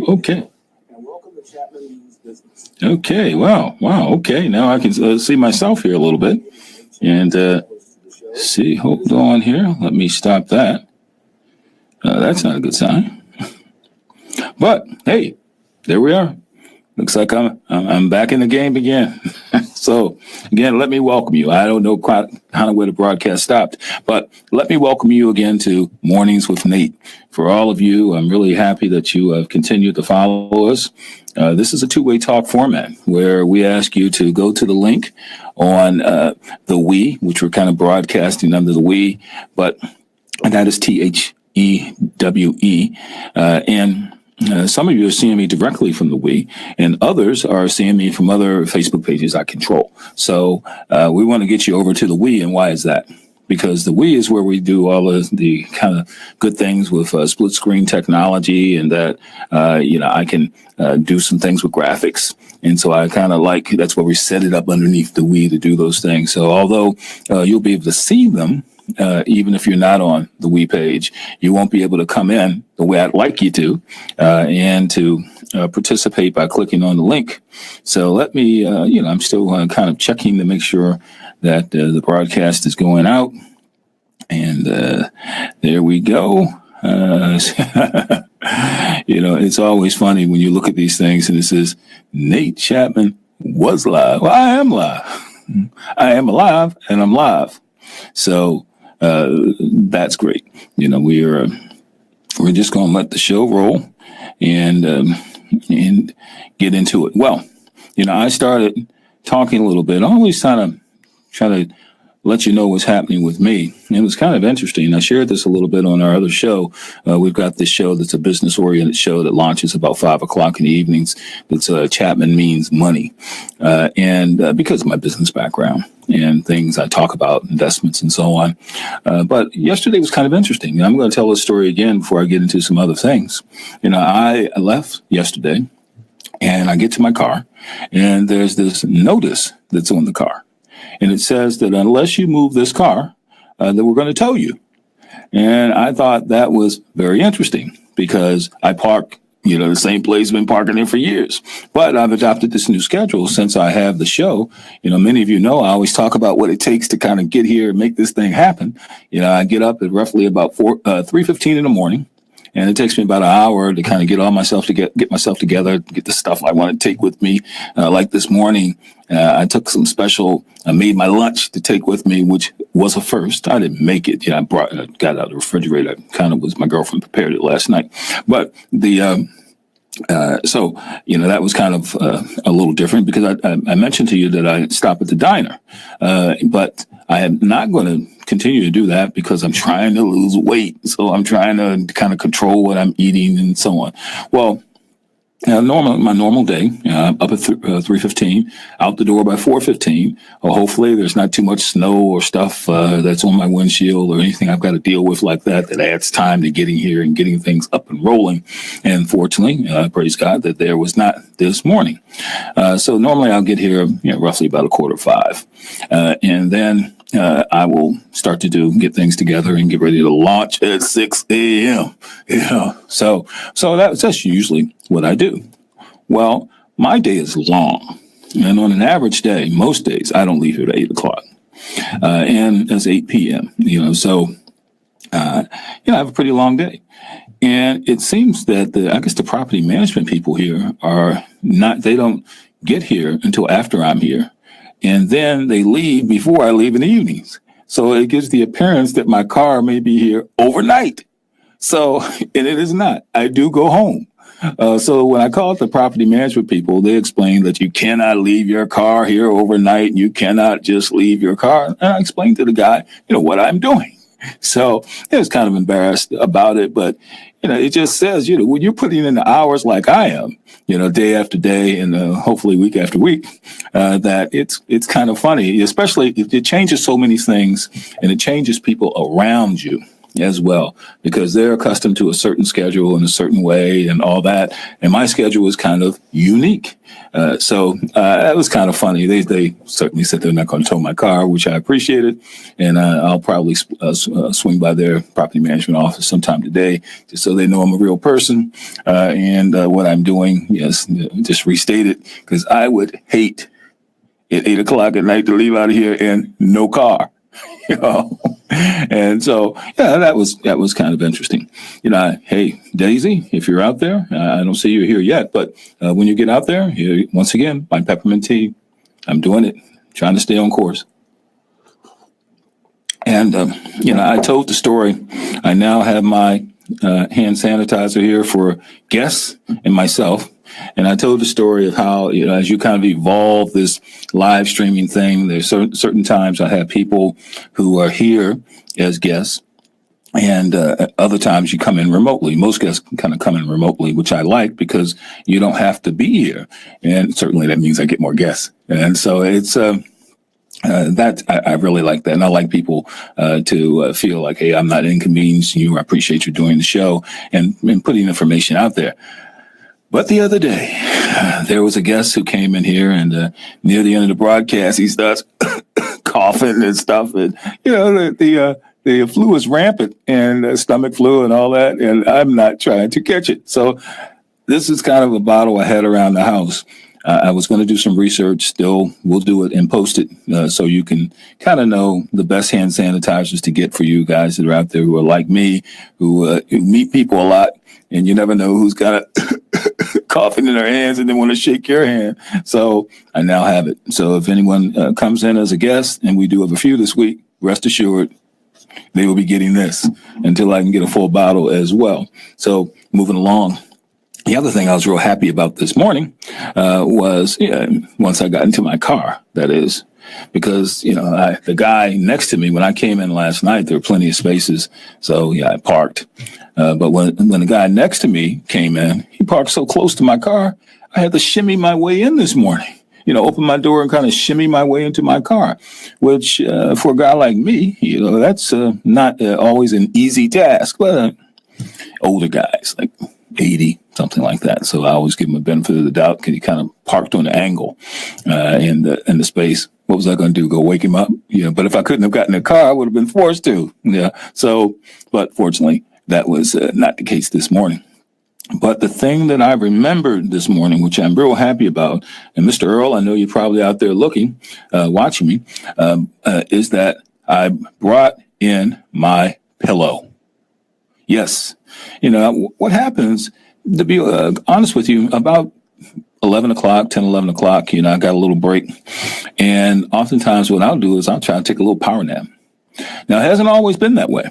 Okay. Okay. Wow. Wow. Okay. Now I can see myself here a little bit and see. Hold on here. Let me stop that. That's not a good sign. But hey, there we are. Looks like I'm back in the game again. So again, let me welcome you. I don't know quite kind of where the broadcast stopped, but let me welcome you again to Mornings with Nate. For all of you, I'm really happy that you have continued to follow us. This is a two-way talk format where we ask you to go to the link on the We, which we're kind of broadcasting under the We, but that is THEWE. And some of you are seeing me directly from the We, and others are seeing me from other Facebook pages I control. So we want to get you over to the We, and why is that? Because the We is where we do all of the kind of good things with split screen technology, and that I can do some things with graphics. And so I kind of like, that's where we set it up underneath the We to do those things. So although you'll be able to see them, even if you're not on the We page, you won't be able to come in the way I'd like you to, and to participate by clicking on the link. So let me, I'm still kind of checking to make sure that the broadcast is going out. And there we go. It's always funny when you look at these things and it says Nate Chapman was live. Well, I am live. I am alive and I'm live. So that's great. We're just going to let the show roll and get into it. Well, I started talking a little bit. I always try to let you know what's happening with me. And it was kind of interesting. I shared this a little bit on our other show. We've got this show that's a business-oriented show that launches about 5 o'clock in the evenings. It's Chapman Means Money. And because of my business background and things I talk about, investments and so on. But yesterday was kind of interesting. I'm going to tell this story again before I get into some other things. I left yesterday and I get to my car and there's this notice that's on the car. And it says that unless you move this car, that we're going to tow you. And I thought that was very interesting because I park, the same place I've been parking in for years. But I've adopted this new schedule since I have the show. Many of you know I always talk about what it takes to kind of get here and make this thing happen. I get up at roughly about 3:15 in the morning. And it takes me about an hour to kind of get myself together, get the stuff I want to take with me. Like this morning, I took I made my lunch to take with me, which was a first. I didn't make it. I got out of the refrigerator. My girlfriend prepared it last night. But that was kind of a little different because I mentioned to you that I stop at the diner. But I am not going to continue to do that because I'm trying to lose weight. So I'm trying to kind of control what I'm eating and so on. Well, my normal day, up at 3:15, out the door by 4:15. Hopefully there's not too much snow or stuff that's on my windshield or anything I've got to deal with like that adds time to getting here and getting things up and rolling. And fortunately, praise God that there was not this morning. So normally I'll get here, roughly about 4:45. And then I will start to get things together and get ready to launch at 6 a.m. So that's usually what I do. Well, my day is long, and on an average day, most days I don't leave here at 8 o'clock, and it's 8 p.m. So I have a pretty long day, and it seems that the property management people here they don't get here until after I'm here. And then they leave before I leave in the evenings. So it gives the appearance that my car may be here overnight. So, and it is not. I do go home. So when I called the property management people, they explained that you cannot leave your car here overnight. You cannot just leave your car. And I explained to the guy, what I'm doing. So I was kind of embarrassed about it, but it just says, when you're putting in the hours like I am, day after day and hopefully week after week, that it's kind of funny, especially if it changes so many things and it changes people around you. as well, because they're accustomed to a certain schedule in a certain way and all that. And my schedule is kind of unique. So that was kind of funny. They certainly said they're not going to tow my car, which I appreciated. And I'll probably swing by their property management office sometime today, just so they know I'm a real person. And what I'm doing, yes, just restate it, because I would hate at 8 o'clock at night to leave out of here and no car. You know, and so yeah, that was kind of interesting. You know, hey Daisy, if you're out there, I don't see you here yet, but when you get out there, here once again, my peppermint tea. I'm doing it, trying to stay on course. And you know, I told the story. I now have my hand sanitizer here for guests and myself. And I told the story of how, you know, as you kind of evolve this live streaming thing, there's certain times I have people who are here as guests, and other times you come in remotely. Most guests kind of come in remotely, which I like because you don't have to be here. And certainly that means I get more guests. And so it's that I really like that. And I like people to feel like, hey, I'm not inconveniencing you. I appreciate you doing the show and putting information out there. But the other day, there was a guest who came in here, and near the end of the broadcast, he starts coughing and stuff. And, you know, the flu is rampant, and stomach flu and all that. And I'm not trying to catch it. So this is kind of a bottle I had around the house. I was going to do some research. Still, we'll do it and post it so you can kind of know the best hand sanitizers to get for you guys that are out there who are like me, who meet people a lot, and you never know who's got a coughing in their hands and they want to shake your hand. So I now have it. So if anyone comes in as a guest, and we do have a few this week, rest assured they will be getting this until I can get a full bottle as well. So moving along. The other thing I was real happy about this morning was once I got into my car, that is, because, you know, the guy next to me, when I came in last night, there were plenty of spaces. So, yeah, I parked. But when the guy next to me came in, he parked so close to my car, I had to shimmy my way in this morning. You know, open my door and kind of shimmy my way into my car, which for a guy like me, you know, that's not always an easy task. But older guys, like 80, something like that. So I always give him a benefit of the doubt because he kind of parked on an angle in the space. What was I going to do? Go wake him up? Yeah. But if I couldn't have gotten in the car, I would have been forced to. Yeah. So, but fortunately, that was not the case this morning. But the thing that I remembered this morning, which I'm real happy about, and Mr. Earl, I know you're probably out there looking, watching me, is that I brought in my pillow. Yes. You know, what happens, to be honest with you, about 11 o'clock, 10, 11 o'clock, you know, I got a little break. And oftentimes what I'll do is I'll try to take a little power nap. Now, it hasn't always been that way.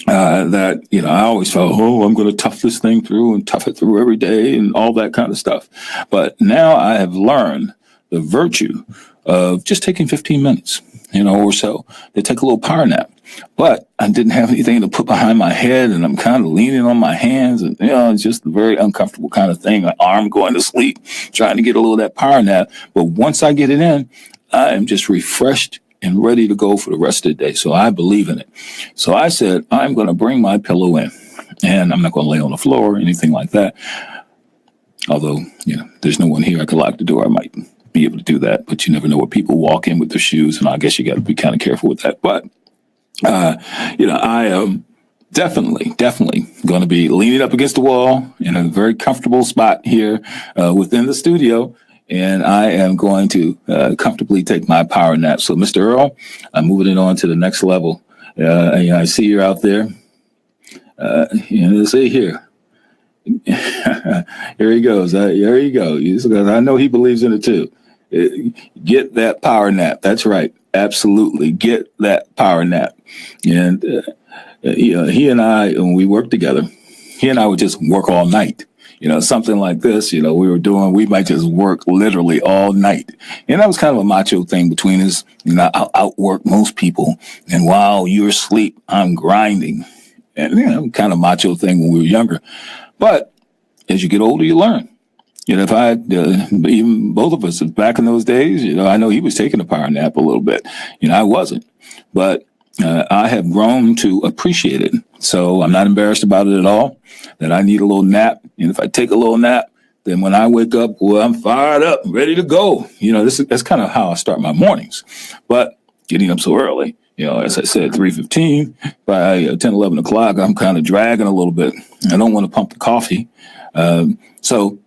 That, you know, I always felt, oh, I'm going to tough this thing through and tough it through every day and all that kind of stuff. But now I have learned the virtue of just taking 15 minutes, you know, or so to take a little power nap. But I didn't have anything to put behind my head, and I'm kind of leaning on my hands, and, you know, it's just a very uncomfortable kind of thing. My arm going to sleep, trying to get a little of that power nap. But once I get it in, I am just refreshed and ready to go for the rest of the day. So I believe in it. So I said, I'm going to bring my pillow in, and I'm not going to lay on the floor or anything like that. Although, you know, there's no one here. I could lock the door. I might be able to do that, but you never know where people walk in with their shoes. And I guess you got to be kind of careful with that. But, you know, I am definitely going to be leaning up against the wall in a very comfortable spot here within the studio. And I am going to comfortably take my power nap. So, Mr. Earl, I'm moving it on to the next level. I see you're out there. You know, say here. Here he goes. There you go. I know he believes in it too. Get that power nap. That's right. Absolutely. Get that power nap. And, you know, he and I, when we worked together, he and I would just work all night. You know, something like this, you know, we might just work literally all night. And that was kind of a macho thing between us. You know, I'll outwork most people. And while you're asleep, I'm grinding. And, you know, kind of macho thing when we were younger. But as you get older, you learn. You know, if I, even both of us back in those days, you know, I know he was taking a power nap a little bit. You know, I wasn't. But I have grown to appreciate it. So I'm not embarrassed about it at all, that I need a little nap. And if I take a little nap, then when I wake up, well, I'm fired up, ready to go. That's kind of how I start my mornings. But getting up so early, as I said, 3:15, by 10, 11 o'clock, I'm kind of dragging a little bit. I don't want to pump the coffee. So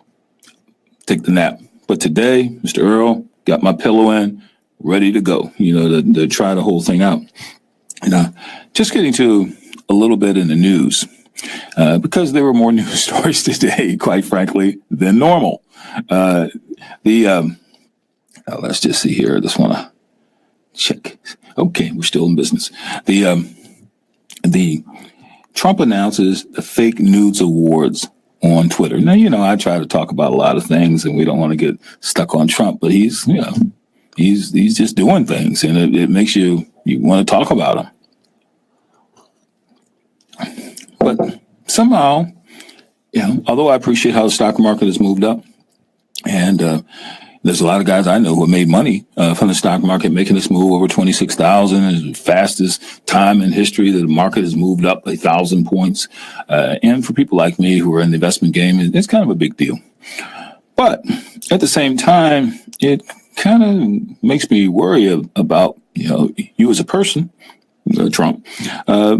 take the nap. But today, Mr. Earl, got my pillow in, ready to go, to try the whole thing out. Just getting to a little bit in the news, because there were more news stories today, quite frankly, than normal. Let's just see here. I just want to check. Okay, we're still in business. The Trump announces the fake news awards on Twitter. Now, I try to talk about a lot of things, and we don't want to get stuck on Trump, but he's just doing things, and it makes you want to talk about him. But somehow, although I appreciate how the stock market has moved up, and there's a lot of guys I know who have made money from the stock market, making this move over 26,000, is the fastest time in history that the market has moved up 1,000 points. And for people like me who are in the investment game, it's kind of a big deal. But at the same time, it kind of makes me worry about, you as a person, Trump,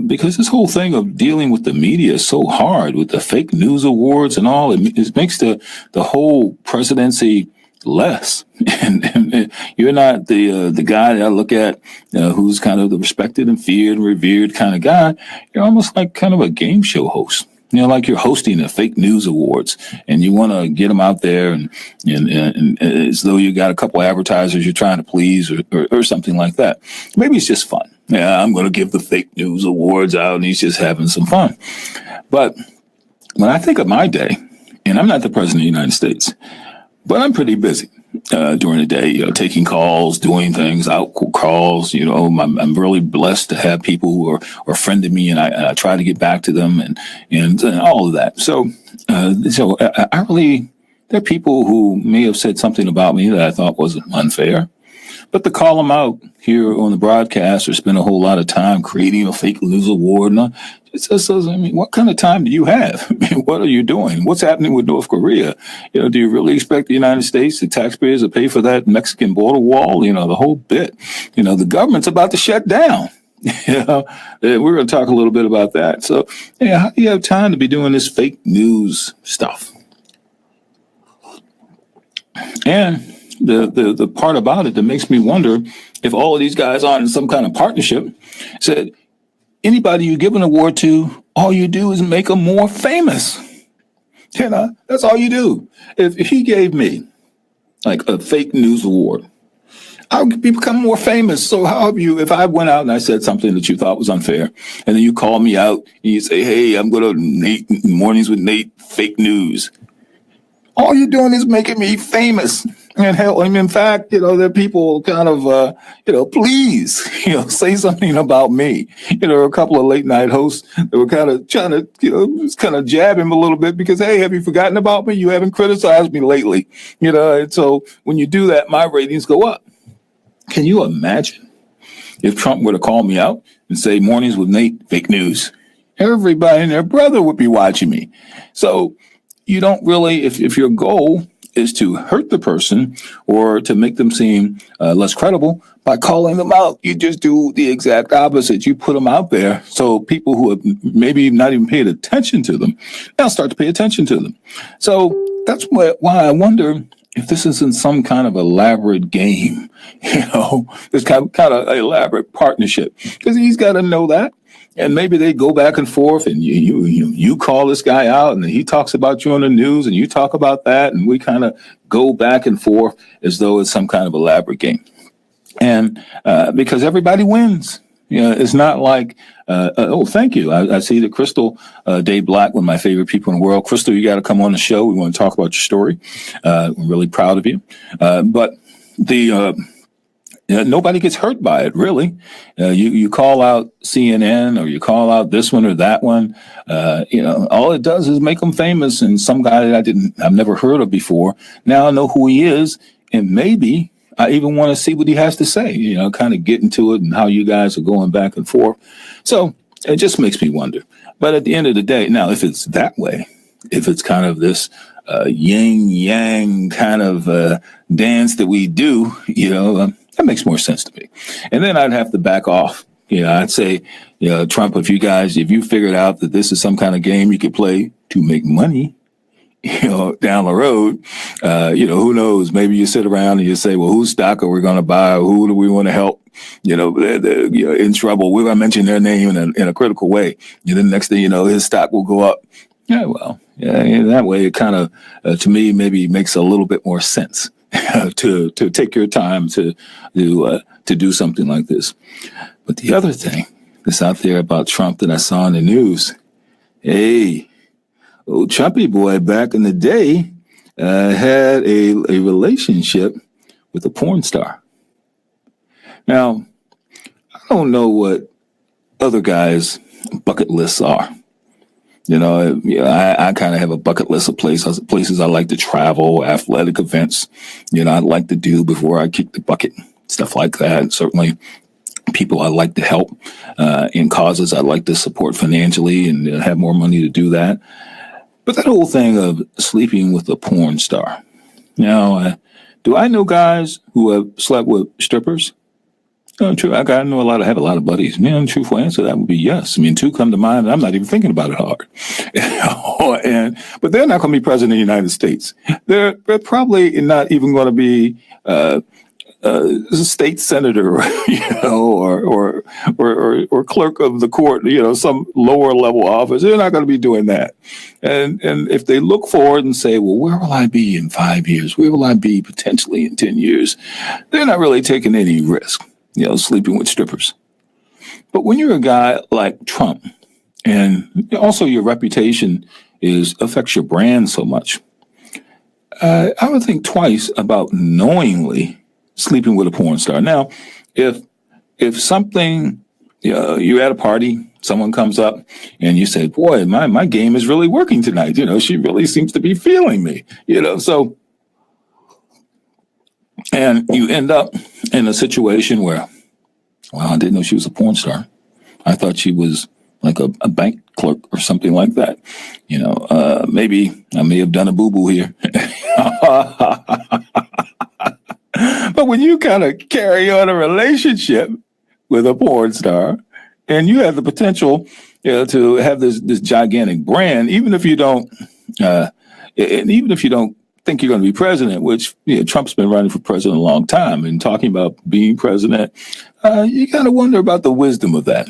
because this whole thing of dealing with the media is so hard with the fake news awards and all. It makes the whole presidency less, and you're not the guy that I look at who's kind of the respected and feared and revered kind of guy. You're almost like kind of a game show host. Like you're hosting the fake news awards, and you want to get them out there, and as though you got a couple of advertisers you're trying to please, or something like that. Maybe it's just fun. Yeah, I'm going to give the fake news awards out, and he's just having some fun. But when I think of my day, and I'm not the president of the United States, but I'm pretty busy during the day, taking calls, doing things, out calls. I'm really blessed to have people who are friending me, and I try to get back to them, and all of that. So I really, there are people who may have said something about me that I thought was unfair. But to call them out here on the broadcast or spend a whole lot of time creating a fake news award, it just says, what kind of time do you have? What are you doing? What's happening with North Korea? Do you really expect the United States, the taxpayers, to pay for that Mexican border wall? The whole bit. The government's about to shut down. We're going to talk a little bit about that. So, how do you have time to be doing this fake news stuff? And the part about it that makes me wonder if all of these guys aren't in some kind of partnership, said anybody you give an award to, all you do is make them more famous. That's all you do. If he gave me like a fake news award, I would become more famous. So how have you, if I went out and I said something that you thought was unfair, and then you call me out and you say, hey, I'm going to Nate Mornings with Nate, fake news. All you're doing is making me famous. And hell, in fact, there are people kind of, please, say something about me. A couple of late night hosts that were kind of trying to, just kind of jab him a little bit because, hey, have you forgotten about me? You haven't criticized me lately. And so when you do that, my ratings go up. Can you imagine if Trump were to call me out and say Mornings with Nate, fake news? Everybody and their brother would be watching me. So you don't really, if your goal is to hurt the person or to make them seem less credible by calling them out, you just do the exact opposite. You put them out there so people who have maybe not even paid attention to them now start to pay attention to them. So that's why I wonder if this isn't some kind of elaborate game, this kind of elaborate partnership, because he's got to know that. And maybe they go back and forth, and you call this guy out, and he talks about you on the news, and you talk about that, and we kind of go back and forth as though it's some kind of elaborate game. And because everybody wins, it's not like, oh, thank you. I see that Crystal Dave Black, one of my favorite people in the world. Crystal, you got to come on the show. We want to talk about your story. We're really proud of you. But nobody gets hurt by it, really. You call out CNN or you call out this one or that one. All it does is make them famous. And some guy that I've never heard of before, now I know who he is. And maybe I even want to see what he has to say, kind of get into it and how you guys are going back and forth. So it just makes me wonder. But at the end of the day, now, if it's that way, if it's kind of this yin yang kind of dance that we do, that makes more sense to me. And then I'd have to back off. I'd say, Trump, if you figured out that this is some kind of game you could play to make money, down the road, who knows? Maybe you sit around and you say, well, whose stock are we going to buy? Who do we want to help? They're in trouble. We're going to mention their name in a critical way. And then the next thing you know, his stock will go up. Yeah, well, that way it kind of, to me, maybe makes a little bit more sense to take your time to do something like this. But the other thing that's out there about Trump that I saw in the news, hey, old Trumpy boy back in the day had a relationship with a porn star. Now, I don't know what other guys' bucket lists are. I kind of have a bucket list of places I like to travel, athletic events, I'd like to do before I kick the bucket, stuff like that. And certainly people I'd like to help in causes I'd like to support financially and have more money to do that. But that whole thing of sleeping with a porn star. Now, do I know guys who have slept with strippers? True. I have a lot of buddies. Man, the truthful answer to that would be yes. I mean, two come to mind, and I'm not even thinking about it hard. But they're not going to be president of the United States. They're probably not even going to be a state senator, or clerk of the court, some lower level office. They're not going to be doing that. And if they look forward and say, well, where will I be in 5 years? Where will I be potentially in 10 years? They're not really taking any risk, sleeping with strippers. But when you're a guy like Trump, and also your reputation affects your brand so much, I would think twice about knowingly sleeping with a porn star. Now, if something, you're at a party, someone comes up and you say, boy, my game is really working tonight. She really seems to be feeling me, so, and you end up in a situation where, well, I didn't know she was a porn star. I thought she was like a bank clerk or something like that. Maybe I may have done a boo-boo here. But when you kind of carry on a relationship with a porn star and you have the potential to have this gigantic brand, even if you don't think you're going to be president, which Trump's been running for president a long time and talking about being president, you kind of wonder about the wisdom of that.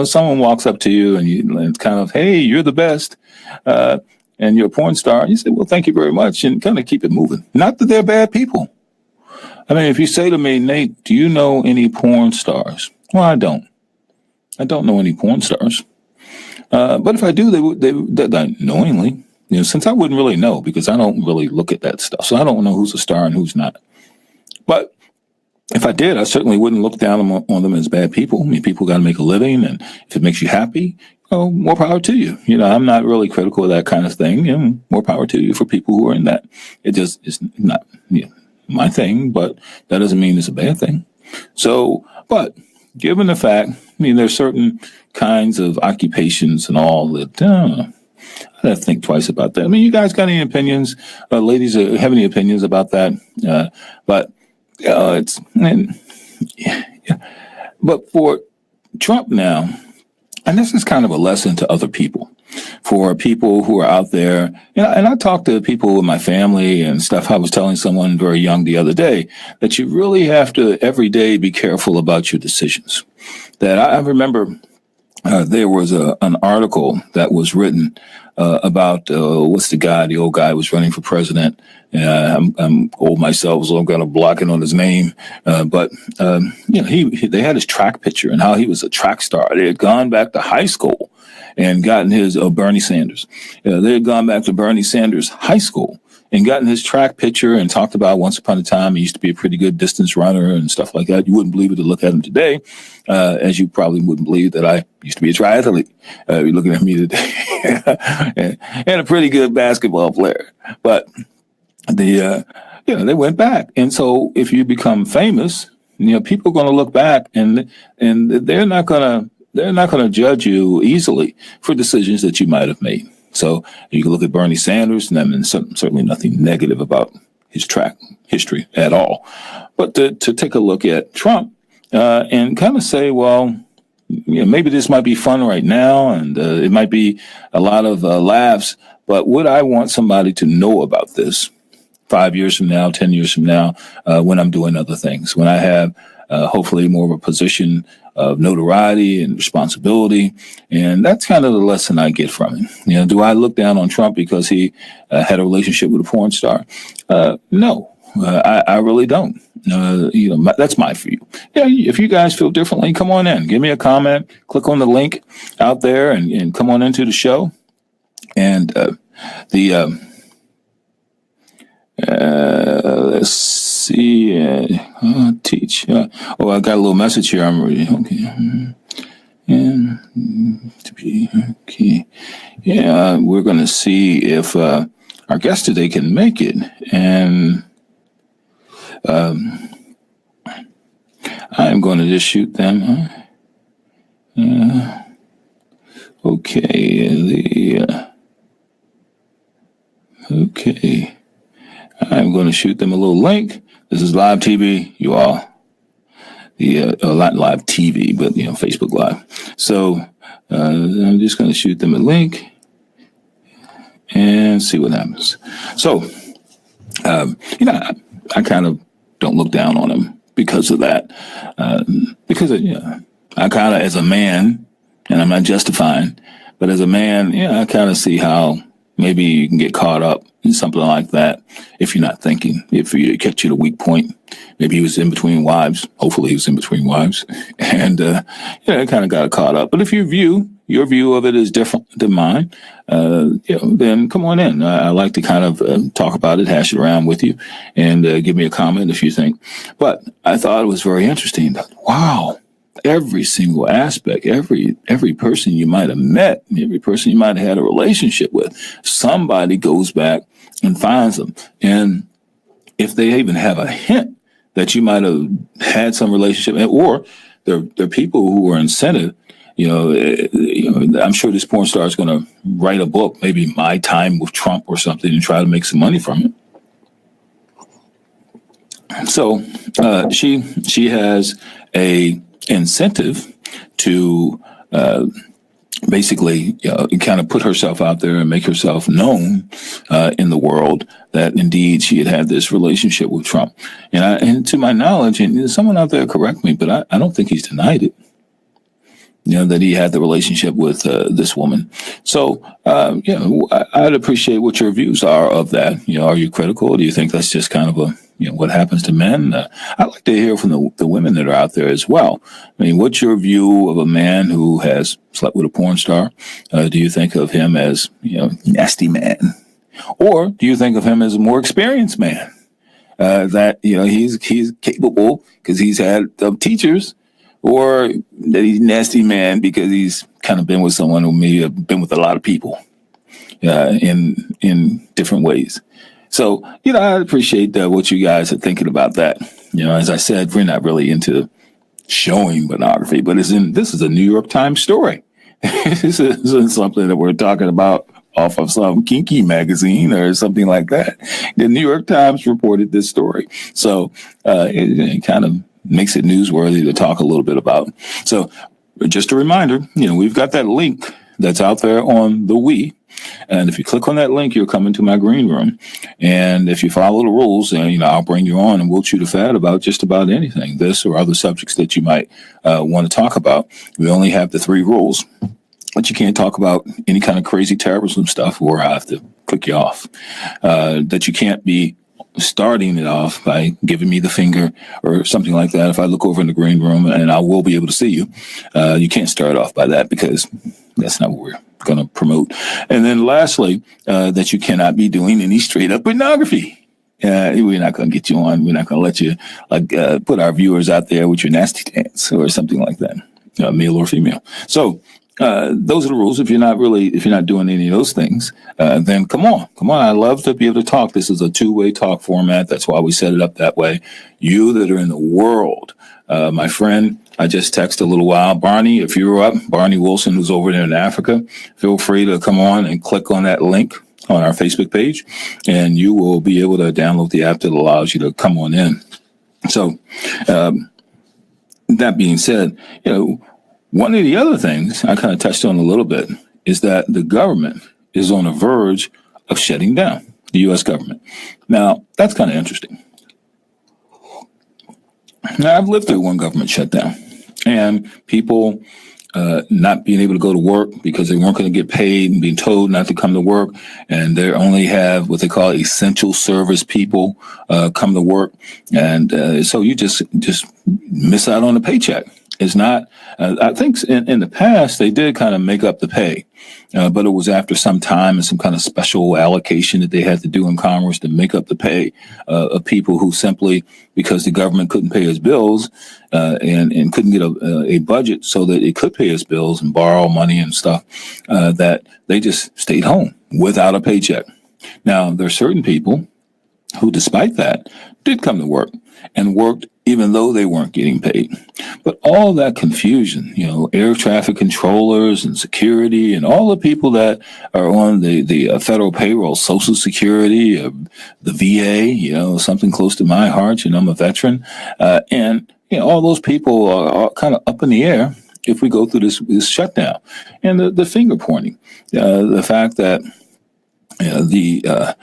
Someone walks up to you and it's kind of, hey, you're the best, and you're a porn star. And you say, well, thank you very much, and kind of keep it moving. Not that they're bad people. I mean, if you say to me, Nate, do you know any porn stars? Well, I don't. I don't know any porn stars. But if I do, they knowingly, since I wouldn't really know because I don't really look at that stuff. So I don't know who's a star and who's not. But if I did, I certainly wouldn't look down on them as bad people. I mean, people got to make a living. And if it makes you happy, more power to you. I'm not really critical of that kind of thing. And more power to you for people who are in that. It just is not my thing, but that doesn't mean it's a bad thing. So, but given the fact, there's certain kinds of occupations and all that, I have to think twice about that. I mean, you guys got any opinions? Ladies, have any opinions about that? But for Trump now, and this is kind of a lesson to other people, for people who are out there, and I talk to people in my family and stuff. I was telling someone very young the other day that you really have to every day be careful about your decisions. That I remember there was an article that was written about the old guy who was running for president. I'm old myself, so I'm going to block it on his name. But they had his track picture and how he was a track star. They had gone back to high school and gotten his Bernie Sanders. They had gone back to Bernie Sanders High School and gotten his track picture and talked about once upon a time he used to be a pretty good distance runner and stuff like that. You wouldn't believe it to look at him today, as you probably wouldn't believe that I used to be a triathlete. You're looking at me today, and a pretty good basketball player. But they went back. And so if you become famous, people are going to look back and they're not going to judge you easily for decisions that you might have made. So you can look at Bernie Sanders, and I mean, certainly nothing negative about his track history at all. But to take a look at Trump and kind of say, well, maybe this might be fun right now, and it might be a lot of laughs, but would I want somebody to know about this 5 years from now, 10 years from now, when I'm doing other things, when I have hopefully more of a position of notoriety and responsibility? And that's kind of the lesson I get from him. Do I look down on Trump because he had a relationship with a porn star? No, I really don't. That's my view. Yeah, if you guys feel differently, come on in. Give me a comment. Click on the link out there and come on into the show. And let's see. Teach. I got a little message here. I'm ready. Okay. And to be okay. Yeah, we're going to see if our guest today can make it. And I'm going to just shoot them. Okay. Okay. I'm going to shoot them a little link. This is live TV, you all. Not live TV, but Facebook Live. So I'm just going to shoot them a link and see what happens. So, I kind of don't look down on him because of that. Because I kind of, as a man, and I'm not justifying, but as a man, I kind of see how maybe you can get caught up in something like that if you're not thinking, if you catch you at a weak point. Maybe he was in between wives. Hopefully he was in between wives. And, kind of got caught up. But if your view of it is different than mine, then come on in. I like to kind of talk about it, hash it around with you, and give me a comment if you think. But I thought it was very interesting. Wow. Every single aspect, every person you might have met, every person you might have had a relationship with, somebody goes back and finds them. And if they even have a hint that you might have had some relationship, or they're people who are incentive, I'm sure this porn star is going to write a book, maybe My Time with Trump or something, and try to make some money from it. So she has a incentive to basically kind of put herself out there and make herself known in the world that indeed she had this relationship with Trump. And to my knowledge, and someone out there correct me, but I don't think he's denied it, that he had the relationship with this woman. So, I'd appreciate what your views are of that. Are you critical? Do you think that's just kind of what happens to men? I'd like to hear from the women that are out there as well. I mean, what's your view of a man who has slept with a porn star? Do you think of him as, nasty man? Or do you think of him as a more experienced man? That, he's capable because he's had teachers, or that he's nasty man because he's kind of been with someone who maybe have been with a lot of people in different ways. So, I appreciate what you guys are thinking about that. As I said, we're not really into showing pornography, but this is a New York Times story. This isn't something that we're talking about off of some kinky magazine or something like that. The New York Times reported this story. So it kind of makes it newsworthy to talk a little bit about. So just a reminder, we've got that link that's out there on the We. And if you click on that link, you'll come into my green room. And if you follow the rules, I'll bring you on and we'll chew the fat about just about anything, this or other subjects that you might want to talk about. We only have the 3 rules, but you can't talk about any kind of crazy terrorism stuff or I have to click you off. That you can't be starting it off by giving me the finger or something like that. If I look over in the green room, and I will be able to see you, you can't start off by that because that's not what we're going to promote. And then lastly, that you cannot be doing any straight up pornography. We're not going to get you on. We're not going to let you put our viewers out there with your nasty dance or something like that, male or female. So those are the rules. If you're not doing any of those things, then come on. I love to be able to talk. This is a two-way talk format. That's why we set it up that way. You that are in the world, my friend, I just texted a little while. Barney, if you're up, Barney Wilson, who's over there in Africa, feel free to come on and click on that link on our Facebook page, and you will be able to download the app that allows you to come on in. So, that being said, one of the other things I kind of touched on a little bit is that the government is on the verge of shutting down, the U.S. government. Now, that's kind of interesting. Now, I've lived through one government shutdown, and people not being able to go to work because they weren't going to get paid and being told not to come to work, and they only have what they call essential service people come to work, and so you just miss out on the paycheck. It's not. I think in the past they did kind of make up the pay, but it was after some time and some kind of special allocation that they had to do in Congress to make up the pay of people who simply, because the government couldn't pay his bills and couldn't get a budget so that it could pay his bills and borrow money and stuff, that they just stayed home without a paycheck. Now, there are certain people who, despite that, did come to work and worked even though they weren't getting paid. But all that confusion, air traffic controllers and security and all the people that are on the federal payroll, Social Security, the VA, something close to my heart, I'm a veteran. And all those people are kind of up in the air if we go through this shutdown. And the finger pointing, the fact that the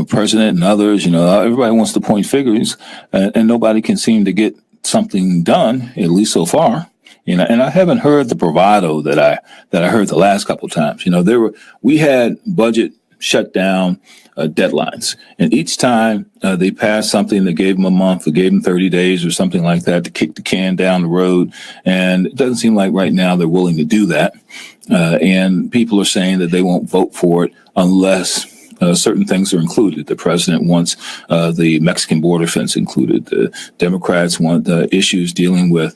president and others, everybody wants to point fingers, and nobody can seem to get something done, at least so far. And I haven't heard the bravado that I heard the last couple of times. We had budget shutdown deadlines, and each time they passed something that gave them a month or gave them 30 days or something like that to kick the can down the road. And it doesn't seem like right now they're willing to do that. And people are saying that they won't vote for it unless certain things are included. The president wants the Mexican border fence included. The Democrats want issues dealing with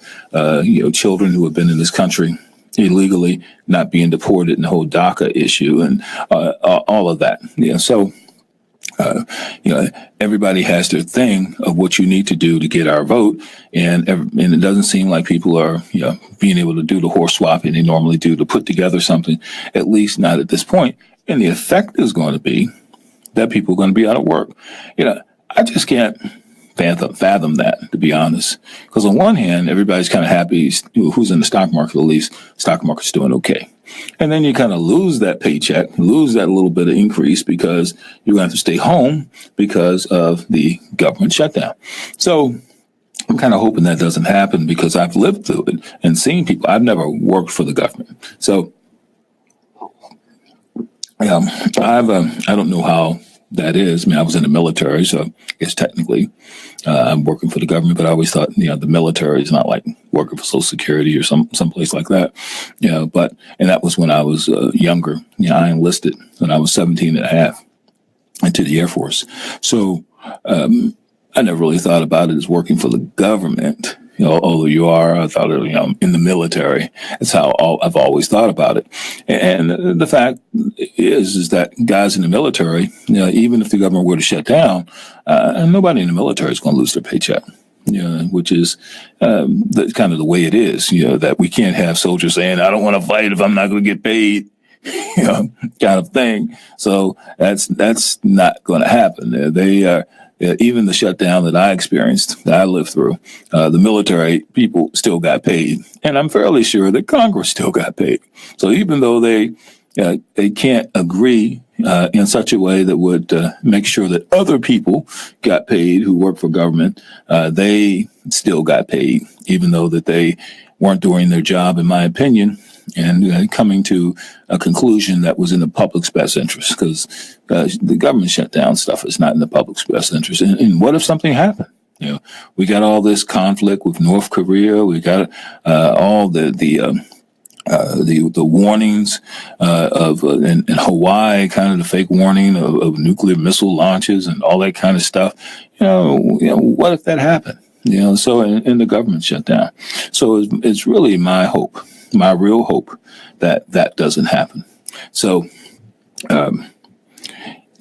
children who have been in this country illegally not being deported, and the whole DACA issue and all of that. So everybody has their thing of what you need to do to get our vote, and it doesn't seem like people are being able to do the horse swapping they normally do to put together something, at least not at this point. And the effect is going to be that people are going to be out of work. I just can't fathom that, to be honest. Because on one hand, everybody's kind of happy who's in the stock market, at least stock market's doing okay. And then you kind of lose that paycheck, lose that little bit of increase because you're going to have to stay home because of the government shutdown. So I'm kind of hoping that doesn't happen because I've lived through it and seen people. I've never worked for the government. So I don't know how that is. I mean, I was in the military, so I guess technically I'm working for the government, but I always thought, the military is not like working for Social Security or some place like that. And that was when I was younger. I enlisted when I was 17 and a half into the Air Force. So I never really thought about it as working for the government. Although you are, I thought, in the military. That's how I've always thought about it. And the fact is that guys in the military, even if the government were to shut down, nobody in the military is going to lose their paycheck. Which is kind of the way it is. That we can't have soldiers saying, "I don't want to fight if I'm not going to get paid," kind of thing. So that's not going to happen. They are. Even the shutdown that I experienced, that I lived through, the military people still got paid. And I'm fairly sure that Congress still got paid. So even though they can't agree in such a way that would make sure that other people got paid who work for government, they still got paid, even though that they weren't doing their job, in my opinion, and coming to a conclusion that was in the public's best interest, because the government shutdown stuff is not in the public's best interest. And what if something happened? We got all this conflict with North Korea. We got all the warnings of in Hawaii, kind of the fake warning of nuclear missile launches and all that kind of stuff. What if that happened? So in the government shutdown. So it's really my hope my real hope that that doesn't happen. So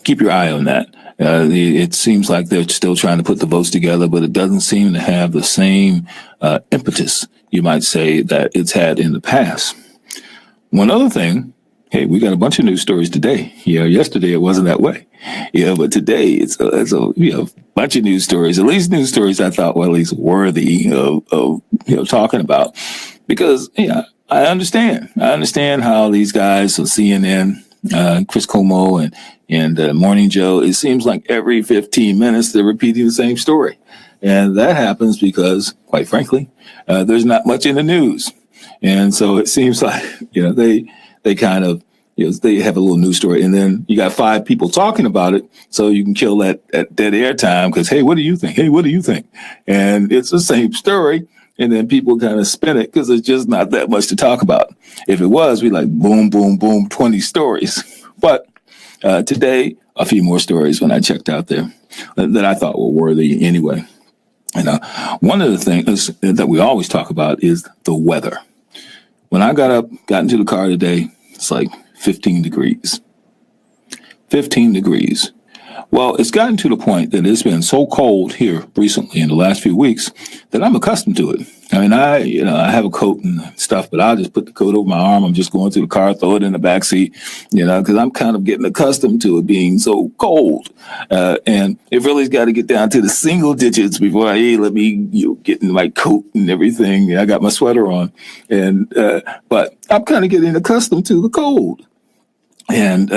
keep your eye on that. It seems like they're still trying to put the votes together, but it doesn't seem to have the same impetus, you might say, that it's had in the past. One other thing, hey, we got a bunch of news stories today. Yesterday it wasn't that way. But today it's a bunch of news stories, at least news stories I thought were at least worthy of talking about. Because, I understand. How these guys on CNN, Chris Cuomo and Morning Joe, it seems like every 15 minutes they're repeating the same story. And that happens because, quite frankly, there's not much in the news. And so it seems like, they kind of, they have a little news story, and then you got 5 people talking about it. So you can kill that dead air time because, hey, what do you think? Hey, what do you think? And it's the same story. And then people kind of spin it because there's just not that much to talk about. If it was, we like boom, boom, boom, 20 stories. But today, a few more stories when I checked out there that I thought were worthy anyway. And one of the things that we always talk about is the weather. When I got into the car today, it's like 15 degrees. 15 degrees. Well, it's gotten to the point that it's been so cold here recently in the last few weeks that I'm accustomed to it. I mean, I have a coat and stuff, but I'll just put the coat over my arm. I'm just going through the car, throw it in the back seat, because I'm kind of getting accustomed to it being so cold. And it really's got to get down to the single digits before let me get in my coat and everything. I got my sweater on, but I'm kind of getting accustomed to the cold. And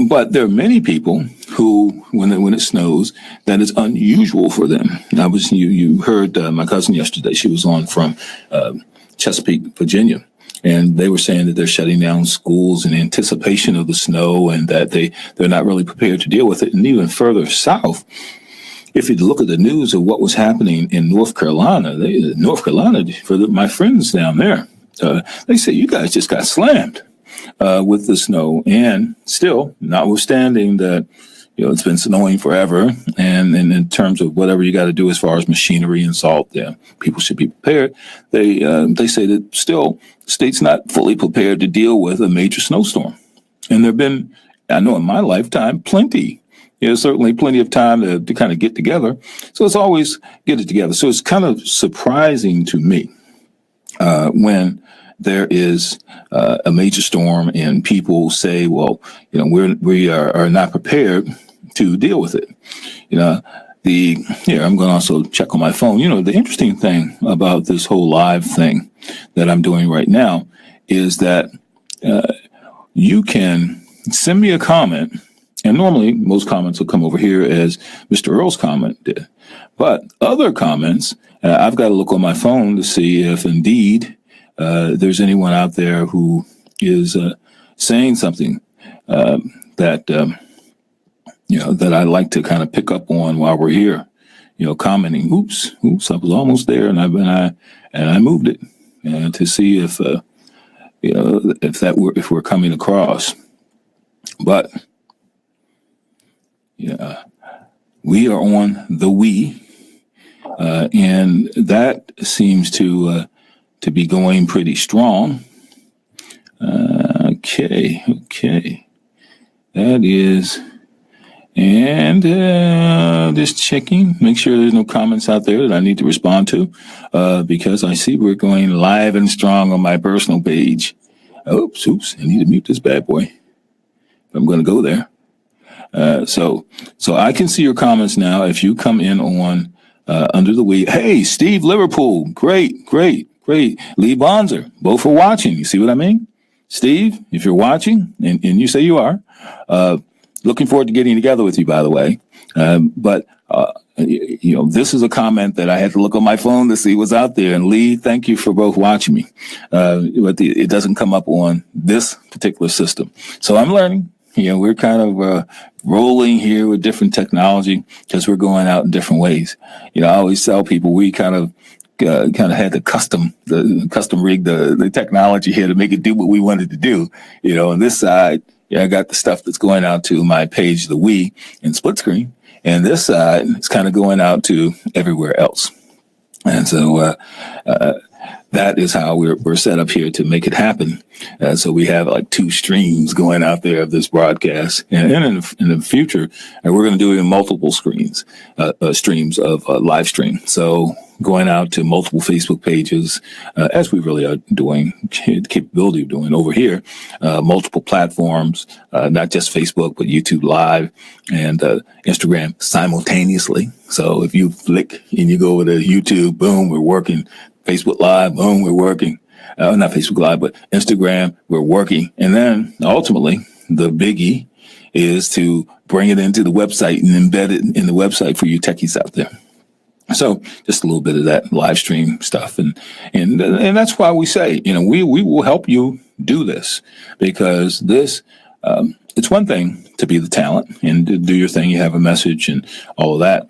but there are many people who, when it snows, that is unusual for them. You heard my cousin yesterday. She was on from Chesapeake, Virginia, and they were saying that they're shutting down schools in anticipation of the snow, and that they're not really prepared to deal with it. And even further south, if you look at the news of what was happening in North Carolina, for my friends down there, they say you guys just got slammed. With the snow, and still, notwithstanding that, it's been snowing forever, and in terms of whatever you got to do as far as machinery and salt, people should be prepared. They say that still, the state's not fully prepared to deal with a major snowstorm, and there've been, I know in my lifetime, plenty. Certainly plenty of time to kind of get together. So it's always get it together. So it's kind of surprising to me when there is a major storm and people say, well, we are not prepared to deal with it. I'm going to also check on my phone. The interesting thing about this whole live thing that I'm doing right now is that you can send me a comment, and normally most comments will come over here as Mr. Earl's comment did. But other comments, I've got to look on my phone to see if indeed there's anyone out there who is saying something that I like to kind of pick up on while we're here, commenting. Oops, I was almost there, and I moved it to see if if we're coming across. But we are on the we, and that seems to be going pretty strong. Okay. That is, and just checking, make sure there's no comments out there that I need to respond to, because I see we're going live and strong on my personal page. Oops, I need to mute this bad boy. I'm going to go there. So I can see your comments now. If you come in on under the week, hey, Steve Liverpool, great. Lee Bonzer, both are watching. You see what I mean? Steve, if you're watching, and you say you are, looking forward to getting together with you, by the way. But this is a comment that I had to look on my phone to see what's out there. And Lee, thank you for both watching me. But it doesn't come up on this particular system. So I'm learning. We're kind of rolling here with different technology because we're going out in different ways. I always tell people we kind of had to custom rig the technology here to make it do what we wanted to do. On this side, I got the stuff that's going out to my page, the we, in split screen, and this side is kind of going out to everywhere else. And so that is how we're set up here to make it happen. So we have like 2 streams going out there of this broadcast, and in the future, we're going to do it in multiple streams of live stream. So going out to multiple Facebook pages, as we really are doing, the capability of doing over here, multiple platforms, not just Facebook, but YouTube Live and Instagram simultaneously. So if you flick and you go over to YouTube, boom, we're working. Facebook Live, boom, we're working. Not Facebook Live, but Instagram, we're working. And then ultimately, the biggie is to bring it into the website and embed it in the website for you techies out there. So just a little bit of that live stream stuff. And that's why we say, we will help you do this, because this, it's one thing to be the talent and to do your thing. You have a message and all of that.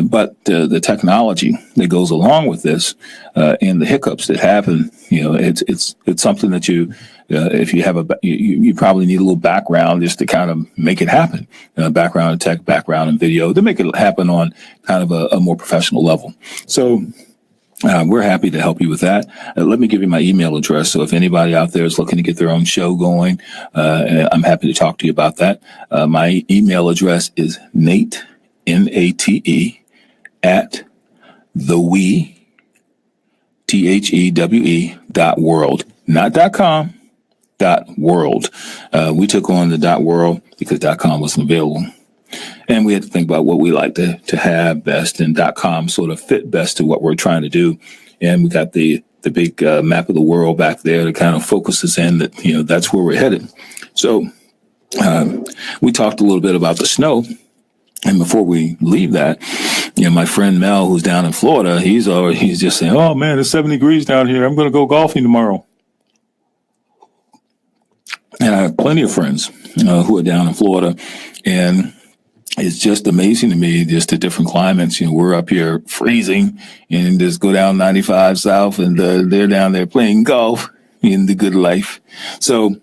But the technology that goes along with this, and the hiccups that happen, it's something that if you have you probably need a little background just to kind of make it happen. Background in tech, background in video, to make it happen on kind of a more professional level. So we're happy to help you with that. Let me give you my email address. So if anybody out there is looking to get their own show going, I'm happy to talk to you about that. My email address is Nate, Nate, at THEWE.world, not .com, .world. We took on the .world because .com wasn't available. And we had to think about what we like to have best, and .com sort of fit best to what we're trying to do. And we got the big map of the world back there to kind of focus us in that, that's where we're headed. So we talked a little bit about the snow. And before we leave that, my friend Mel, who's down in Florida, he's just saying, oh man, it's 70 degrees down here. I'm going to go golfing tomorrow. And I have plenty of friends who are down in Florida, and it's just amazing to me, just the different climates. We're up here freezing and just go down 95 south, and they're down there playing golf in the good life. So,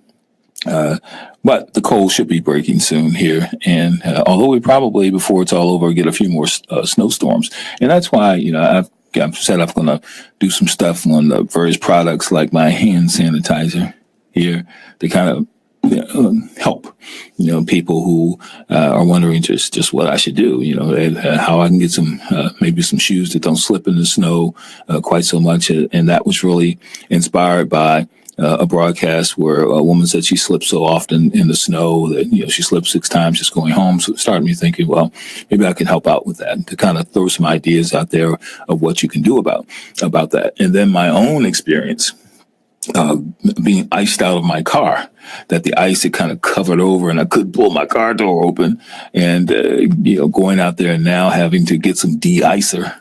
but the cold should be breaking soon here. And although we probably, before it's all over, get a few more snowstorms. And that's why, I've said I'm going to do some stuff on the various products like my hand sanitizer here to kind of help, people who are wondering just what I should do, how I can get some, maybe some shoes that don't slip in the snow quite so much. And that was really inspired by a broadcast where a woman said she slipped so often in the snow that, she slipped 6 times just going home. So it started me thinking, well, maybe I can help out with that, to kind of throw some ideas out there of what you can do about that. And then my own experience being iced out of my car, that the ice had kind of covered over and I couldn't pull my car door open, and, going out there and now having to get some de-icer.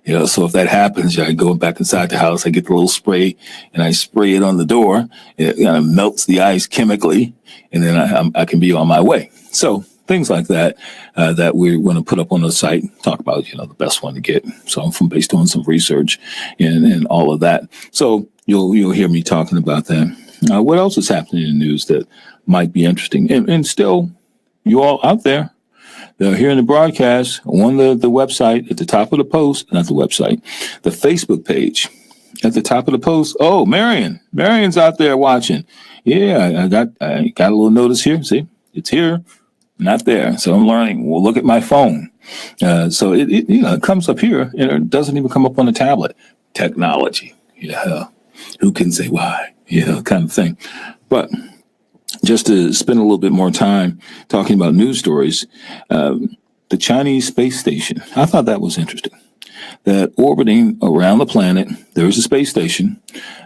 So if that happens, I go back inside the house, I get the little spray and I spray it on the door. It kind of melts the ice chemically, and then I can be on my way. So things like that, that we're going to put up on the site, talk about, the best one to get. So based on some research and all of that. So you'll hear me talking about that. What else is happening in the news that might be interesting? And still, you all out there, they're hearing the broadcast on the website at the top of the post, not the website, the Facebook page at the top of the post. Oh, Marion's out there watching. Yeah, I got a little notice here. See, it's here, not there. So I'm learning. Well, look at my phone. So it comes up here and it doesn't even come up on the tablet. Technology. Yeah. Who can say why? Kind of thing. But just to spend a little bit more time talking about news stories, the Chinese space station, I thought that was interesting. That orbiting around the planet, there is a space station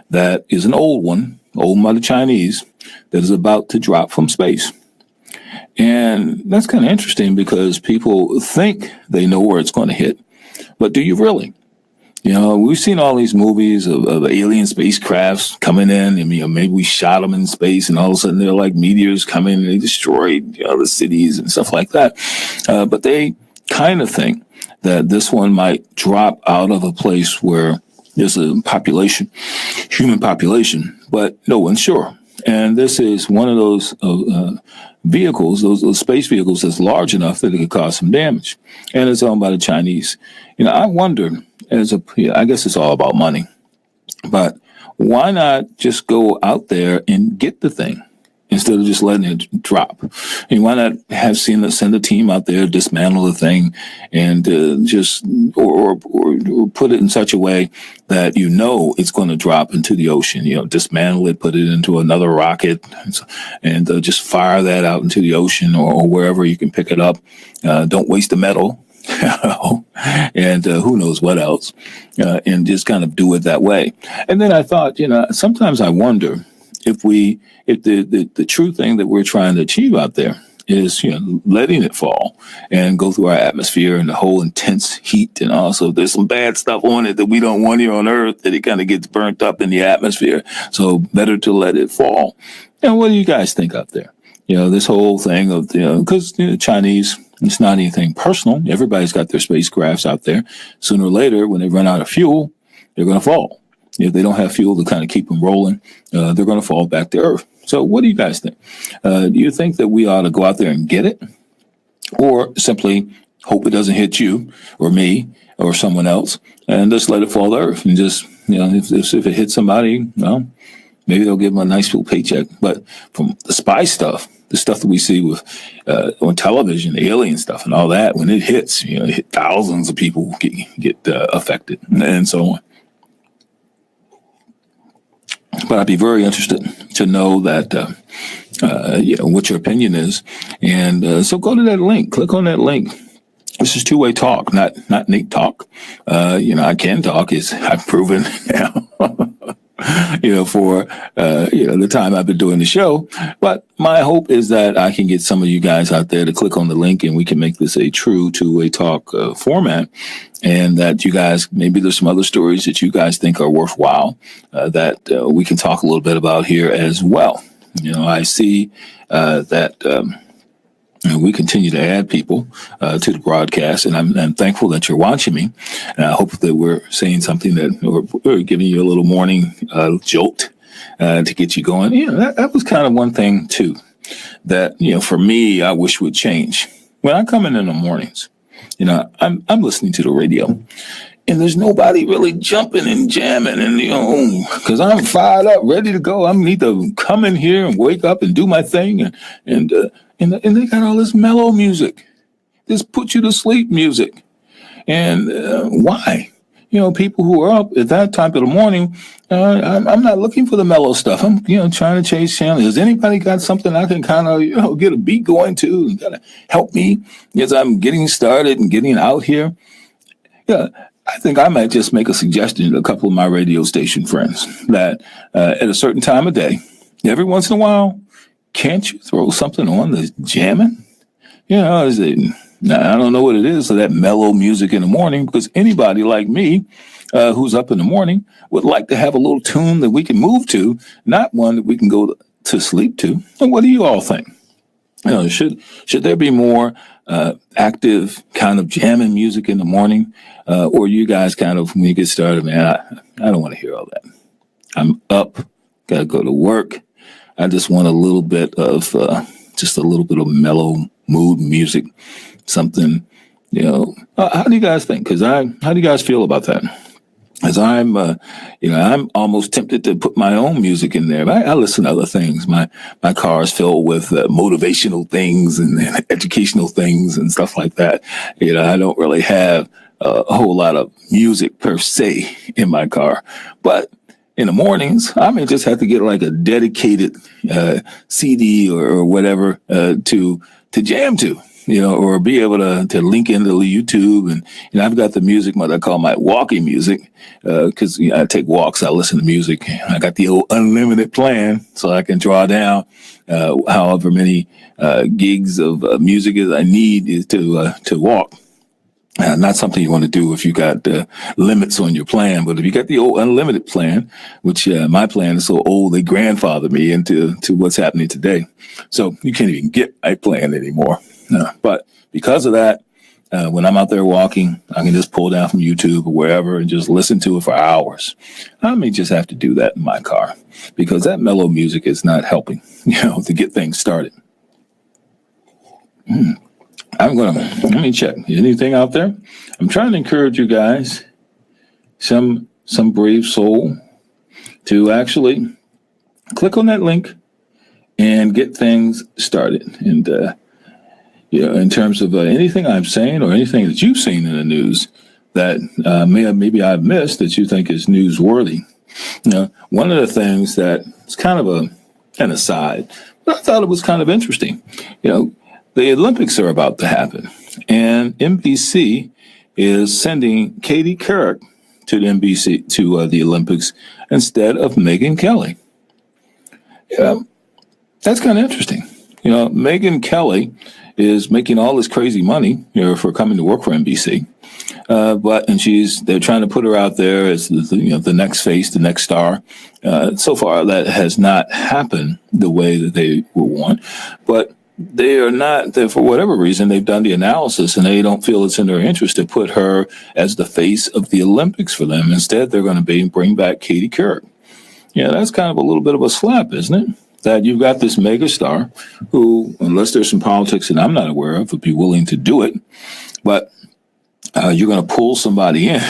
that is an old one, owned by the Chinese, that is about to drop from space. And that's kind of interesting because people think they know where it's going to hit. But do you really? We've seen all these movies of alien spacecrafts coming in. Maybe we shot them in space and all of a sudden they're like meteors coming and they destroy the cities and stuff like that. But they kind of think that this one might drop out of a place where there's a human population, but no one's sure. And this is one of those vehicles, those space vehicles that's large enough that it could cause some damage. And it's owned by the Chinese. I wonder, I guess it's all about money. But why not just go out there and get the thing instead of just letting it drop? And why not have send a team out there, dismantle the thing, and just or put it in such a way that it's going to drop into the ocean. Dismantle it, put it into another rocket, and just fire that out into the ocean or wherever you can pick it up. Don't waste the metal. And who knows what else, and just kind of do it that way. And then I thought, sometimes I wonder if the true thing that we're trying to achieve out there is, letting it fall and go through our atmosphere and the whole intense heat. And also there's some bad stuff on it that we don't want here on Earth, that it kind of gets burnt up in the atmosphere. So better to let it fall. And what do you guys think out there? This whole thing of, because Chinese, it's not anything personal. Everybody's got their spacecrafts out there. Sooner or later, when they run out of fuel, they're going to fall. If they don't have fuel to kind of keep them rolling, they're going to fall back to Earth. So what do you guys think? Do you think that we ought to go out there and get it, or simply hope it doesn't hit you or me or someone else and just let it fall to Earth? And just, if it hits somebody, well, maybe they'll give them a nice little paycheck. But from the spy stuff, the stuff that we see with on television, the alien stuff and all that, when it hits, thousands of people get affected and so on. But I'd be very interested to know that, what your opinion is. And so go to that link, click on that link. This is two-way talk, not Nate talk. I can talk, I've proven now. For the time I've been doing the show. But my hope is that I can get some of you guys out there to click on the link and we can make this a true two-way talk format. And that you guys, maybe there's some other stories that you guys think are worthwhile that we can talk a little bit about here as well. I see that we continue to add people to the broadcast, and I'm thankful that you're watching me. And I hope that we're saying something that we're giving you a little morning jolt to get you going. That was kind of one thing too that for me I wish would change. When I come in the mornings, I'm listening to the radio, and there's nobody really jumping and jamming, and because I'm fired up, ready to go. I need to come in here and wake up and do my thing, and they got all this mellow music, this put you to sleep music, and why? People who are up at that time of the morning, I'm not looking for the mellow stuff. I'm trying to chase channels. Has anybody got something I can kind of get a beat going to and kind of help me as I'm getting started and getting out here? Yeah. I think I might just make a suggestion to a couple of my radio station friends that at a certain time of day, every once in a while, can't you throw something on that's jamming? I don't know what it is, so that mellow music in the morning, because anybody like me who's up in the morning would like to have a little tune that we can move to, not one that we can go to sleep to. And what do you all think? Should there be more active kind of jamming music in the morning? Or you guys kind of, when you get started, man, I don't want to hear all that. I'm up, got to go to work. I just want a little bit of mellow mood music, something, how do you guys think? How do you guys feel about that? As I'm almost tempted to put my own music in there. I listen to other things. My car is filled with motivational things and educational things and stuff like that. I don't really have a whole lot of music per se in my car, but in the mornings, I may just have to get like a dedicated CD or whatever to jam to. Or be able to link into YouTube. And I've got the music, what I call my walking music, because I take walks, I listen to music. I got the old unlimited plan, so I can draw down however many gigs of music as I need is to walk. Not something you want to do if you got limits on your plan, but if you got the old unlimited plan, which my plan is so old they grandfathered me into what's happening today. So you can't even get my plan anymore. But because of that, when I'm out there walking, I can just pull down from YouTube or wherever and just listen to it for hours. I may just have to do that in my car because that mellow music is not helping, to get things started. Let me check. Anything out there? I'm trying to encourage you guys, some brave soul to actually click on that link and get things started. And, in terms of anything I'm saying or anything that you've seen in the news that maybe I've missed that you think is newsworthy. One of the things that is kind of an aside, but I thought it was kind of interesting. The Olympics are about to happen, and NBC is sending Katie Couric to the Olympics instead of Megyn Kelly. That's kind of interesting. Megyn Kelly is making all this crazy money for coming to work for NBC. They're trying to put her out there as the next face, the next star. So far, that has not happened the way that they would want. But they are not, for whatever reason, they've done the analysis and they don't feel it's in their interest to put her as the face of the Olympics for them. Instead, they're going to bring back Katie Couric. That's kind of a little bit of a slap, isn't it? That you've got this mega star who, unless there's some politics that I'm not aware of, would be willing to do it. But you're going to pull somebody in,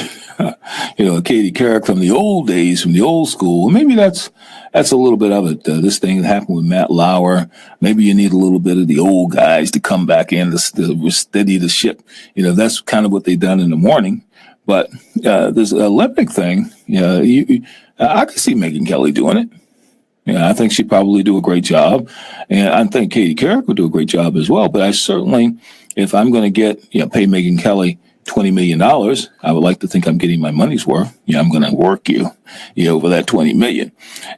Katie Couric from the old days, from the old school. Maybe that's a little bit of it. This thing that happened with Matt Lauer. Maybe you need a little bit of the old guys to come back in to steady the ship. That's kind of what they've done in the morning. But this Olympic thing, I could see Megyn Kelly doing it. I think she'd probably do a great job. And I think Katie Couric would do a great job as well. But I certainly, if I'm going to pay Megyn Kelly $20 million, I would like to think I'm getting my money's worth. I'm going to work you for that $20 million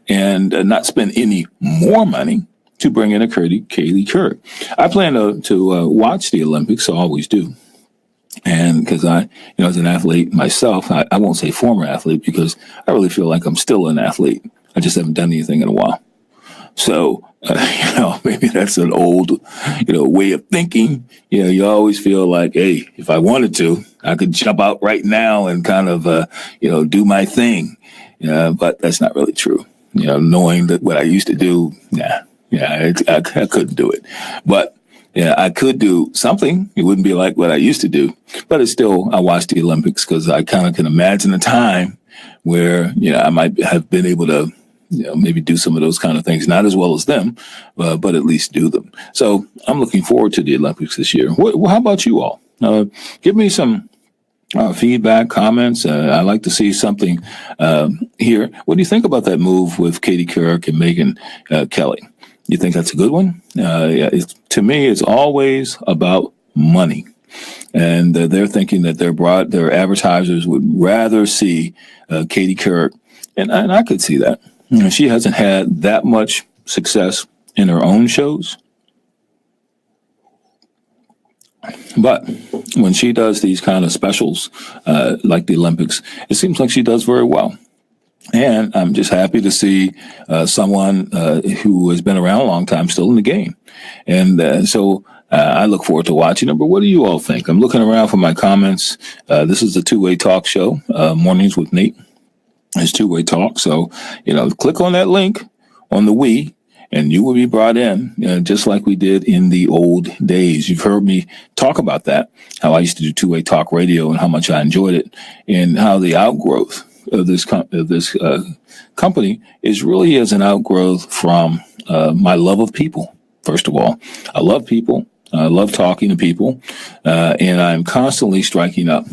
and not spend any more money to bring in a Katie Couric. I plan to watch the Olympics. I always do. And because as an athlete myself, I won't say former athlete because I really feel like I'm still an athlete. I just haven't done anything in a while. So, maybe that's an old, way of thinking. You always feel like, hey, if I wanted to, I could jump out right now and kind of, do my thing. But that's not really true. Knowing that what I used to do, I couldn't do it. But I could do something. It wouldn't be like what I used to do. But it's still, I watch the Olympics because I kind of can imagine a time where, I might have been able to, maybe do some of those kind of things, not as well as them, but at least do them. So I'm looking forward to the Olympics this year. How about you all? Give me some feedback, comments. I'd like to see something here. What do you think about that move with Katie Couric and Megyn Kelly? You think that's a good one? To me, it's always about money. And they're thinking that their advertisers would rather see Katie Couric. And I could see that. She hasn't had that much success in her own shows. But when she does these kind of specials, like the Olympics, it seems like she does very well. And I'm just happy to see someone who has been around a long time still in the game. And so I look forward to watching it. But what do you all think? I'm looking around for my comments. This is the Two-Way Talk Show, Mornings with Nate. It's Two-Way Talk. So, click on that link on the Wii and you will be brought in just like we did in the old days. You've heard me talk about that, how I used to do Two-Way Talk Radio and how much I enjoyed it and how the outgrowth of this company is really as an outgrowth from my love of people. First of all, I love people. I love talking to people, and I'm constantly striking up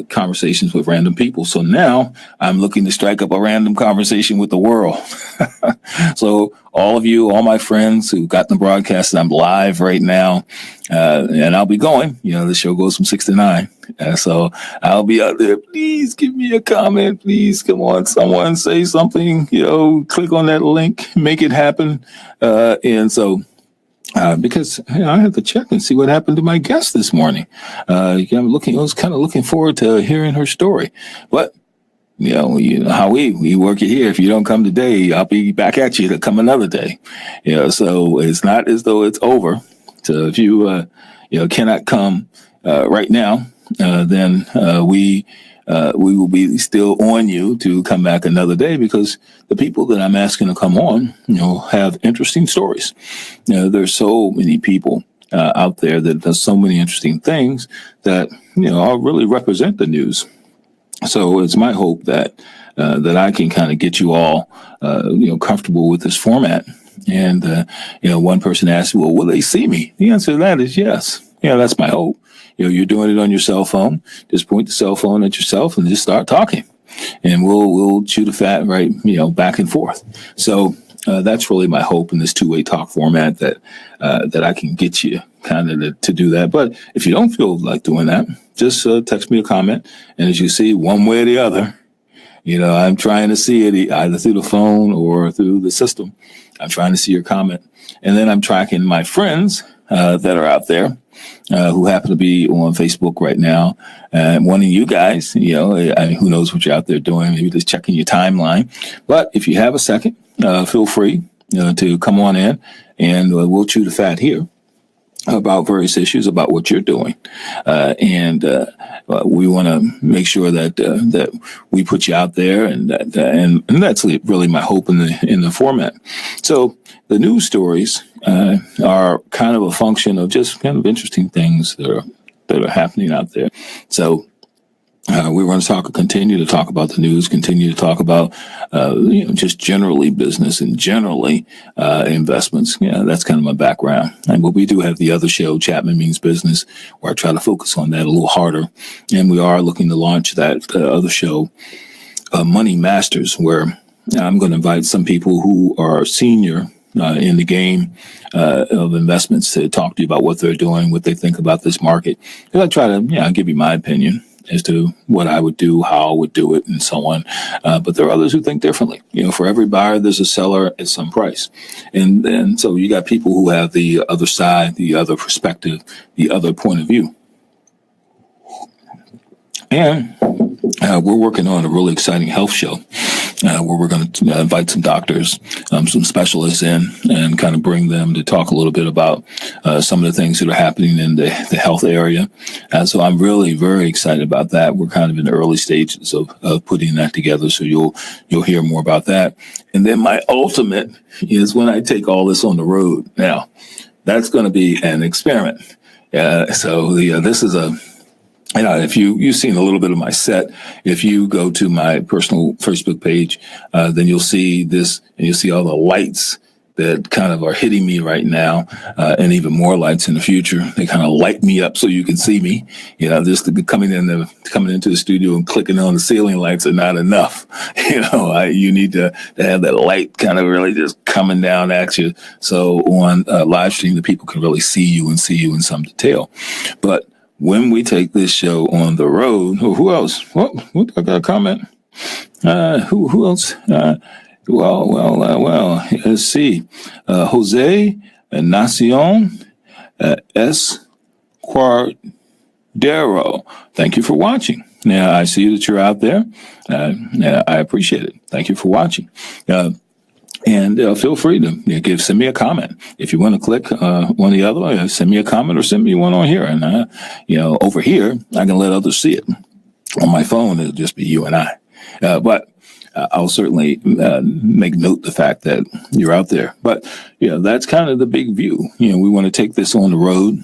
conversations with random people. So now I'm looking to strike up a random conversation with the world. So all of you, all my friends who got the broadcast, I'm live right now, and I'll be going. The show goes from 6 to 9. So I'll be out there. Please give me a comment. Please, come on, someone say something. Click on that link, make it happen. And so. Because I have to check and see what happened to my guest this morning. I was kind of looking forward to hearing her story. But, how we work it here. If you don't come today, I'll be back at you to come another day. So it's not as though it's over. So if you, cannot come right now, then we will be still on you to come back another day because the people that I'm asking to come on, have interesting stories. There's so many people out there that does so many interesting things that, really represent the news. So it's my hope that that I can kind of get you all, comfortable with this format. And one person asked, "Well, will they see me?" The answer to that is yes. Yeah, that's my hope. You're doing it on your cell phone. Just point the cell phone at yourself and just start talking, and we'll chew the fat right, back and forth. So that's really my hope in this two-way talk format, that that I can get you kind of to do that. But if you don't feel like doing that, just text me a comment. And as you see, one way or the other, I'm trying to see it either through the phone or through the system. I'm trying to see your comment. And then I'm tracking my friends that are out there who happen to be on Facebook right now. One of you guys, who knows what you're out there doing, maybe just checking your timeline. But if you have a second, feel free to come on in, and we'll chew the fat here about various issues, about what you're doing. And we want to make sure that that we put you out there, and that and that's really my hope in the format. So the news stories are kind of a function of just kind of interesting things that are happening out there. So we want to continue to talk about the news, continue to talk about, just generally business and generally investments. That's kind of my background. But we do have the other show, Chapman Means Business, where I try to focus on that a little harder. And we are looking to launch that other show, Money Masters, where I'm going to invite some people who are senior in the game of investments to talk to you about what they're doing, what they think about this market. And I try to, give you my opinion as to what I would do, how I would do it, and so on. But there are others who think differently. For every buyer, there's a seller at some price. And then, so you got people who have the other side, the other perspective, the other point of view. And we're working on a really exciting health show where we're going to invite some doctors, some specialists in, and kind of bring them to talk a little bit about some of the things that are happening in the health area. So I'm really very excited about that. We're kind of in the early stages of putting that together, so you'll hear more about that. And then my ultimate is when I take all this on the road. Now, that's going to be an experiment. This is if you've seen a little bit of my set, if you go to my personal Facebook page, then you'll see this, and you'll see all the lights that kind of are hitting me right now, and even more lights in the future. They kind of light me up so you can see me. Just coming into the studio and clicking on the ceiling lights are not enough. You need to have that light kind of really just coming down at you. So on live stream, the people can really see you and see you in some detail. But when we take this show on the road, who else? What? I got a comment. Who else? Well. Let's see. Jose Nacion Esquardero. Thank you for watching. Now, I see that you're out there. I appreciate it. Thank you for watching. And feel free to send me a comment. If you want to click one or the other, send me a comment or send me one on here. And, over here, I can let others see it. On my phone, it'll just be you and I. But I'll certainly make note the fact that you're out there. But, that's kind of the big view. We want to take this on the road.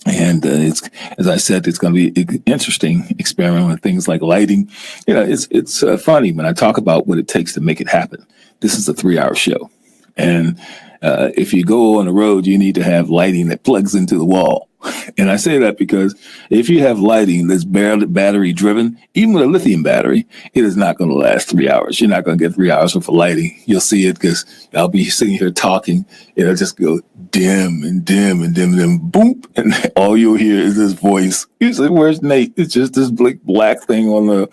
And it's, as I said, it's going to be an interesting experiment with things like lighting. It's funny when I talk about what it takes to make it happen. This is a 3-hour show. And if you go on the road, you need to have lighting that plugs into the wall. And I say that because if you have lighting that's battery driven, even with a lithium battery, it is not going to last 3 hours. You're not going to get 3 hours worth of lighting. You'll see it because I'll be sitting here talking. It'll just go dim and dim and dim and then boop. And all you'll hear is this voice. You say, "Where's Nate?" It's just this black thing on the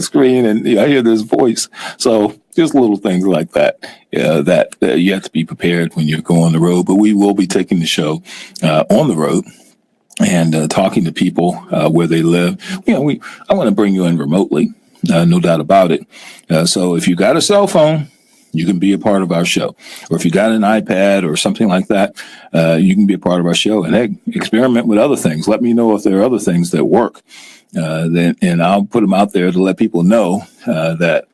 screen. And I hear this voice. So just little things like that, that you have to be prepared when you're going on the road. But we will be taking the show on the road and talking to people where they live. I want to bring you in remotely, no doubt about it. So if you got a cell phone, you can be a part of our show. Or if you got an iPad or something like that, you can be a part of our show. And hey, experiment with other things. Let me know if there are other things that work. And I'll put them out there to let people know that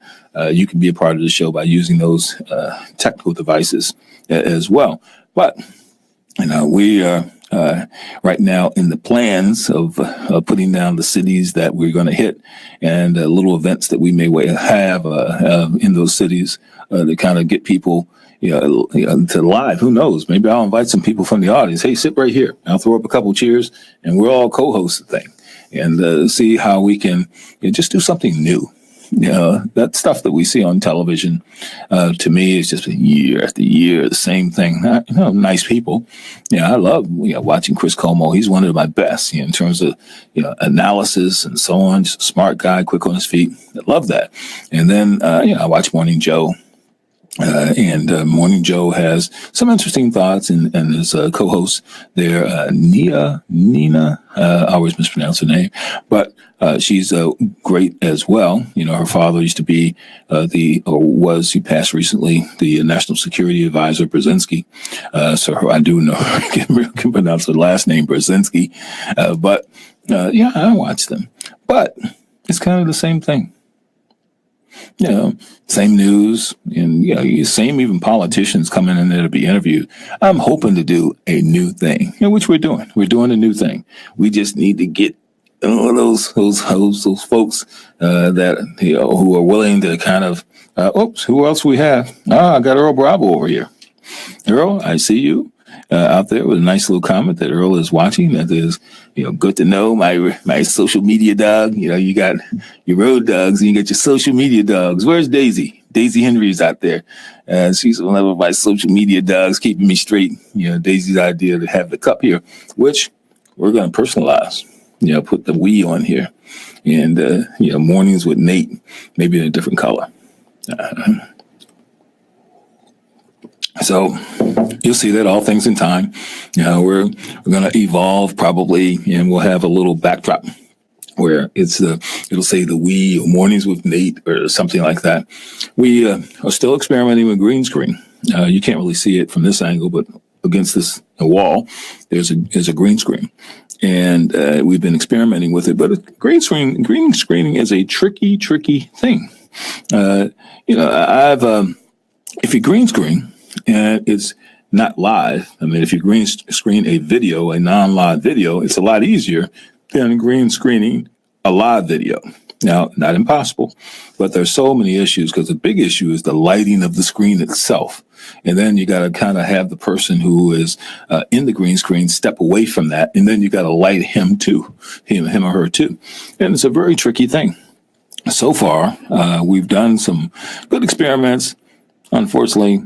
you can be a part of the show by using those technical devices as well. But we are right now in the plans of putting down the cities that we're going to hit and little events that we may have in those cities to kind of get people to live. Who knows? Maybe I'll invite some people from the audience. Hey, sit right here. I'll throw up a couple cheers and we'll all co-host the thing and see how we can just do something new. That stuff that we see on television, to me, is just year after year, the same thing. Nice people. I love watching Chris Cuomo. He's one of my best in terms of analysis and so on. Just a smart guy, quick on his feet. I love that. And then I watch Morning Joe. And Morning Joe has some interesting thoughts, and his co-host there, Nina, I always mispronounce her name, but she's great as well. Her father used to be he passed recently, the National Security Advisor, Brzezinski. So I do know, I can pronounce her last name, Brzezinski. But I watch them. But it's kind of the same thing. Same news and, same even politicians coming in there to be interviewed. I'm hoping to do a new thing, which we're doing. We're doing a new thing. We just need to get those folks that, who are willing to kind of, who else we have? I got Earl Bravo over here. Earl, I see you out there with a nice little comment that Earl is watching. That is, good to know. My social media dog. You got your road dogs and you got your social media dogs. Where's Daisy? Daisy Henry's out there. She's one of my social media dogs, keeping me straight. Daisy's idea to have the cup here, which we're going to personalize. Put the we on here, and mornings with Nate, maybe in a different color. So you'll see that all things in time. We're going to evolve probably, and we'll have a little backdrop where it'll say the we or mornings with Nate or something like that. We are still experimenting with green screen. You can't really see it from this angle, but against this wall, there's a green screen. And we've been experimenting with it, but green screening is a tricky thing. If you green screen and it's not live, if you green screen a video, a non-live video, it's a lot easier than green screening a live video. Now, not impossible, but there's so many issues because the big issue is the lighting of the screen itself. And then you got to kind of have the person who is in the green screen step away from that. And then you got to light him or her too. And it's a very tricky thing. So far, we've done some good experiments. Unfortunately,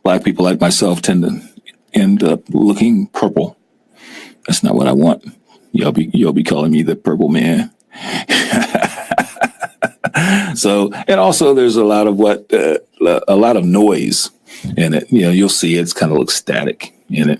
Black people like myself tend to end up looking purple. That's not what I want. You'll be calling me the purple man. So, and also there's a lot of noise in it. You'll see it's kind of looks static in it.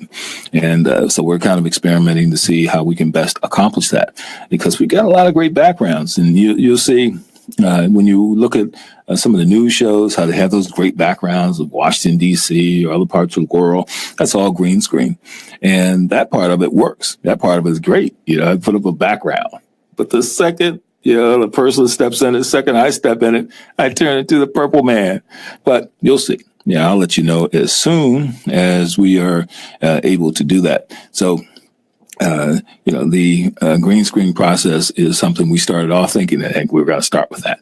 And so we're kind of experimenting to see how we can best accomplish that, because we got a lot of great backgrounds, and you'll see when you look at some of the news shows, how they have those great backgrounds of Washington, D.C. or other parts of the world. That's all green screen. And that part of it works. That part of it is great. I put up a background. But the second, the person steps in it, the second I step in it, I turn into the purple man. But you'll see. I'll let you know as soon as we are able to do that. So, the green screen process is something we started off thinking that, heck, we're going to start with that.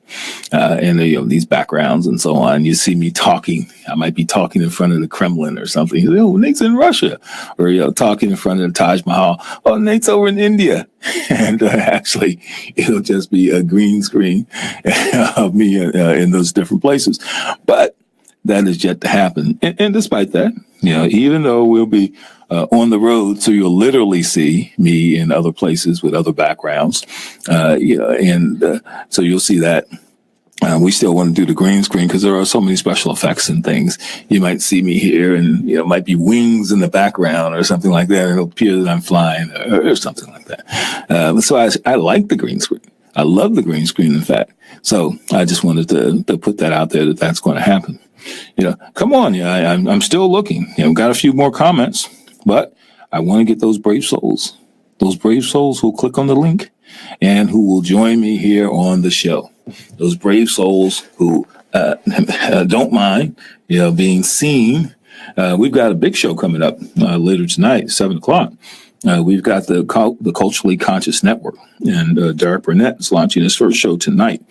And these backgrounds and so on. You see me talking. I might be talking in front of the Kremlin or something. Nate's in Russia. Or, talking in front of the Taj Mahal. Oh, Nate's over in India. And actually, it'll just be a green screen of me in those different places. But that is yet to happen. And despite that, even though we'll be on the road, so you'll literally see me in other places with other backgrounds, so you'll see that. We still want to do the green screen because there are so many special effects and things. You might see me here and, it might be wings in the background or something like that. And it'll appear that I'm flying or something like that. So I like the green screen. I love the green screen, in fact. So I just wanted to put that out there that that's going to happen. Come on. I'm still looking. Got a few more comments, but I want to get those brave souls who'll click on the link and who will join me here on the show. Those brave souls who don't mind, being seen. We've got a big show coming up later tonight, 7:00. we've got the Culturally Conscious Network, and Derek Burnett is launching his first show tonight.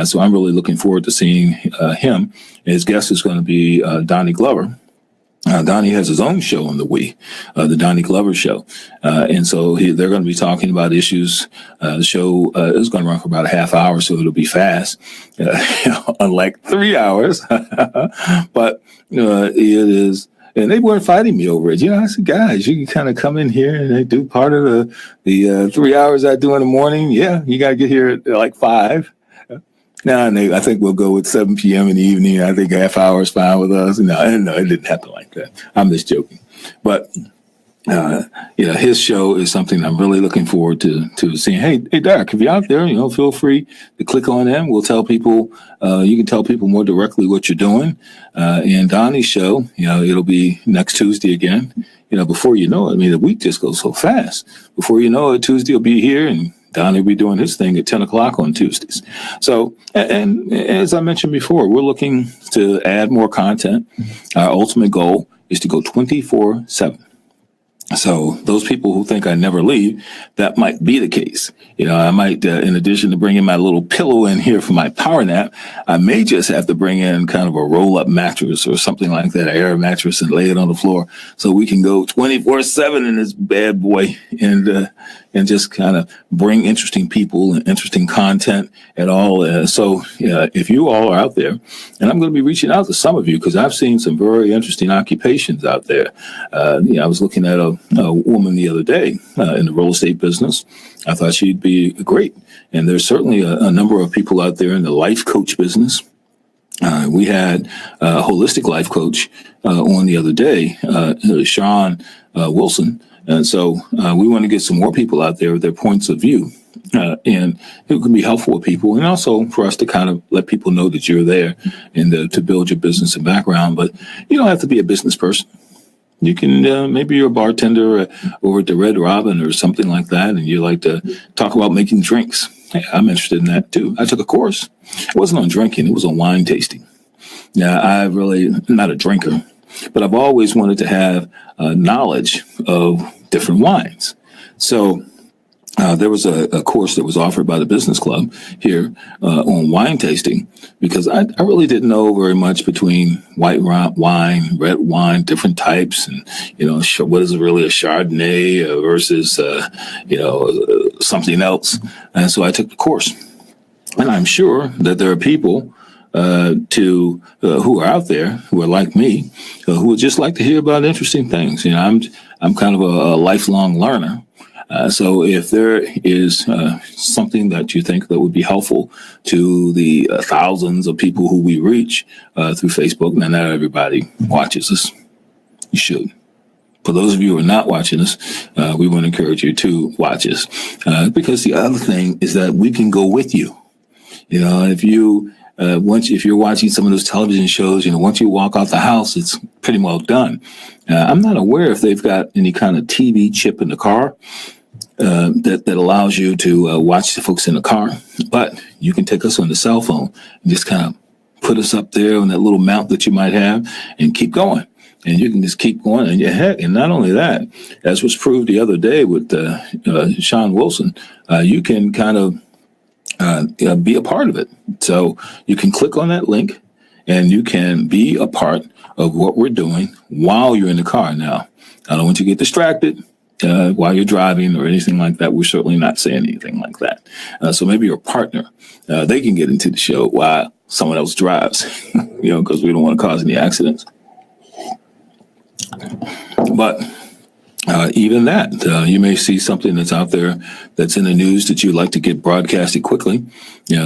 So I'm really looking forward to seeing him. His guest is going to be Donnie Glover. Donnie has his own show on the We, the Donnie Glover Show. And so they're going to be talking about issues. The show is going to run for about a half hour, so it'll be fast, unlike 3 hours. But it is. And they weren't fighting me over it. I said, guys, you can kind of come in here and they do part of the 3 hours I do in the morning. Yeah, you got to get here at like 5. No, I think we'll go with 7 p.m. in the evening. I think a half hour is fine with us. No, it didn't happen like that. I'm just joking. But, his show is something I'm really looking forward to seeing. Hey, Derek, if you're out there, feel free to click on them. We'll tell people, you can tell people more directly what you're doing. And Donnie's show, it'll be next Tuesday again. Before you know it, the week just goes so fast. Before you know it, Tuesday will be here and Donnie will be doing his thing at 10 o'clock on Tuesdays. So, and as I mentioned before, we're looking to add more content. Our ultimate goal is to go 24/7. So those people who think I never leave, that might be the case. I might, in addition to bringing my little pillow in here for my power nap, I may just have to bring in kind of a roll-up mattress or something like that, an air mattress, and lay it on the floor so we can go 24/7 in this bad boy and just kind of bring interesting people and interesting content at all. So if you all are out there, and I'm going to be reaching out to some of you because I've seen some very interesting occupations out there. I was looking at a woman the other day in the real estate business. I thought she'd be great. And there's certainly a number of people out there in the life coach business. We had a holistic life coach on the other day, Sean Wilson. And so we want to get some more people out there with their points of view. And it can be helpful with people, and also for us to kind of let people know that you're there and to build your business and background. But you don't have to be a business person. You can, maybe you're a bartender over at the Red Robin or something like that, and you like to talk about making drinks. Hey, I'm interested in that too. I took a course. It wasn't on drinking. It was on wine tasting. Now, I'm not a drinker, but I've always wanted to have knowledge of different wines. So there was a course that was offered by the business club here on wine tasting, because I really didn't know very much between white wine, red wine, different types, and what is really a Chardonnay versus something else. And so I took the course, and I'm sure that there are people who are out there who are like me, who would just like to hear about interesting things. I'm kind of a lifelong learner. So if there is something that you think that would be helpful to the thousands of people who we reach through Facebook, now not everybody watches us. You should. For those of you who are not watching us, we want to encourage you to watch us, because the other thing is that we can go with you. If you're watching some of those television shows, once you walk out the house, it's pretty well done. I'm not aware if they've got any kind of TV chip in the car that allows you to watch the folks in the car, but you can take us on the cell phone and just kind of put us up there on that little mount that you might have and keep going. And you can just keep going. And not only that, as was proved the other day with Sean Wilson, you can kind of be a part of it. So you can click on that link and you can be a part of what we're doing while you're in the car. Now, I don't want you to get distracted while you're driving or anything like that. We're certainly not saying anything like that. So maybe your partner, they can get into the show while someone else drives, because we don't want to cause any accidents. But even that, you may see something that's out there that's in the news that you'd like to get broadcasted quickly.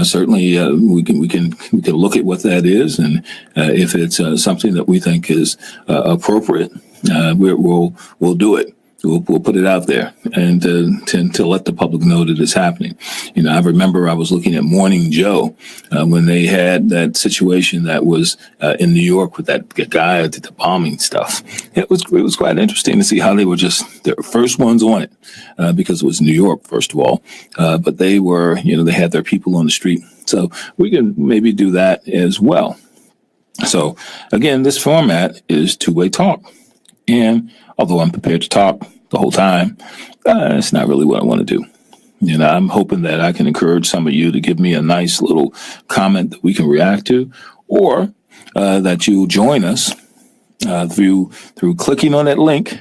Certainly we can look at what that is, and if it's something that we think is appropriate, we'll do it. We'll put it out there and to let the public know that it's happening. I remember I was looking at Morning Joe when they had that situation that was in New York with that guy that did the bombing stuff. It was quite interesting to see how they were just the first ones on it because it was New York, first of all. But they were, they had their people on the street. So we can maybe do that as well. So again, this format is two-way talk. And although I'm prepared to talk the whole time, it's not really what I want to do. I'm hoping that I can encourage some of you to give me a nice little comment that we can react to, or that you'll join us through clicking on that link,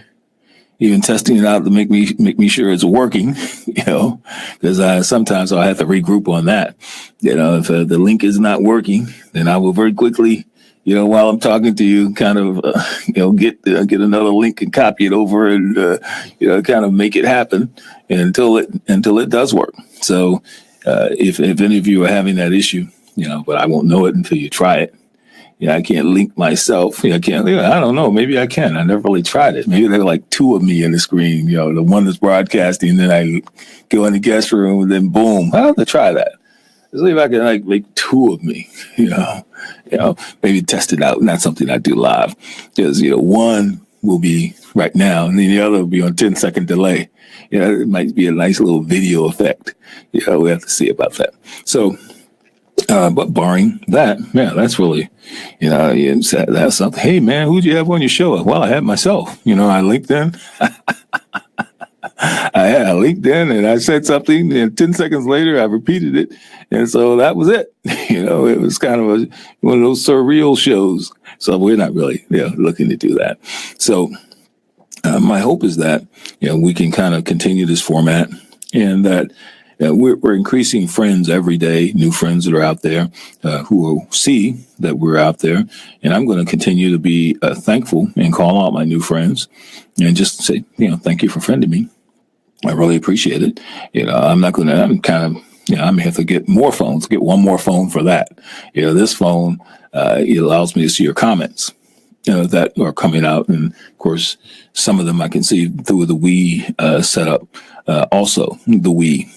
even testing it out to make me sure it's working, because sometimes I'll have to regroup on that. If the link is not working, then I will very quickly, while I'm talking to you, kind of, get another link and copy it over and, kind of make it happen until it does work. So, if any of you are having that issue, but I won't know it until you try it. I can't link myself. I can't. I don't know. Maybe I can. I never really tried it. Maybe there are like two of me in the screen. The one that's broadcasting, then I go in the guest room, and then boom. I'll have to try that. Let's see if I can make two of me. Maybe test it out. Not something I do live, because one will be right now, and then the other will be on 10-second delay. It might be a nice little video effect. We have to see about that. So. But barring that, that's really, that's something. Hey, man, who'd you have on your show? Well, I had myself. I LinkedIn. I LinkedIn, and I said something, and 10 seconds later, I repeated it, and so that was it. It was kind of one of those surreal shows. So we're not really, looking to do that. So my hope is that we can kind of continue this format, and that. We're increasing friends every day, new friends that are out there who will see that we're out there. And I'm going to continue to be thankful and call out my new friends and just say, thank you for friending me. I really appreciate it. I'm I may have to get more phones, get one more phone for that. This phone, it allows me to see your comments. That are coming out. And of course, some of them I can see through the Wii setup. Also the Wii,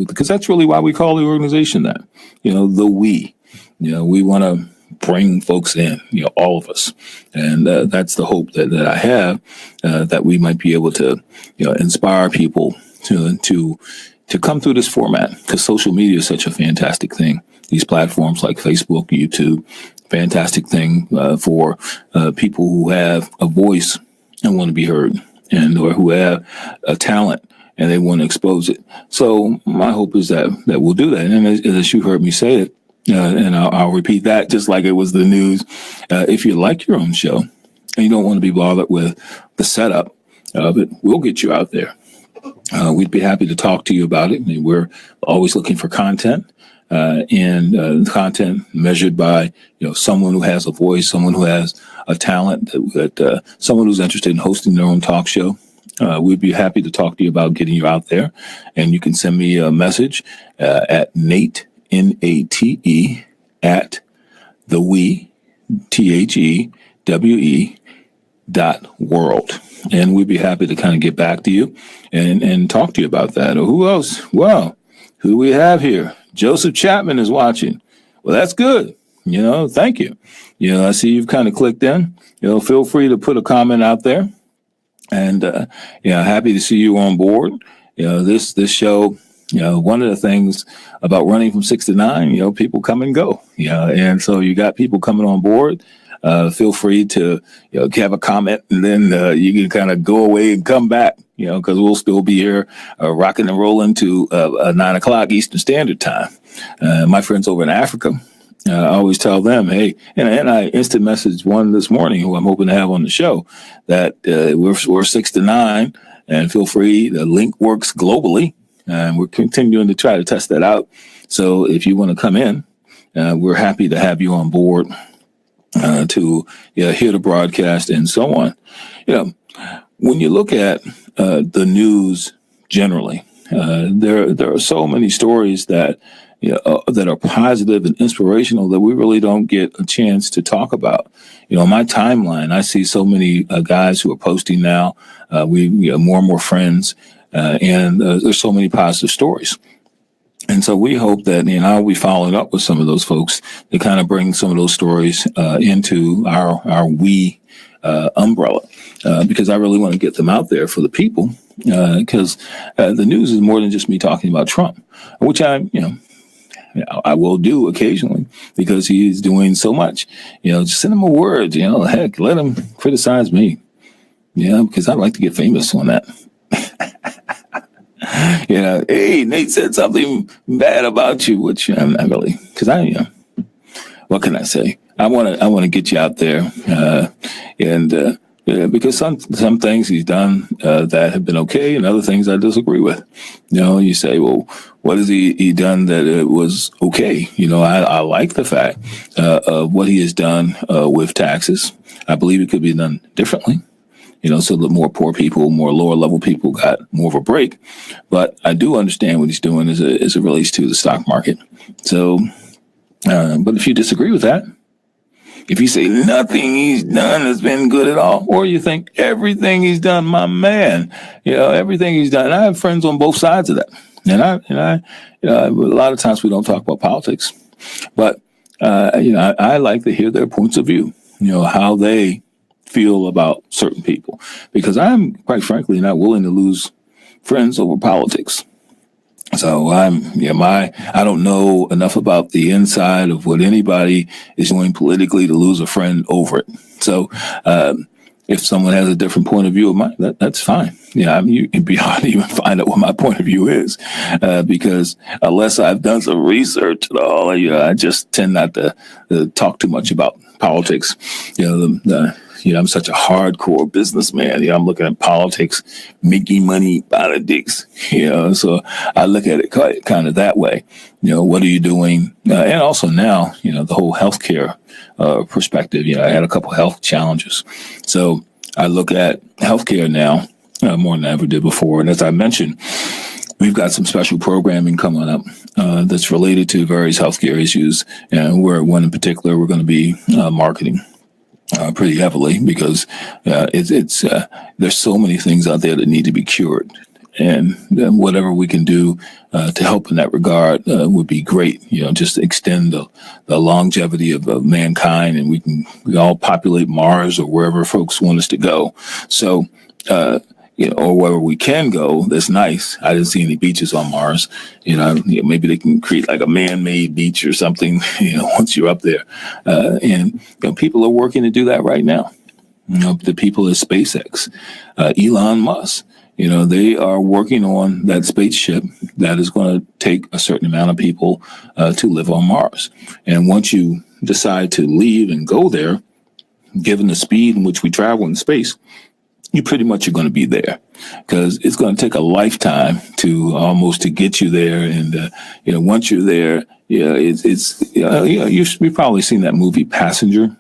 because that's really why we call the organization that, the We. We want to bring folks in, all of us. And that's the hope that I have, that we might be able to, inspire people to come through this format, because social media is such a fantastic thing. These platforms like Facebook, YouTube, fantastic thing for people who have a voice and want to be heard, and or who have a talent and they want to expose it. So my hope is that we'll do that. And as you heard me say it, and I'll repeat that just like it was the news. If you like your own show and you don't want to be bothered with the setup of it, we'll get you out there. We'd be happy to talk to you about it. I mean, we're always looking for content. And content measured by someone who has a voice, someone who has a talent, that someone who's interested in hosting their own talk show. We'd be happy to talk to you about getting you out there. And you can send me a message at Nate, Nate, at thewe, THEWE.world. And we'd be happy to kind of get back to you and talk to you about that. Or who else? Well, who do we have here? Joseph Chapman is watching. Well, that's good. Thank you. I see you've kind of clicked in. Feel free to put a comment out there. And, happy to see you on board. This show, one of the things about running from 6 to 9, people come and go. And so you got people coming on board. Feel free to, have a comment, and then you can kind of go away and come back, because we'll still be here rocking and rolling to 9 o'clock Eastern Standard Time. My friends over in Africa, I always tell them, hey, and I instant messaged one this morning who I'm hoping to have on the show, that we're 6 to 9, and feel free. The link works globally, and we're continuing to try to test that out. So if you want to come in, we're happy to have you on board. To hear the broadcast and so on. When you look at the news generally, there are so many stories that that are positive and inspirational that we really don't get a chance to talk about. My timeline, I see so many guys who are posting now. We have more and more friends, and there's so many positive stories. And so we hope that, I'll be following up with some of those folks to kind of bring some of those stories into our We umbrella, because I really want to get them out there for the people, because the news is more than just me talking about Trump, which I will do occasionally because he's doing so much. Just send him a word, heck, let him criticize me. Yeah, because I'd like to get famous on that. Hey, Nate said something bad about you, which I'm not really, because what can I say? I want to get you out there, and because some things he's done that have been okay, and other things I disagree with. You say, well, what has he done that it was okay? I like the fact of what he has done with taxes. I believe it could be done differently. So that more poor people, more lower level people got more of a break. But I do understand what he's doing as it relates to the stock market. So, but if you disagree with that, if you say nothing he's done has been good at all, or you think everything he's done, my man, everything he's done, and I have friends on both sides of that. A lot of times we don't talk about politics, but, I like to hear their points of view, how they feel about certain people, because I'm quite frankly not willing to lose friends over politics. So I don't know enough about the inside of what anybody is doing politically to lose a friend over it. So if someone has a different point of view of mine, that's fine. You can be hard to even find out what my point of view is, because unless I've done some research at all, I just tend not to talk too much about politics. I'm such a hardcore businessman. I'm looking at politics, making money, politics. So I look at it kind of that way. What are you doing? And also now, the whole healthcare perspective. I had a couple health challenges, so I look at healthcare now more than I ever did before. And as I mentioned, we've got some special programming coming up that's related to various healthcare issues, and one in particular we're going to be marketing pretty heavily, because it's there's so many things out there that need to be cured, and whatever we can do to help in that regard would be great. Just extend the longevity of mankind, and we all populate Mars or wherever folks want us to go. So. Or wherever we can go, that's nice. I didn't see any beaches on Mars. Maybe they can create like a man-made beach or something, once you're up there. And people are working to do that right now. The people at SpaceX, Elon Musk, they are working on that spaceship that is going to take a certain amount of people to live on Mars. And once you decide to leave and go there, given the speed in which we travel in space, you pretty much are going to be there, because it's going to take a lifetime to get you there. And, once you're there, you've probably seen that movie Passenger,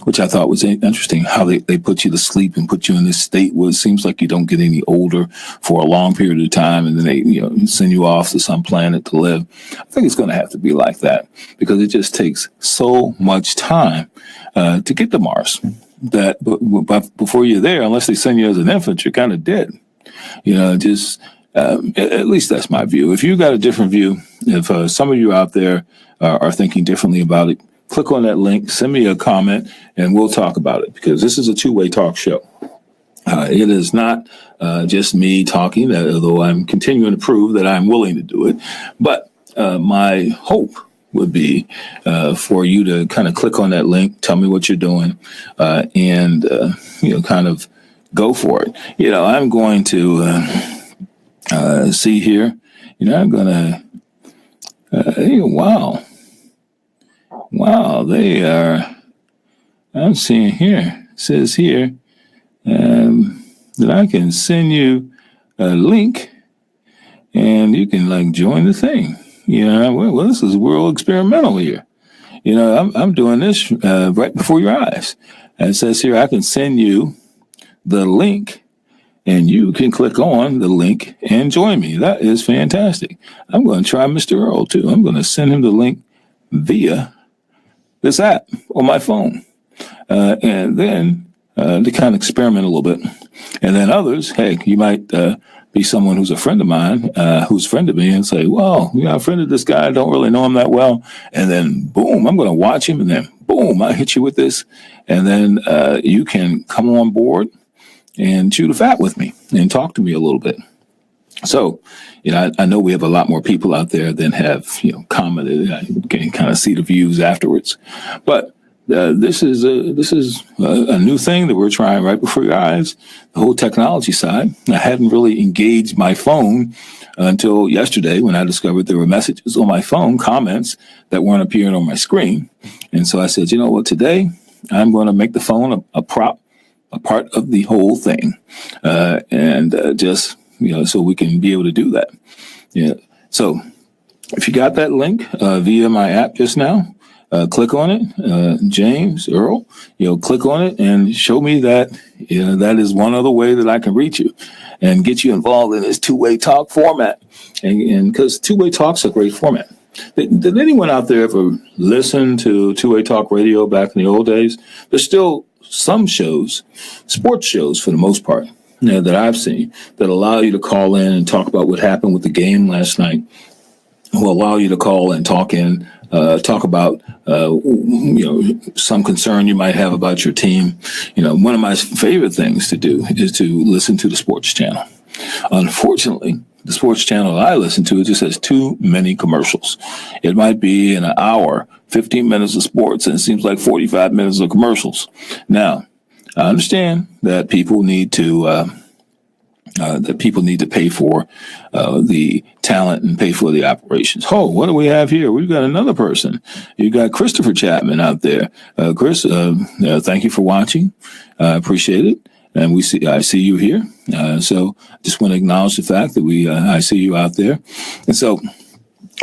which I thought was interesting, how they put you to sleep and put you in this state where it seems like you don't get any older for a long period of time. And then they, send you off to some planet to live. I think it's going to have to be like that, because it just takes so much time to get to Mars. That but before you're there, unless they send you as an infant, you're kind of dead. At least that's my view. If you got a different view, if some of you out there are thinking differently about it, click on that link, send me a comment, and we'll talk about it, because this is a two-way talk show. It is not just me talking, although I'm continuing to prove that I'm willing to do it. But my hope would be for you to kind of click on that link, tell me what you're doing, and kind of go for it. I'm going to see here. I'm going to. Wow, they are. I'm seeing here. It says here that I can send you a link, and you can join the thing. Well, this is world experimental here. I'm doing this right before your eyes. And it says here, I can send you the link, and you can click on the link and join me. That is fantastic. I'm going to try Mr. Earl too. I'm going to send him the link via this app on my phone. And then to kind of experiment a little bit. And then others, hey, you might be someone who's a friend of mine, who's a friend of me, and say, well, I friended this guy, I don't really know him that well. And then boom, I'm going to watch him, and then boom, I hit you with this. And then you can come on board and chew the fat with me and talk to me a little bit. So, I know we have a lot more people out there than have, commented. I can kind of see the views afterwards. But this is a new thing that we're trying right before your eyes. The whole technology side. I hadn't really engaged my phone until yesterday when I discovered there were messages on my phone, comments that weren't appearing on my screen. And so I said, you know what, today I'm going to make the phone a prop, a part of the whole thing, and just so we can be able to do that. Yeah. So if you got that link via my app just now, click on it, James Earl. Click on it and show me that that is one other way that I can reach you and get you involved in this two-way talk format. And because two-way talk's a great format. Did anyone out there ever listen to two-way talk radio back in the old days? There's still some shows, sports shows for the most part, that I've seen that allow you to call in and talk about what happened with the game last night. Will allow you to call and talk about some concern you might have about your team. One of my favorite things to do is to listen to the sports channel. Unfortunately, the sports channel I listen to, it just has too many commercials. It might be in an hour, 15 minutes of sports, and it seems like 45 minutes of commercials. Now, I understand that people need to pay for the talent and pay for the operations. Oh, what do we have here? We've got another person. You got Christopher Chapman out there. Chris, thank you for watching. I appreciate it. And I see you here. So just want to acknowledge the fact that I see you out there. And so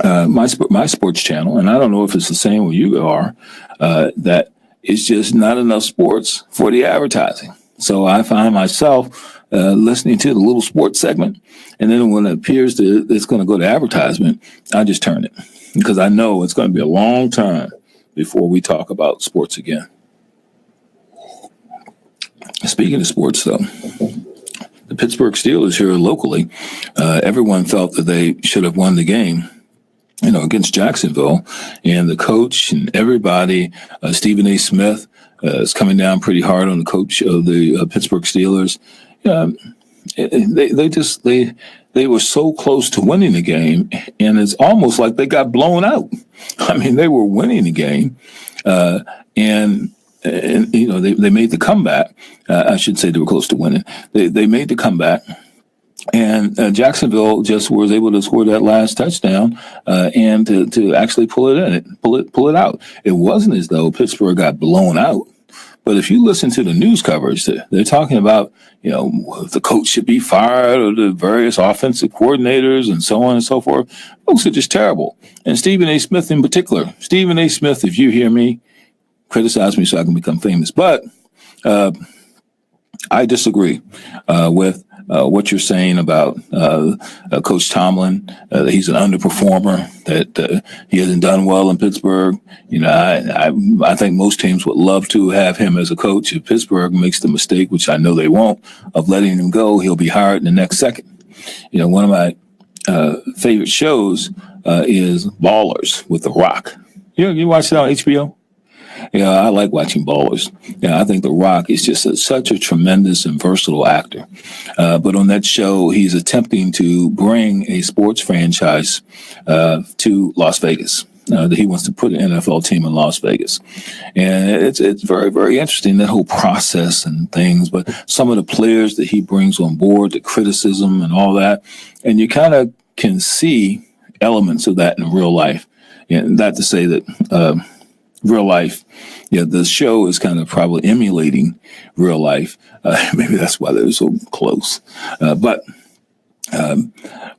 my sports channel, and I don't know if it's the same where you are, that it's just not enough sports for the advertising. So I find myself listening to the little sports segment, and then when it appears that it's going to go to advertisement, I just turn it because I know it's going to be a long time before we talk about sports again. Speaking of sports, though, the Pittsburgh Steelers here locally, everyone felt that they should have won the game, against Jacksonville, and the coach and everybody, Stephen A. Smith, is coming down pretty hard on the coach of the Pittsburgh Steelers. They were so close to winning the game, and it's almost like they got blown out. I mean, they were winning the game, and they made the comeback. I should say they were close to winning. They made the comeback, and Jacksonville just was able to score that last touchdown and to actually pull it out. It wasn't as though Pittsburgh got blown out. But if you listen to the news coverage, they're talking about, if the coach should be fired or the various offensive coordinators and so on and so forth. Folks are just terrible. And Stephen A. Smith in particular. Stephen A. Smith, if you hear me, criticize me so I can become famous. But I disagree with what you're saying about Coach Tomlin, that he's an underperformer, that he hasn't done well in Pittsburgh. I think most teams would love to have him as a coach. If Pittsburgh makes the mistake, which I know they won't, of letting him go, he'll be hired in the next second. One of my favorite shows is Ballers with The Rock. You watch that on HBO? I like watching Ballers. I think The Rock is just such a tremendous and versatile actor. But on that show, he's attempting to bring a sports franchise to Las Vegas. That he wants to put an NFL team in Las Vegas. And it's very, very interesting, that whole process and things. But some of the players that he brings on board, the criticism and all that. And you kind of can see elements of that in real life. And not to say that real life, the show is kind of probably emulating real life. Maybe that's why they're so close. But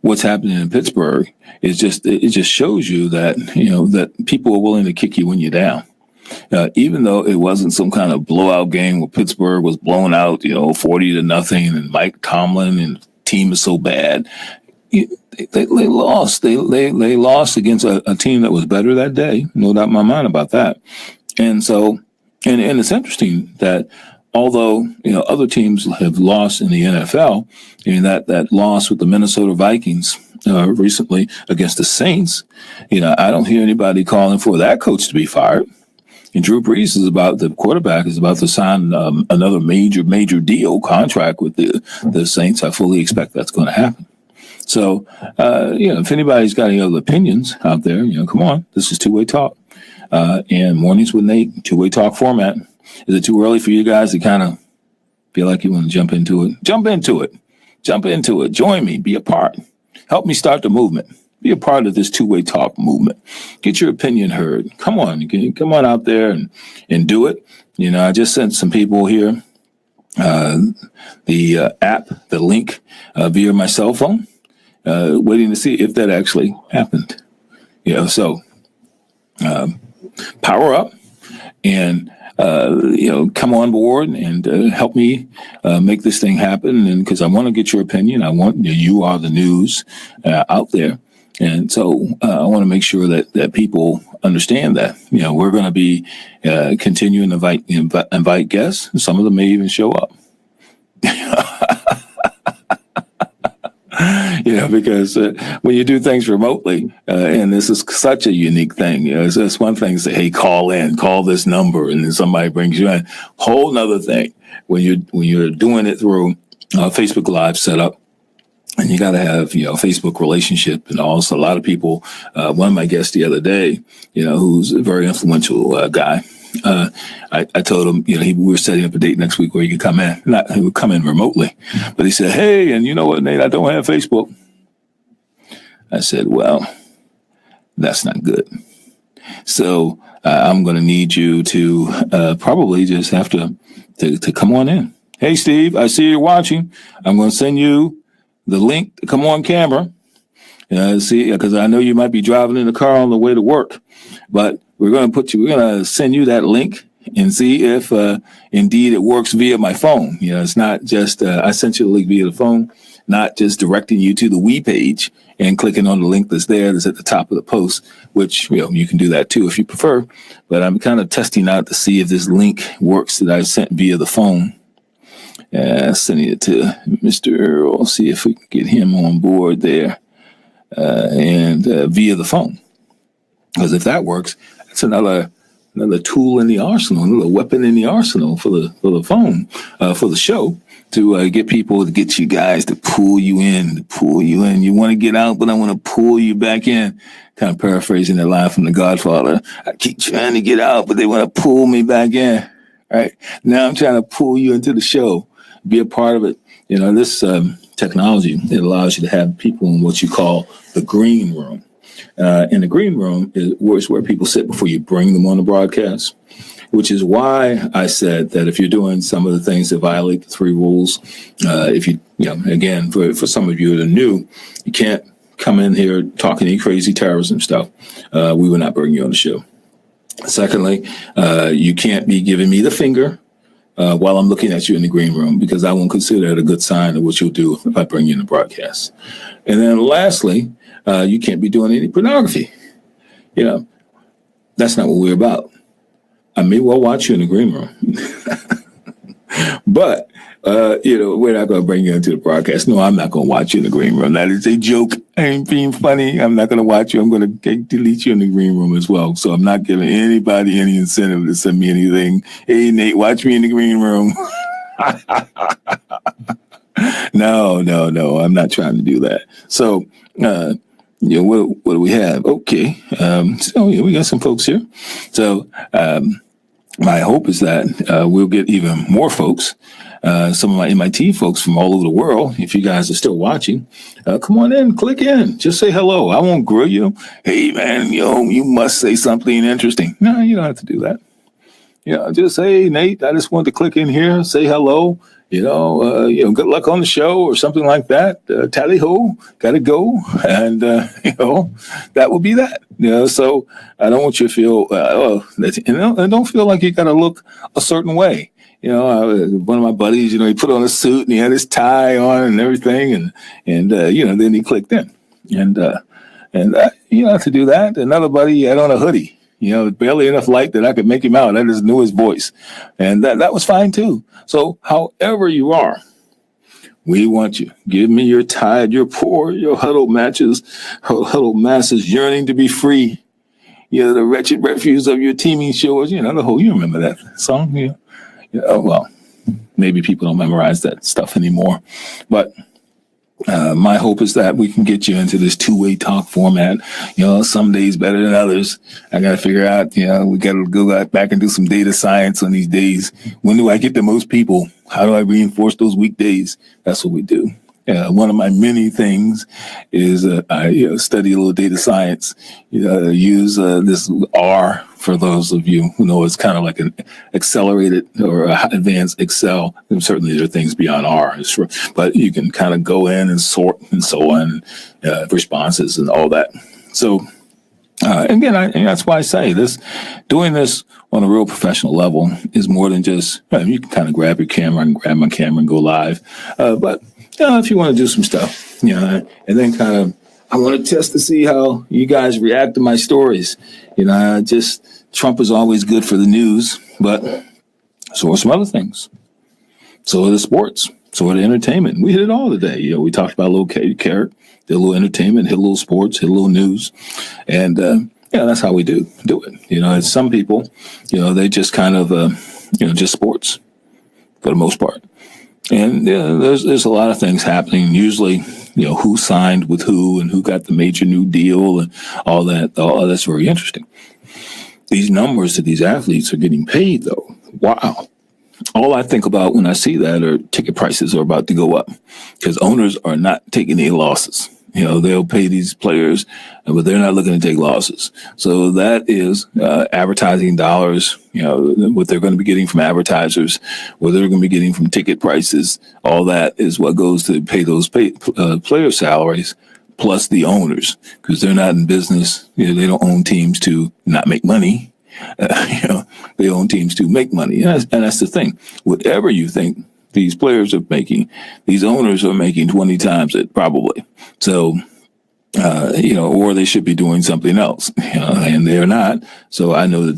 what's happening in Pittsburgh is it just shows you that, that people are willing to kick you when you're down. Even though it wasn't some kind of blowout game where Pittsburgh was blown out, 40-0, and Mike Tomlin and the team is so bad. They lost. They lost against a team that was better that day. No doubt in my mind about that. And so, and it's interesting that although, other teams have lost in the NFL, that loss with the Minnesota Vikings recently against the Saints, I don't hear anybody calling for that coach to be fired. And Drew Brees the quarterback is about to sign another major deal contract with the Saints. I fully expect that's going to happen. So, if anybody's got any other opinions out there, come on, this is two-way talk. and Mornings with Nate, two-way talk format. Is it too early for you guys to kind of feel like you want to jump into it? Jump into it. Jump into it. Join me. Be a part. Help me start the movement. Be a part of this two-way talk movement. Get your opinion heard. Come on. You can come on out there and do it. You know, I just sent some people here the app, the link via my cell phone, waiting to see if that actually happened. You know, so power up and come on board and help me make this thing happen. And because I want to get your opinion, I want you are the news out there, and so I want to make sure that people understand that we're going to be continuing to invite guests. Some of them may even show up. Because when you do things remotely, and this is such a unique thing, it's one thing to say, hey, call this number, and then somebody brings you in. Whole nother thing when you're doing it through Facebook Live setup, and you got to have Facebook relationship, and also a lot of people. One of my guests the other day, who's a very influential guy. I told him, we were setting up a date next week where he could come in. He would come in remotely, but he said, hey, and you know what, Nate, I don't have Facebook. I said, well, that's not good. So I'm going to need you to probably just have to come on in. Hey, Steve, I see you're watching. I'm going to send you the link to come on camera. Because I know you might be driving in the car on the way to work, but we're going to send you that link and see if indeed it works via my phone. It's not just, I sent you the link via the phone, not just directing you to the We page and clicking on the link that's at the top of the post, which, you can do that too if you prefer. But I'm kind of testing out to see if this link works that I sent via the phone. Sending it to Mr. Earl, see if we can get him on board there and via the phone. Because if that works, that's another tool in the arsenal, another weapon in the arsenal for the phone, for the show, to get you guys to pull you in. You want to get out, but I want to pull you back in. Kind of paraphrasing that line from The Godfather. I keep trying to get out, but they want to pull me back in. Right now, I'm trying to pull you into the show, be a part of it. This technology, it allows you to have people in what you call the green room. In the green room is where people sit before you bring them on the broadcast, which is why I said that if you're doing some of the things that violate the 3 rules, if again, for some of you that are new, you can't come in here talking any crazy terrorism stuff. We will not bring you on the show. Secondly, you can't be giving me the finger while I'm looking at you in the green room, because I won't consider it a good sign of what you'll do if I bring you in the broadcast. And then lastly, you can't be doing any pornography. That's not what we're about. I may well watch you in the green room, but we're not going to bring you into the broadcast. No, I'm not going to watch you in the green room. That is a joke. I ain't being funny. I'm not going to watch you. I'm going to delete you in the green room as well. So I'm not giving anybody any incentive to send me anything. Hey, Nate, watch me in the green room. No. I'm not trying to do that. So, what do we have? Okay. We got some folks here. So, my hope is that we'll get even more folks, some of my MIT folks from all over the world. If you guys are still watching, come on in, click in, just say hello. I won't grill you. Hey, man, you must say something interesting. No, you don't have to do that. Just say, Nate, I just want to click in here, say hello. Good luck on the show or something like that. Tally ho, gotta go, and that will be that. So I don't want you to feel, and don't feel like you gotta look a certain way. One of my buddies, he put on a suit and he had his tie on and everything, and then he clicked in, and you don't have to do that. Another buddy had on a hoodie. Barely enough light that I could make him out. I just knew his voice. And that was fine too. So however you are, we want you. Give me your tired, your poor, your huddled masses yearning to be free. The wretched refuse of your teeming shores. You remember that song? Well, maybe people don't memorize that stuff anymore. But My hope is that we can get you into this two-way talk format. Some days better than others. I got to figure out, we got to go back and do some data science on these days. When do I get the most people? How do I reinforce those weekdays? That's what we do. One of my many things is I study a little data science, use this R for those of you who know it's kind of like an accelerated or advanced Excel. And certainly there are things beyond R, but you can kind of go in and sort and so on, responses and all that. So again, and that's why I say doing this on a real professional level is more than just, you can kind of grab your camera and grab my camera and go live. But if you want to do some stuff, and then kind of, I want to test to see how you guys react to my stories. Trump is always good for the news, but so are some other things. So are the sports. So are the entertainment. We hit it all today. We talked about a little carrot, did a little entertainment, hit a little sports, hit a little news. And, that's how we do it. It's some people, they just kind of, just sports for the most part. And there's a lot of things happening. Usually, who signed with who and who got the major new deal and all that. All that's very interesting. These numbers that these athletes are getting paid, though, wow. All I think about when I see that are ticket prices are about to go up because owners are not taking any losses. They'll pay these players, but they're not looking to take losses. So that is advertising dollars, what they're going to be getting from advertisers, what they're going to be getting from ticket prices. All that is what goes to pay those player salaries, plus the owners, because they're not in business. They don't own teams to not make money. They own teams to make money. And that's the thing. Whatever you think these players are making, these owners are making 20 times it probably. So, or they should be doing something else, and they're not. So I know that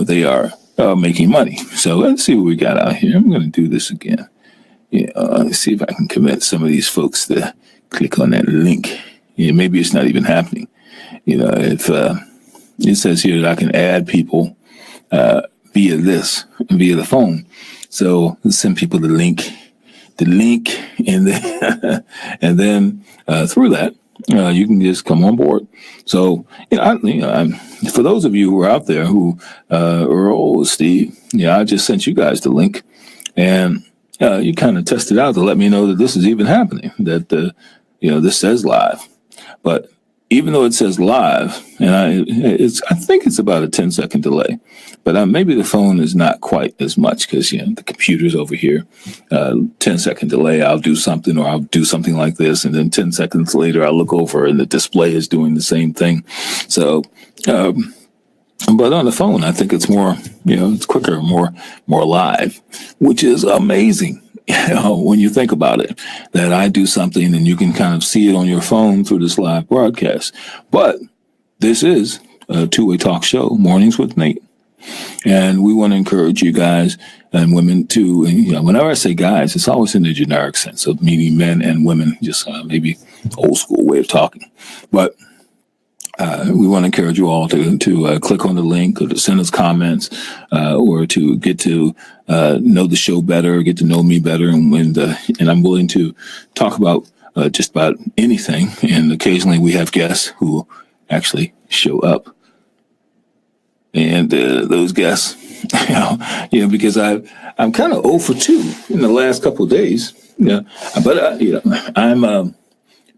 they are making money. So let's see what we got out here. I'm going to do this again. Let's see if I can convince some of these folks to click on that link. Maybe it's not even happening. If it says here that I can add people via the phone. So let's send people the link, and then and then through that you can just come on board. So for those of you who are out there who are old, Steve, I just sent you guys the link, and you kind of test it out to let me know that this is even happening. That this says live, but even though it says live, and I think it's about a 10-second delay, but maybe the phone is not quite as much because the computer's over here. 10-second delay, I'll do something, or I'll do something like this, and then 10 seconds later I'll look over and the display is doing the same thing. So, but on the phone, I think it's more, it's quicker, more live, which is amazing. When you think about it, that I do something and you can kind of see it on your phone through this live broadcast. But this is a two-way talk show, Mornings with Nate. And we want to encourage you guys and women to, whenever I say guys, it's always in the generic sense of meaning men and women, just maybe old school way of talking. But we want to encourage you all to click on the link or to send us comments or to get to know the show better, get to know me better. And I'm willing to talk about just about anything. And occasionally we have guests who actually show up. And those guests, because I'm kind of 0 for 2 in the last couple of days. But I'm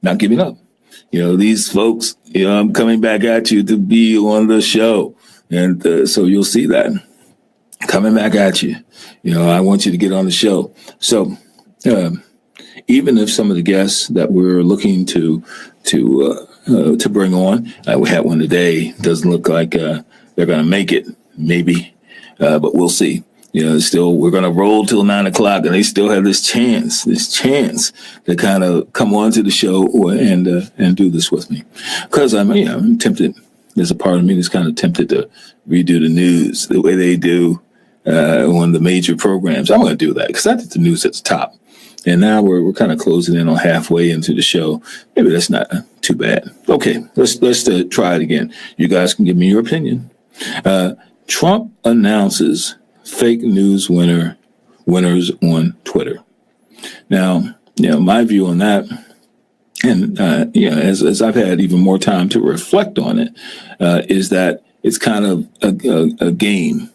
not giving up. These folks, I'm coming back at you to be on the show. And so you'll see that coming back at you. I want you to get on the show. So even if some of the guests that we're looking to bring on, we had one today, doesn't look like they're going to make it, maybe, but we'll see. Still, we're going to roll till 9 o'clock, and they still have this chance to kind of come onto the show and do this with me. Because I'm tempted. There's a part of me that's kind of tempted to redo the news the way they do on the major programs. I'm going to do that because I did the news at the top, and now we're kind of closing in on halfway into the show. Maybe that's not too bad. Okay, let's try it again. You guys can give me your opinion. Trump announces fake news winners on Twitter. Now, my view on that, and as I've had even more time to reflect on it, is that it's kind of a game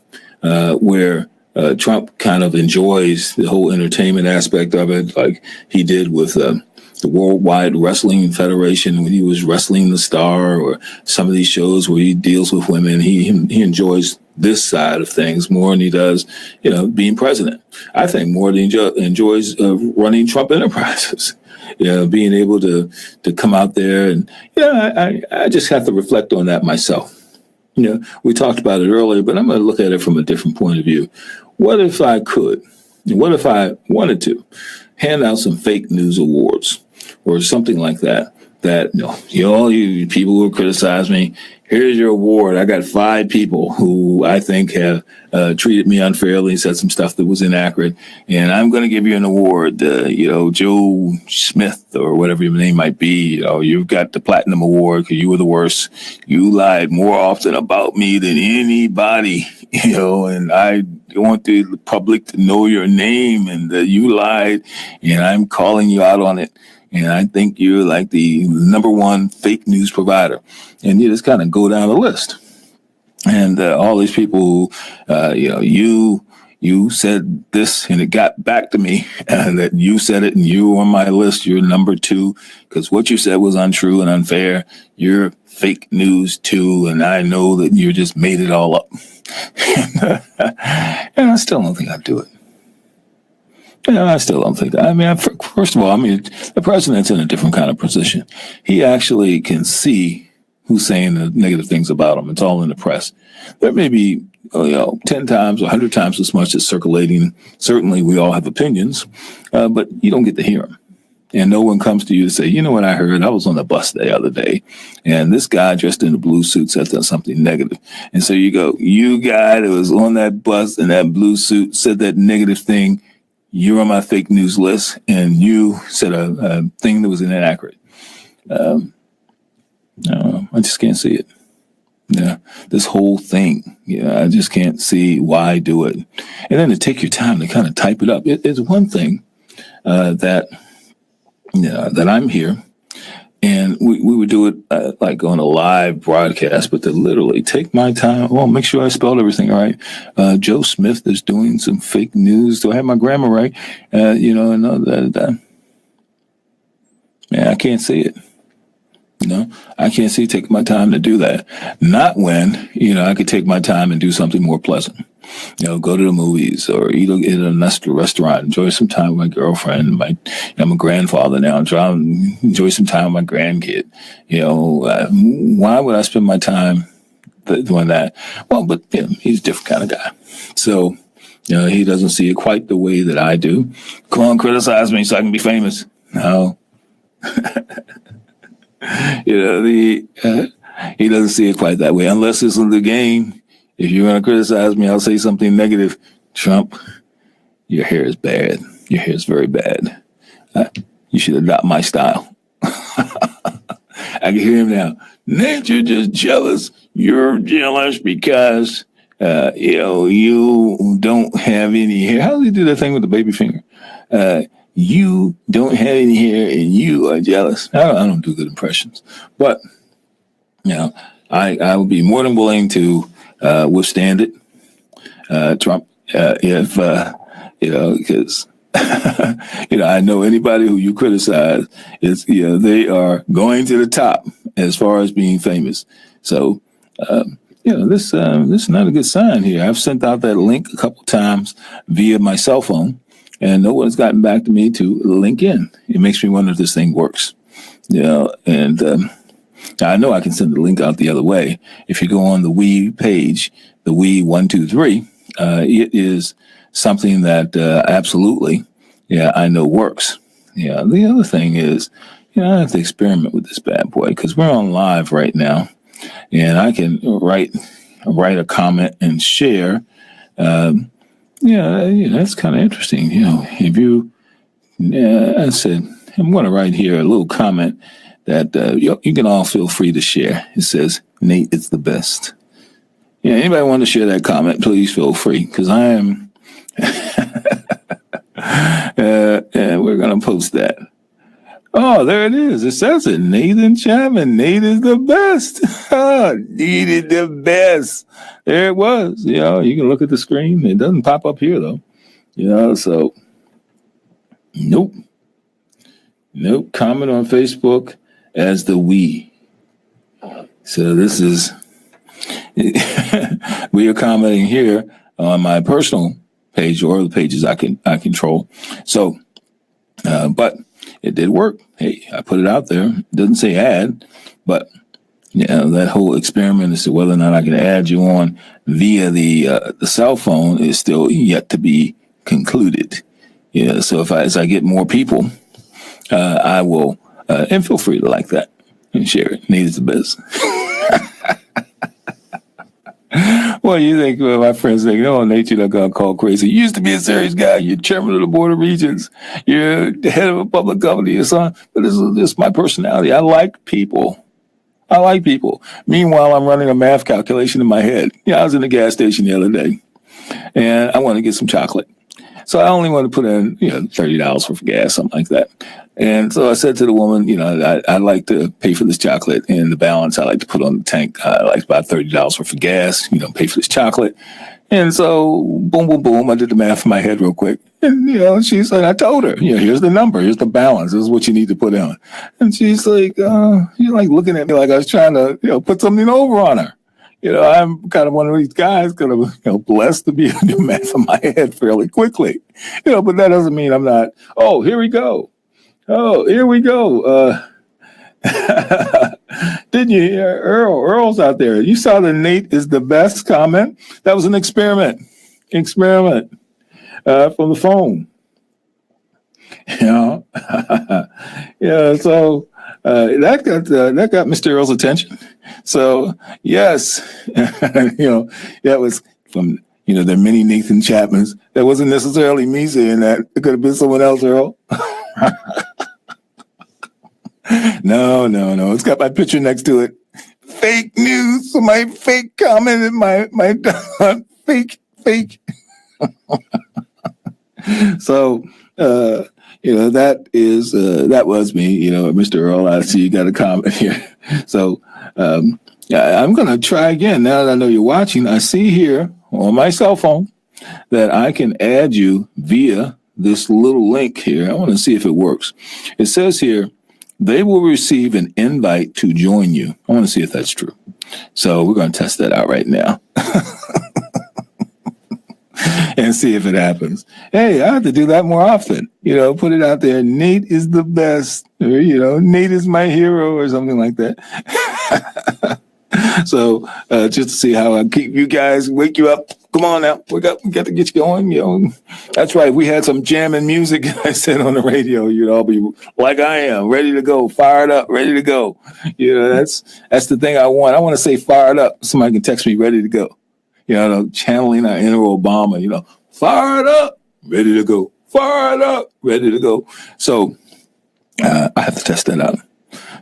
where Trump kind of enjoys the whole entertainment aspect of it, like he did with the Worldwide Wrestling Federation when he was wrestling the Star, or some of these shows where he deals with women. He enjoys this side of things more than he does, being president. I think more than he enjoys running Trump Enterprises. Being able to come out there, and I just have to reflect on that myself. We talked about it earlier, but I'm going to look at it from a different point of view. What if I could? What if I wanted to hand out some fake news awards or something like that? That all you people who criticize me, here's your award. I got 5 people who I think have treated me unfairly, said some stuff that was inaccurate, and I'm going to give you an award. Joe Smith or whatever your name might be. You've got the platinum award because you were the worst. You lied more often about me than anybody. And I want the public to know your name and that you lied, and I'm calling you out on it. And I think you're like the number one fake news provider. And you just kind of go down the list. And all these people, you said this and it got back to me, and that you said it and you were on my list. You're number 2 because what you said was untrue and unfair. You're fake news too. And I know that you just made it all up. And I still don't think I'd do it. I still don't think that. I mean, first of all, the president's in a different kind of position. He actually can see who's saying the negative things about him. It's all in the press. There may be, 10 times or 100 times as much as circulating. Certainly, we all have opinions, but you don't get to hear them. And no one comes to you to say, you know what I heard? I was on the bus the other day, and this guy dressed in a blue suit said something negative. And so you go, you guy that was on that bus in that blue suit said that negative thing. You're on my fake news list, and you said a thing that was inaccurate. No, I just can't see it. This whole thing, I just can't see why do it. And then to take your time to kind of type it up. It's one thing that I'm here, and we would do it like on a live broadcast, but to literally take my time. Well, make sure I spelled everything right. Joe Smith is doing some fake news. Do I have my grammar right? Man, I can't see it. I can't see taking my time to do that. Not when, I could take my time and do something more pleasant. Go to the movies or eat at a nice restaurant, enjoy some time with my girlfriend. I'm a grandfather now. I'm trying to enjoy some time with my grandkid. Why would I spend my time doing that? Well, but he's a different kind of guy. So, he doesn't see it quite the way that I do. Come on, criticize me so I can be famous. No. He doesn't see it quite that way unless it's in the game. If you're going to criticize me, I'll say something negative. Trump, your hair is bad. Your hair is very bad. You should adopt my style. I can hear him now. Nate, you're just jealous. You're jealous because, you don't have any hair. How does he do that thing with the baby finger? You don't have any hair and you are jealous. I don't do good impressions. But, I would be more than willing to withstand it, Trump, if, because, I know anybody who you criticize is, they are going to the top as far as being famous. So, this is not a good sign here. I've sent out that link a couple times via my cell phone, and no one's gotten back to me to link in. It makes me wonder if this thing works. And I know I can send the link out the other way. If you go on the We page, the We 123, it is something that absolutely, I know works. The other thing is, I have to experiment with this bad boy because we're on live right now, and I can write a comment and share. That's kind of interesting. If you, I said, I'm going to write here a little comment that you can all feel free to share. It says, Nate, it's the best. Anybody want to share that comment, please feel free, because I am, we're we're going to post that. Oh, there it is. It says it. Nathan Chapman. Nate is the best. Nate is the best. There it was. You know, you can look at the screen. It doesn't pop up here, though. You know, so nope. Nope. Comment on Facebook as the we. So this is, we are commenting here on my personal page or the pages I control. So, but it did work. Hey, I put it out there. It doesn't say add, but yeah, that whole experiment as to whether or not I can add you on via the cell phone is still yet to be concluded. Yeah, so as I get more people, I will, and feel free to like that and share it. Nate is the best. Well, you think, well, my friends think, oh, Nate, you're not going to call crazy. You used to be a serious guy. You're chairman of the board of regents. You're the head of a public company or something. But this is my personality. I like people. Meanwhile, I'm running a math calculation in my head. I was in the gas station the other day, and I wanted to get some chocolate. So I only want to put in, $30 worth of gas, something like that. And so I said to the woman, I'd like to pay for this chocolate, and the balance I like to put on the tank. I like about $30 worth of gas, pay for this chocolate. And so boom, boom, boom. I did the math in my head real quick. And, she said, I told her, here's the number. Here's the balance. This is what you need to put in. And she's like, you're like looking at me like I was trying to, put something over on her. I'm kind of one of these guys, kind of, blessed to be able to do math in my head fairly quickly. But that doesn't mean I'm not. Oh, here we go. Didn't you hear Earl's out there? You saw the Nate is the best comment. That was an experiment from the phone. Yeah. So that got Mr. Earl's attention. So yes, that was from there are many Nathan Chapmans. That wasn't necessarily me saying that. It could have been someone else, Earl. No. It's got my picture next to it. Fake news. My fake comment and my fake. So that was me. Mr. Earl. I see you got a comment here. So I'm gonna try again now that I know you're watching. I see here on my cell phone that I can add you via this little link here. I want to see if it works. It says here, they will receive an invite to join you. I want to see if that's true. So we're going to test that out right now and see if it happens. Hey, I have to do that more often. Put it out there. Nate is the best. Or, Nate is my hero or something like that. So just to see how I keep you guys, wake you up. Come on now. We got to get you going. That's right. We had some jamming music. I said on the radio, you'd all be like I am, ready to go, fired up, ready to go. That's the thing I want. I want to say fired up. Somebody can text me ready to go. Channeling our inner Obama, fired up, ready to go, fired up, ready to go. So I have to test that out.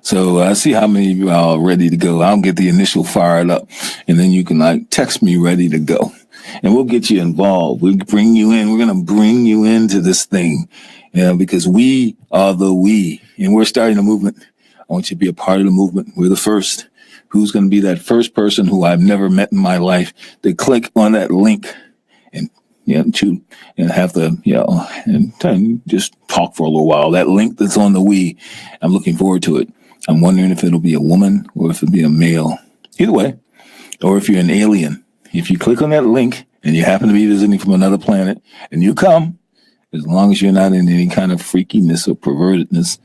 So I see how many of you are ready to go. I'll get the initial fired up, and then you can text me ready to go. And we'll get you involved. We'll bring you in. We're going to bring you into this thing, because we are the we, and we're starting a movement. I want you to be a part of the movement. We're the first. Who's going to be that first person who I've never met in my life to click on that link and have the and just talk for a little while. That link that's on the we, I'm looking forward to it. I'm wondering if it'll be a woman or if it'll be a male. Either way, or if you're an alien. If you click on that link and you happen to be visiting from another planet and you come, as long as you're not in any kind of freakiness or pervertedness,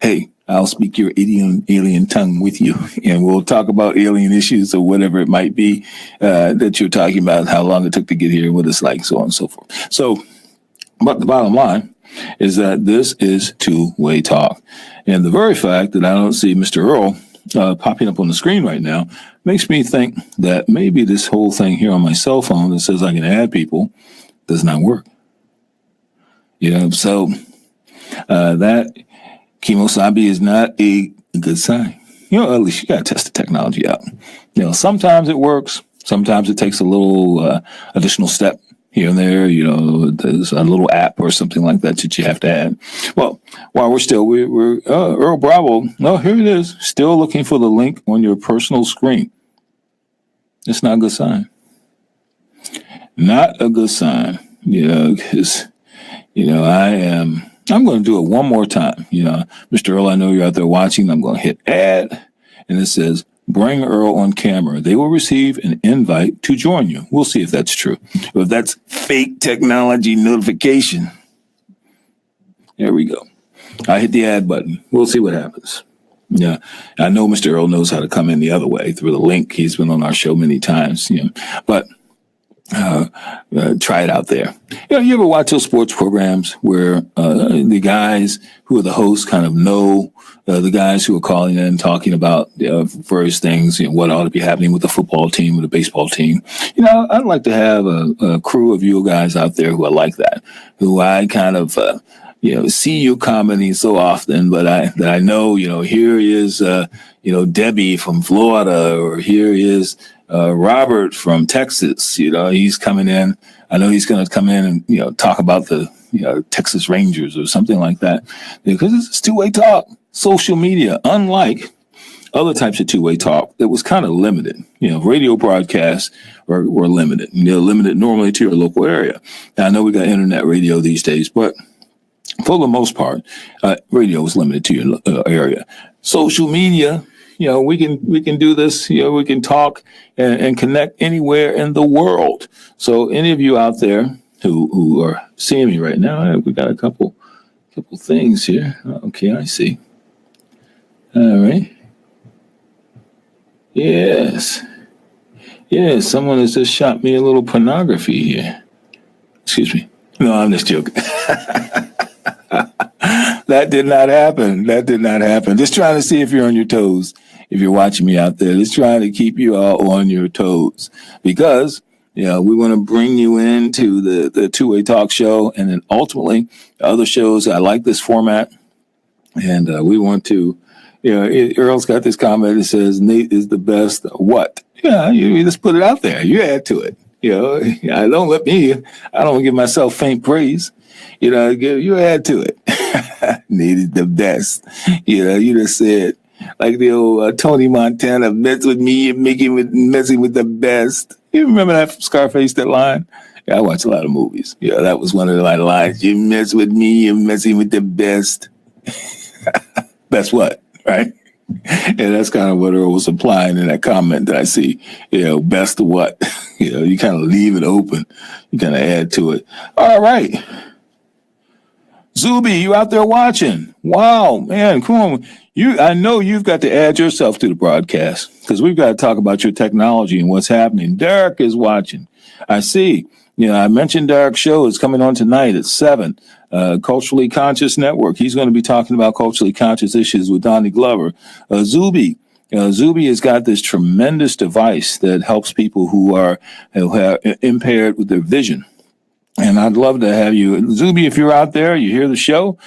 hey, I'll speak your alien tongue with you, and we'll talk about alien issues or whatever it might be that you're talking about, how long it took to get here, what it's like, so on and so forth. So, but the bottom line is that this is two-way talk. And the very fact that I don't see Mr. Earl popping up on the screen right now makes me think that maybe this whole thing here on my cell phone that says I can add people does not work. So that Kemosabe is not a good sign. At least you got to test the technology out. Sometimes it works. Sometimes it takes a little additional step here and there. There's a little app or something like that you have to add. Well, while we're Earl Bravo. No, here it is. Still looking for the link on your personal screen. It's not a good sign. Not a good sign. Because I'm going to do it one more time. Mr. Earl, I know you're out there watching. I'm going to hit add, and it says, bring Earl on camera. They will receive an invite to join you. We'll see if that's true. If that's fake technology notification. There we go. I hit the add button. We'll see what happens. Yeah, I know Mr. Earl knows how to come in the other way through the link. He's been on our show many times, but try it out there. You ever watch those sports programs where the guys who are the hosts kind of know the guys who are calling in talking about various things, what ought to be happening with the football team or the baseball team? I'd like to have a crew of you guys out there who are like that, who I kind of see you commenting so often, but I know, here is, Debbie from Florida, or here is Robert from Texas. He's coming in. I know he's going to come in and, talk about the, Texas Rangers or something like that, because it's two-way talk. Social media, unlike other types of two-way talk, it was kind of limited. Radio broadcasts were limited. Limited normally to your local area. Now, I know we got internet radio these days, but for the most part, radio is limited to your area. Social media, we can do this. We can talk and connect anywhere in the world. So any of you out there who are seeing me right now, we got a couple things here. Okay, I see. All right. Yes. Someone has just shot me a little pornography here. Excuse me. No, I'm just joking. That did not happen. Just trying to see if you're on your toes. If you're watching me out there, just trying to keep you all on your toes, because we want to bring you into the two-way talk show, and then ultimately other shows. I like this format, and we want to. Earl's got this comment that says Nate is the best. What? Yeah, you just put it out there. You add to it. I don't give myself faint praise. You add to it. Nate is the best. You just said, like the old Tony Montana, mess with me and messing with the best. You remember that from Scarface, that line? Yeah, I watch a lot of movies. That was one of the lines. You mess with me and messing with the best. That's what, right? And that's kind of what Earl was implying in that comment that I see. Best of what? You kind of leave it open. You kind of add to it. All right. Zuby, you out there watching? Wow, man, come on. I know you've got to add yourself to the broadcast, because we've got to talk about your technology and what's happening. Derek is watching. I see. I mentioned Derek's show is coming on tonight at 7. Culturally Conscious Network. He's going to be talking about culturally conscious issues with Donnie Glover. Zuby has got this tremendous device that helps people who are impaired with their vision. And I'd love to have you, Zuby, if you're out there, you hear the show,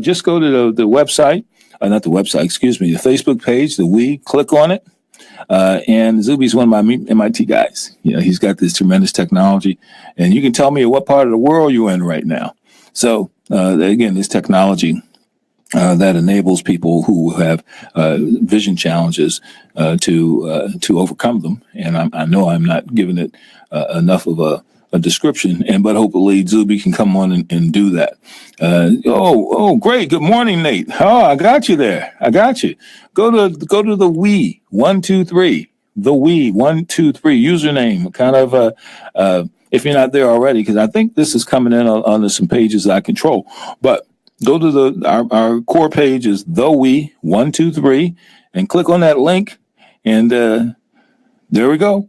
just go to the website, not the website, excuse me, the Facebook page, click on it. And Zuby's one of my MIT guys. He's got this tremendous technology, and you can tell me what part of the world you're in right now. So, again, this technology that enables people who have vision challenges to overcome them. And I know I'm not giving it enough of a description, but hopefully Zuby can come on and do that. Great. Good morning, Nate. Oh, I got you there. I got you. Go to the Wii 123. The Wii 123 username. Kind of if you're not there already, because I think this is coming in on some pages I control. But go to our core page is the Wii 123 and click on that link, and there we go.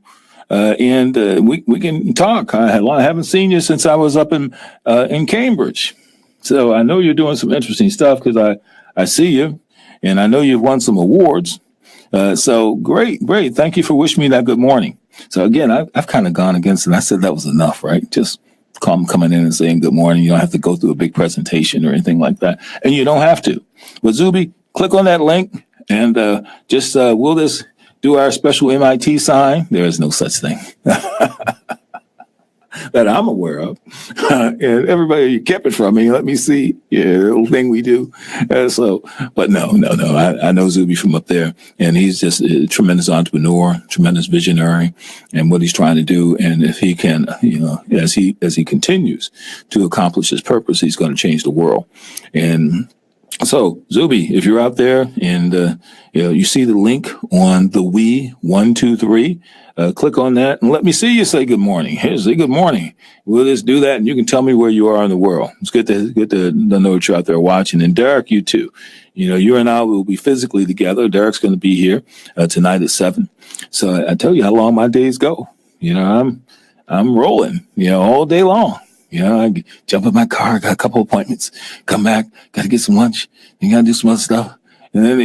And we can talk. I haven't seen you since I was up in Cambridge. So I know you're doing some interesting stuff, because I see you, and I know you've won some awards. So great. Thank you for wishing me that good morning. So again, I've kind of gone against it. I said that was enough, right? Just coming in and saying good morning. You don't have to go through a big presentation or anything like that. And you don't have to. But Zuby, click on that link, and we'll just do our special MIT sign. There is no such thing. that I'm aware of. And everybody, you kept it from me. Let me see. Yeah, the little thing we do. But no. I know Zuby from up there, and he's just a tremendous entrepreneur, tremendous visionary, and what he's trying to do. And if he can, as he continues to accomplish his purpose, he's going to change the world. And so, Zuby, if you're out there and you see the link on the We123, click on that and let me see you say good morning. Here, say good morning. We'll just do that, and you can tell me where you are in the world. It's good to know that you're out there watching. And Derek, you too. You and I will be physically together. Derek's going to be here tonight at 7. So I tell you how long my days go. I'm rolling. All day long. I jump in my car, got a couple appointments, come back, got to get some lunch, and got to do some other stuff. And then,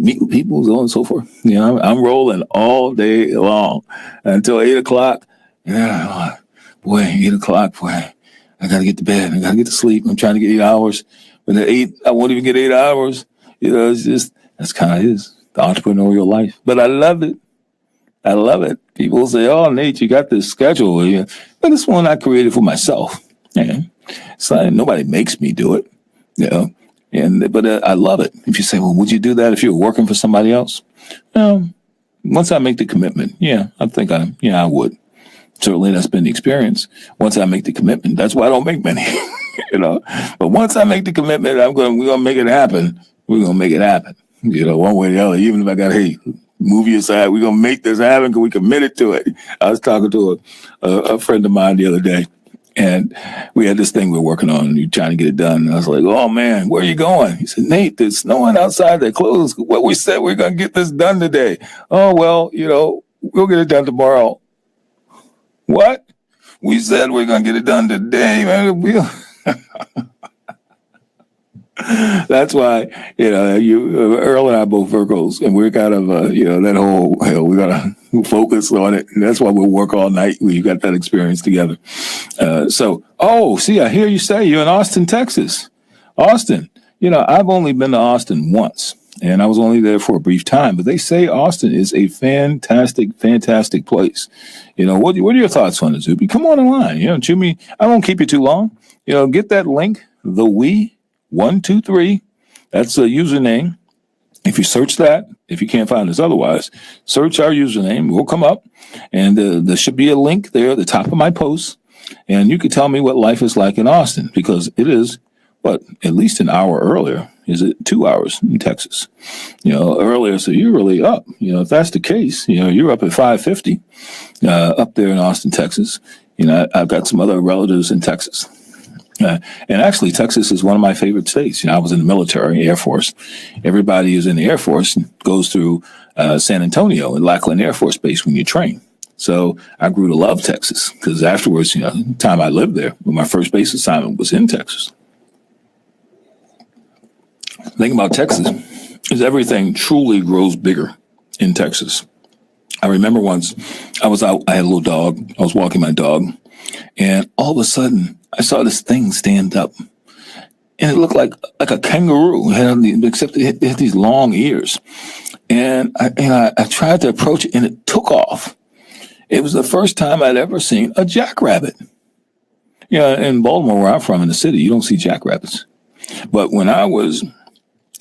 meet with people, so on and so forth. I'm rolling all day long until 8 o'clock. Yeah, boy, 8 o'clock, boy, I got to get to bed. I got to get to sleep. I'm trying to get 8 hours. But at 8, I won't even get 8 hours. It's just, that's kind of the entrepreneurial life. But I love it. I love it. People say, "Oh, Nate, you got this schedule." But it's one I created for myself. Yeah. It's like nobody makes me do it, But I love it. If you say, "Well, would you do that if you were working for somebody else?" Once I make the commitment, I think I would. Certainly, that's been the experience. Once I make the commitment, that's why I don't make many, But once I make the commitment, we're gonna make it happen. We're gonna make it happen, one way or the other. Even if I got move you aside, we're going to make this happen because we committed to it. I was talking to a friend of mine the other day, and we had this thing we were working on, and we were trying to get it done. And I was like, "Oh, man, where are you going?" He said, "Nate, there's snowing outside. They're closed. What we said, we're going to get this done today." "Oh, well, we'll get it done tomorrow." "What? We said we're going to get it done today, man." That's why, Earl and I are both Virgos, and we're kind of, that whole, we got to focus on it. And that's why we'll work all night. We got that experience together. I hear you say you're in Austin, Texas. Austin, I've only been to Austin once, and I was only there for a brief time, but they say Austin is a fantastic, fantastic place. What are your thoughts on it, Zuby? Come on in line. Jimmy, I won't keep you too long. Get that link, the We123. That's a username. If you search that, if you can't find us otherwise, search our username. We'll come up, and there should be a link there at the top of my post, and you can tell me what life is like in Austin, because it is, at least an hour earlier. Is it 2 hours in Texas? Earlier, so you're really up. If that's the case, you're up at 5:50 up there in Austin, Texas. I've got some other relatives in Texas. And actually, Texas is one of my favorite states. I was in the military, Air Force. Everybody who's in the Air Force goes through San Antonio and Lackland Air Force Base when you train. So I grew to love Texas because afterwards, the time I lived there, my first base assignment was in Texas. The thing about Texas is everything truly grows bigger in Texas. I remember once I was out, I had a little dog. I was walking my dog, and all of a sudden, I saw this thing stand up, and it looked like a kangaroo, except it had these long ears. And I tried to approach it, and it took off. It was the first time I'd ever seen a jackrabbit. In Baltimore, where I'm from, in the city, you don't see jackrabbits. But when I was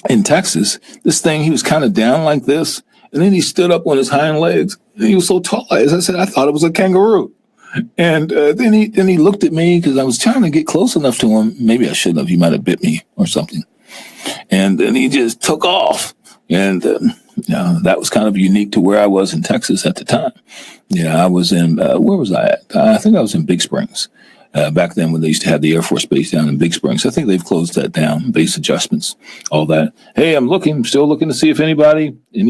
in Texas, this thing, he was kind of down like this, and then he stood up on his hind legs, and he was so tall. As I said, I thought it was a kangaroo. And then he looked at me because I was trying to get close enough to him. Maybe I shouldn't have. He might have bit me or something. And then he just took off. And that was kind of unique to where I was in Texas at the time. I was in, where was I at? I think I was in Big Springs. Back then when they used to have the Air Force Base down in Big Springs. I think they've closed that down, base adjustments, all that. Hey, I'm still looking to see if any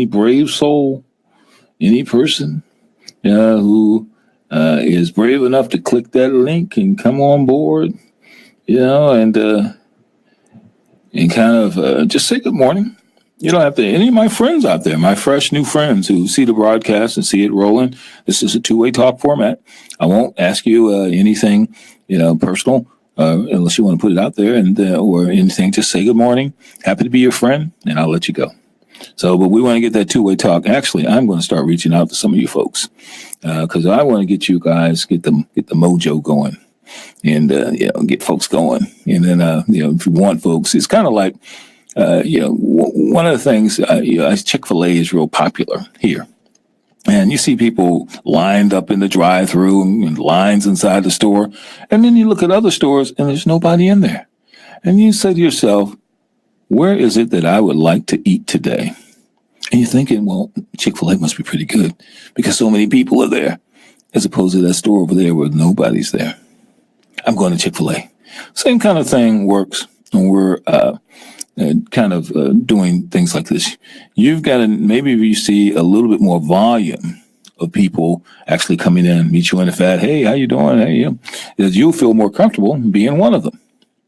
brave soul, any person who is brave enough to click that link and come on board, and kind of just say good morning. You don't have to, any of my friends out there, my fresh new friends who see the broadcast and see it rolling. This is a two-way talk format. I won't ask you anything, personal, unless you want to put it out there or anything. Just say good morning. Happy to be your friend, and I'll let you go. So, but we want to get that two-way talk. Actually, I'm going to start reaching out to some of you folks because I want to get you guys, get the mojo going and, get folks going. And then, if you want folks, it's kind of like, one of the things, Chick-fil-A is real popular here. And you see people lined up in the drive-through and lines inside the store. And then you look at other stores and there's nobody in there. And you say to yourself, where is it that I would like to eat today? And you're thinking, well, Chick-fil-A must be pretty good because so many people are there, as opposed to that store over there where nobody's there. I'm going to Chick-fil-A. Same kind of thing works when we're doing things like this. You've got to, maybe if you see a little bit more volume of people actually coming in, meet you in the fat, hey, how you doing? Hey, you'll feel more comfortable being one of them.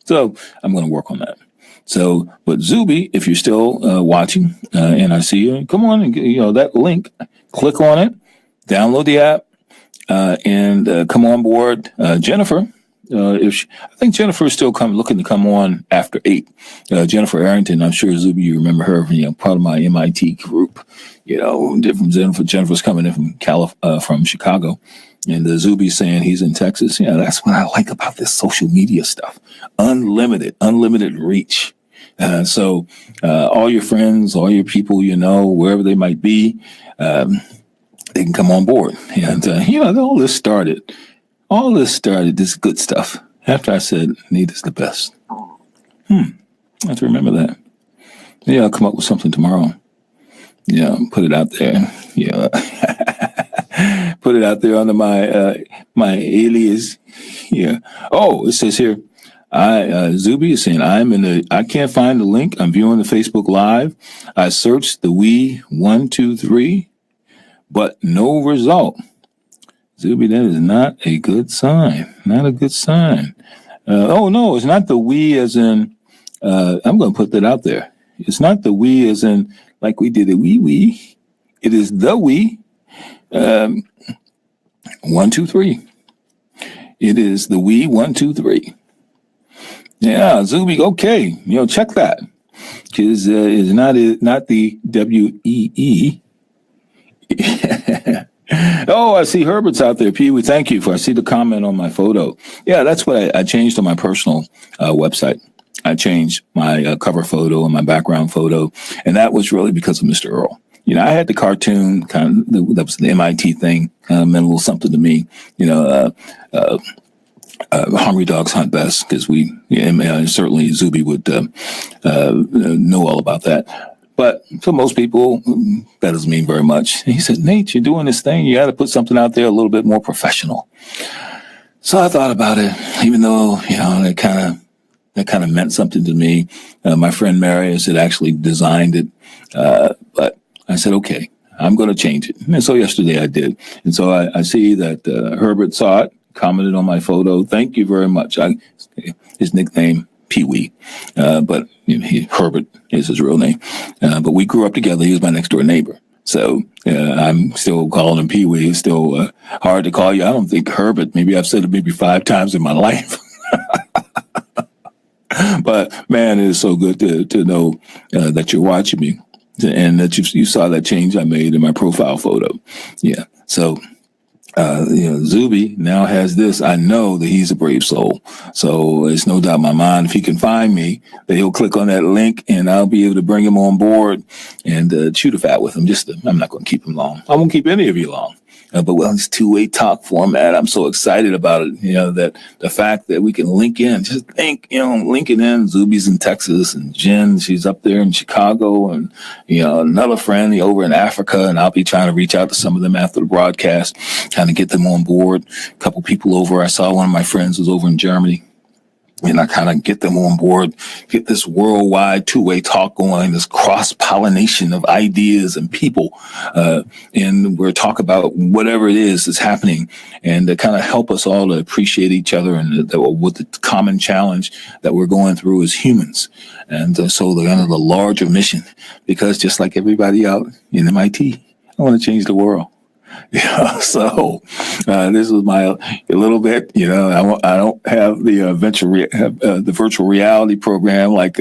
So I'm going to work on that. So, but Zuby, if you're still watching and I see you, come on and that link, click on it, download the app, and come on board. Jennifer, I think Jennifer is still looking to come on after 8. Jennifer Arrington, I'm sure Zuby, you remember her, part of my MIT group. Different Jennifer's coming in from Chicago. And Zuby's saying he's in Texas. That's what I like about this social media stuff. Unlimited reach. So all your friends, all your people, wherever they might be, they can come on board. And, all this started, this good stuff, after I said, Nita's the best. I have to remember that. I'll come up with something tomorrow. Put it out there. Put it out there under my alias. Oh, it says here, Zuby is saying, I can't find the link. I'm viewing the Facebook Live. I searched the We123, but no result. Zuby, that is not a good sign. Not a good sign. Oh, no, it's not the we as in, I'm going to put that out there. It's not the we as in, like we did it, we. It is the we. 123. It is the we 123. Yeah, Zuby. Okay, check that because it's not the WEE. Oh, I see Herbert's out there. Pee Wee, thank you I see the comment on my photo. Yeah, that's what I changed on my personal website. I changed my cover photo and my background photo, and that was really because of Mr. Earl. I had the cartoon that was the MIT thing, meant a little something to me. Hungry dogs hunt best because certainly Zuby would know all about that. But for most people, that doesn't mean very much. And he said, Nate, you're doing this thing. You got to put something out there a little bit more professional. So I thought about it, even though, that kind of meant something to me. My friend Marius had actually designed it. But I said, okay, I'm going to change it. And so yesterday I did. And so I see that Herbert saw it, commented on my photo. Thank you very much. His nickname, Pee Wee. But Herbert is his real name. But we grew up together. He was my next door neighbor. So I'm still calling him Pee Wee. It's still hard to call you. I don't think Herbert. Maybe I've said it maybe 5 times in my life. But man, it is so good to know that you're watching me and that you saw that change I made in my profile photo. Yeah. So Zuby now has this. I know that he's a brave soul. So it's no doubt in my mind, if he can find me, that he'll click on that link and I'll be able to bring him on board and chew the fat with him. I'm not going to keep him long. I won't keep any of you long. But it's two-way talk format. I'm so excited about it. That the fact that we can link in, just think, linking in. Zuby's in Texas and Jen, she's up there in Chicago, and another friend over in Africa. And I'll be trying to reach out to some of them after the broadcast, trying to get them on board. A couple people over. I saw one of my friends was over in Germany. And I kind of get them on board, get this worldwide two-way talk going, this cross-pollination of ideas and people. And we're talking about whatever it is that's happening and to kind of help us all to appreciate each other and with the common challenge that we're going through as humans. And so the larger mission, because just like everybody out in MIT, I want to change the world. Yeah, so this was my a little bit. I don't have the the virtual reality program like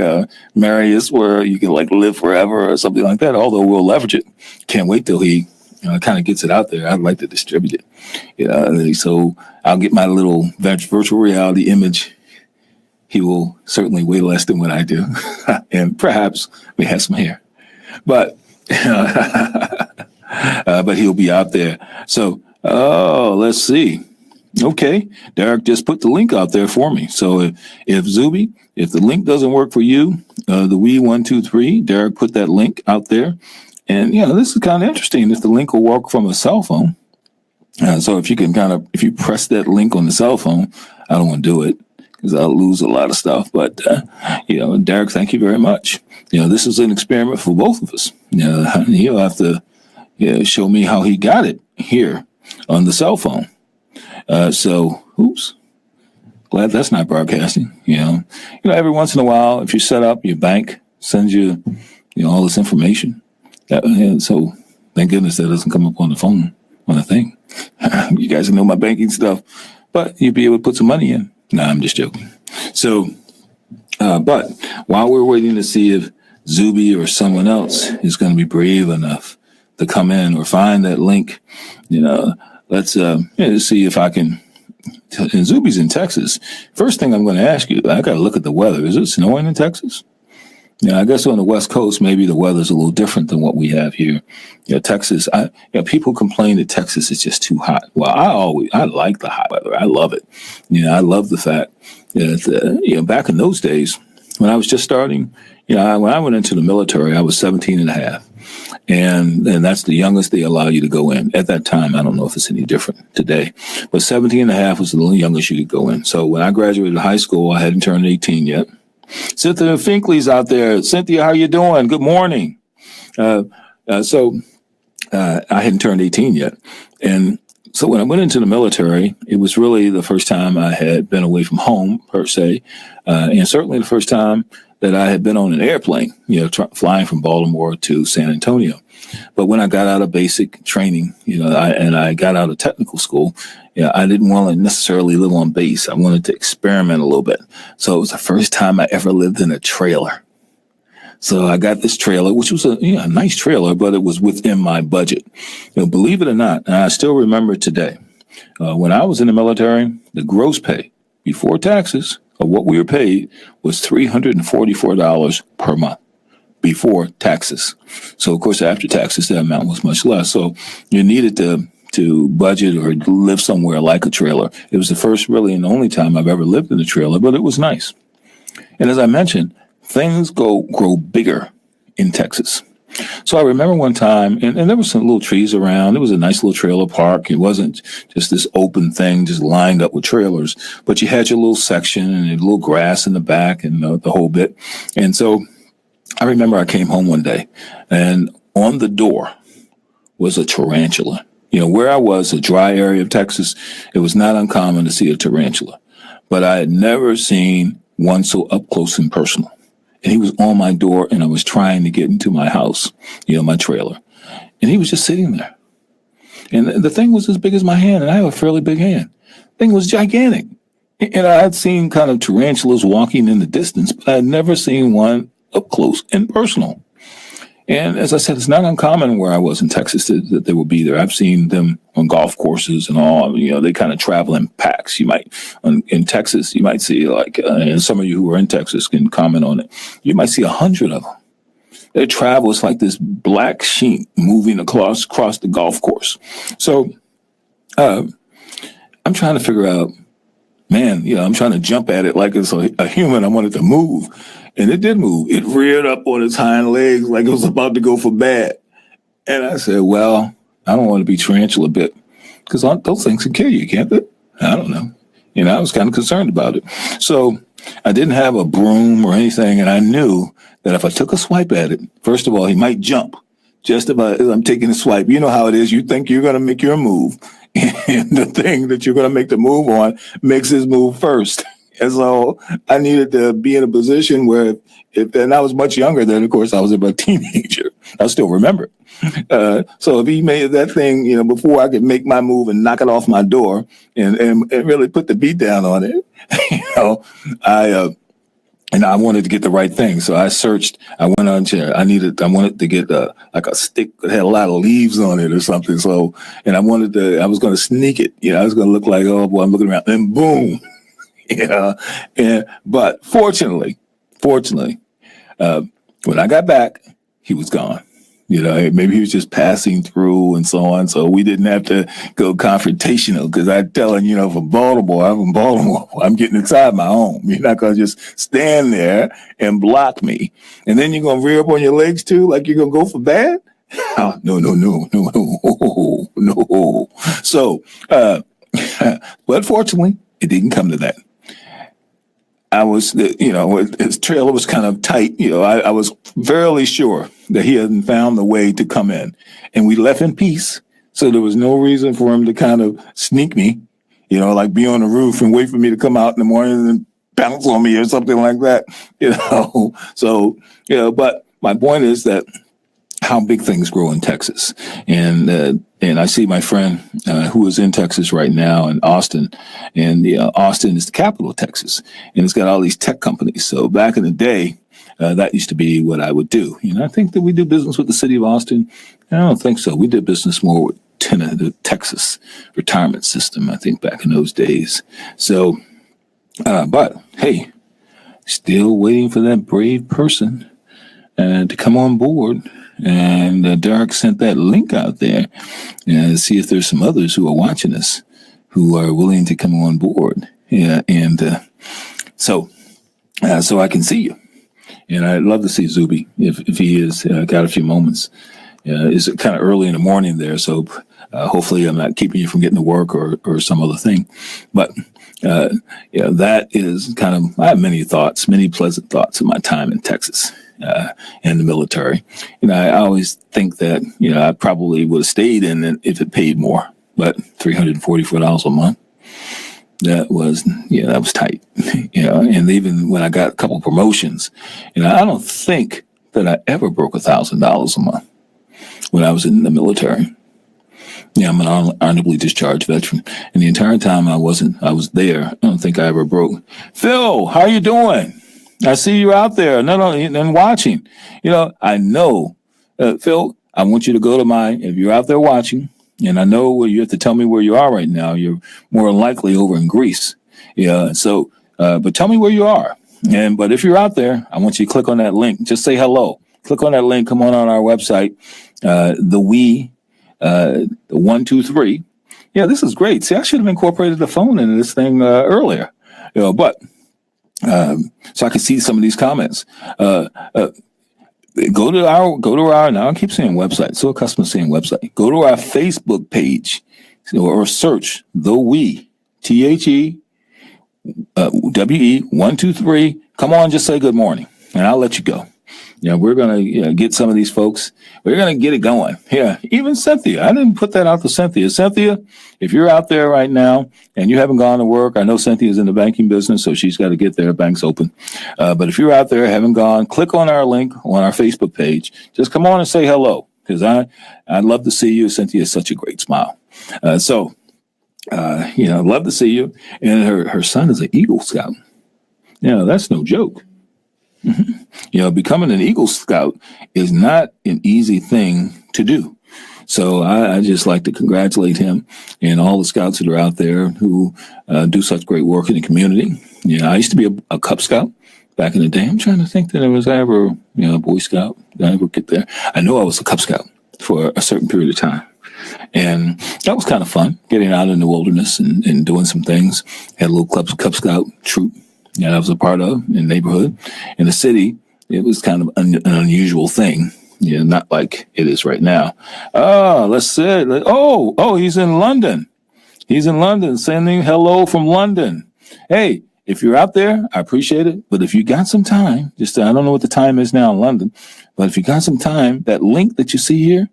Marius, where you can like live forever or something like that. Although we'll leverage it. Can't wait till he kind of gets it out there. I'd like to distribute it. So I'll get my little virtual reality image. He will certainly weigh less than what I do, and perhaps we have some hair, but. But he'll be out there. So, let's see. Okay, Derek just put the link out there for me. So if Zuby, if the link doesn't work for you, the We123, Derek put that link out there. And, this is kind of interesting if the link will work from a cell phone. So if you press that link on the cell phone, I don't want to do it because I'll lose a lot of stuff. But, Derek, thank you very much. This is an experiment for both of us. He'll have to show me how he got it here on the cell phone. Oops. Glad that's not broadcasting. Every once in a while, if you set up, your bank sends you, all this information. So thank goodness that doesn't come up on the phone, on the thing. You guys know my banking stuff, but you'd be able to put some money in. Nah, I'm just joking. So, but while we're waiting to see if Zuby or someone else is going to be brave enough to come in or find that link, let's see if I can. And Zuby's in Texas. First thing I'm going to ask you, I got to look at the weather. Is it snowing in Texas? I guess on the West Coast, maybe the weather's a little different than what we have here. Texas, people complain that Texas is just too hot. Well, I like the hot weather. I love it. I love the fact that, back in those days when I was just starting, when I went into the military, I was 17 and a half. And that's the youngest they allow you to go in. At that time, I don't know if it's any different today, but 17 and a half was the youngest you could go in. So when I graduated high school, I hadn't turned 18 yet. Cynthia Finkley's out there. Cynthia, how you doing? Good morning. I hadn't turned 18 yet. And so when I went into the military, it was really the first time I had been away from home, per se, and certainly the first time that I had been on an airplane, flying from Baltimore to San Antonio. But when I got out of basic training, and I got out of technical school, I didn't want to necessarily live on base. I wanted to experiment a little bit. So it was the first time I ever lived in a trailer. So I got this trailer, which was a nice trailer, but it was within my budget. Believe it or not, and I still remember it today. When I was in the military, the gross pay before taxes of what we were paid was $344 per month before taxes. So of course, after taxes, that amount was much less. So you needed to budget or live somewhere like a trailer. It was the first, really, and only time I've ever lived in a trailer, but it was nice. And as I mentioned, things grow bigger in Texas. So I remember one time, and there was some little trees around. It was a nice little trailer park. It wasn't just this open thing just lined up with trailers, but you had your little section and a little grass in the back and the whole bit. And so I remember I came home one day, and on the door was a tarantula. Where I was, a dry area of Texas, it was not uncommon to see a tarantula, but I had never seen one so up close and personal. And he was on my door, and I was trying to get into my house, my trailer. And he was just sitting there. And the thing was as big as my hand, and I have a fairly big hand. The thing was gigantic. And I had seen kind of tarantulas walking in the distance, but I had never seen one up close and personal. And as I said, it's not uncommon where I was in Texas that they will be there. I've seen them on golf courses and all. They kind of travel in packs. In Texas, you might see and some of you who are in Texas can comment on it. You might see 100 of them. They travel. It's like this black sheep moving across the golf course. So I'm trying to figure out, man, I'm trying to jump at it like it's a human. I wanted to move. And it did move. It reared up on its hind legs like it was about to go for bad. And I said, well, I don't want to be tarantula bit because those things can kill you, can't they? I don't know. I was kind of concerned about it. So I didn't have a broom or anything. And I knew that if I took a swipe at it, first of all, he might jump just about as I'm taking a swipe. You know how it is. You think you're going to make your move. And the thing that you're going to make the move on makes his move first. And so I needed to be in a position where and I was much younger then, of course, I was a teenager. I still remember. So if he made that thing, before I could make my move and knock it off my door and really put the beat down on it, I wanted to get the right thing. So I searched, I went on to, I wanted to get like a stick that had a lot of leaves on it or something. So, and I was going to sneak it. I was going to look like, oh boy, I'm looking around, and boom. But fortunately, when I got back, he was gone. Maybe he was just passing through and so on. So we didn't have to go confrontational because I tell him, I'm from Baltimore. I'm getting inside my home. You're not going to just stand there and block me. And then you're going to rear up on your legs too, like you're going to go for bad? Oh, no. So, but fortunately, it didn't come to that. I was, his trailer was kind of tight. I was fairly sure that he hadn't found the way to come in, and we left in peace. So there was no reason for him to kind of sneak me, like be on the roof and wait for me to come out in the morning and pounce on me or something like that, So, but my point is that how big things grow in Texas. And I see my friend who is in Texas right now in Austin, and Austin is the capital of Texas, and it's got all these tech companies. So back in the day, that used to be what I would do. I think that we do business with the city of Austin. I don't think so. We did business more with the Texas retirement system, I think, back in those days. So, but hey, still waiting for that brave person to come on board. And Derek sent that link out there and see if there's some others who are watching us who are willing to come on board. So I can see you. And I'd love to see Zuby if he is got a few moments. It's kind of early in the morning there, so hopefully I'm not keeping you from getting to work or some other thing. But that is kind of, I have many pleasant thoughts of my time in Texas. And the military. I always think that, I probably would have stayed in it if it paid more, but $344 a month, that was tight, and even when I got a couple of promotions, I don't think that I ever broke $1,000 a month when I was in the military. I'm an honorably discharged veteran, and the entire time I was there, I don't think I ever broke. Phil, how are you doing? I see you out there, and watching. I know, Phil, I want you to go to if you're out there watching, and I know where you have to tell me where you are right now. You're more than likely over in Greece. So, but tell me where you are. But if you're out there, I want you to click on that link. Just say hello. Click on that link. Come on our website, the 123. Yeah, this is great. See, I should have incorporated the phone into this thing earlier. But. So I can see some of these comments. Go to our, now I keep saying website, so accustomed to saying website. Go to our Facebook page or search the We, THE, WE 123. Come on, just say good morning, and I'll let you go. We're going to get some of these folks. We're going to get it going. Yeah, even Cynthia. I didn't put that out to Cynthia. Cynthia, if you're out there right now and you haven't gone to work, I know Cynthia's in the banking business, so she's got to get there. Bank's open. But if you're out there, haven't gone, click on our link on our Facebook page. Just come on and say hello, because I'd love to see you. Cynthia is such a great smile. Love to see you. And her son is an Eagle Scout. That's no joke. Mm-hmm. Becoming an Eagle Scout is not an easy thing to do. So I just like to congratulate him and all the scouts that are out there who do such great work in the community. I used to be a Cub Scout back in the day. I'm trying to think that I was ever, a Boy Scout. Did I ever get there? I know I was a Cub Scout for a certain period of time. And that was kind of fun, getting out in the wilderness and doing some things. Had a little Cub Scout troop. I was a part of in the neighborhood. In the city, it was kind of an unusual thing, not like it is right now. Let's say, he's in London. He's in London, sending hello from London. Hey, if you're out there, I appreciate it. But if you got some time, I don't know what the time is now in London, but if you got some time, that link that you see here,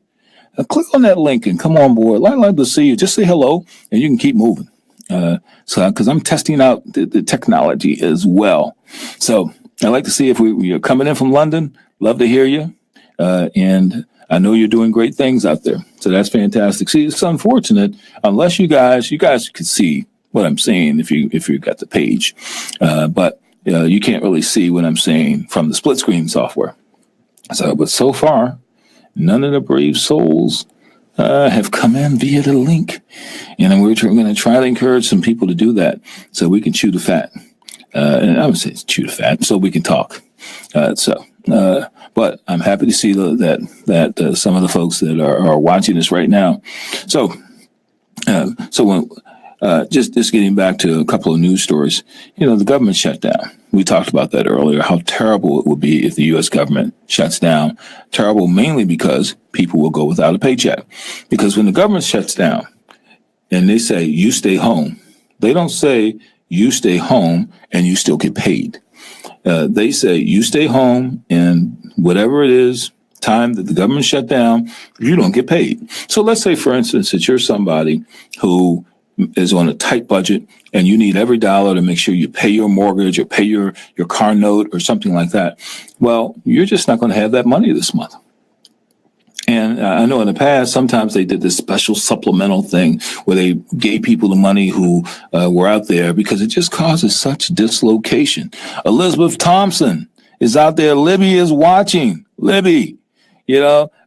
click on that link and come on board. I'd like to see you. Just say hello, and you can keep moving. So because I'm testing out the technology as well. So I'd like to see if you're coming in from London. Love to hear you. And I know you're doing great things out there. So that's fantastic. See, it's unfortunate unless you guys could see what I'm saying if you got the page, but you can't really see what I'm saying from the split screen software. So, but so far, none of the brave souls have come in via the link, and we're going to try to encourage some people to do that so we can chew the fat. And I would say chew the fat so we can talk. But I'm happy to see that some of the folks that are watching this right now. So when just getting back to a couple of news stories, the government shut down. We talked about that earlier, how terrible it would be if the U.S. government shuts down. Terrible mainly because people will go without a paycheck. Because when the government shuts down and they say, you stay home, they don't say you stay home and you still get paid. They say you stay home and whatever it is, time that the government shut down, you don't get paid. So let's say, for instance, that you're somebody who is on a tight budget and you need every dollar to make sure you pay your mortgage or pay your car note or something like that. Well, you're just not going to have that money this month. And I know in the past, sometimes they did this special supplemental thing where they gave people the money who were out there because it just causes such dislocation. Elizabeth Thompson is out there. Libby is watching. Libby,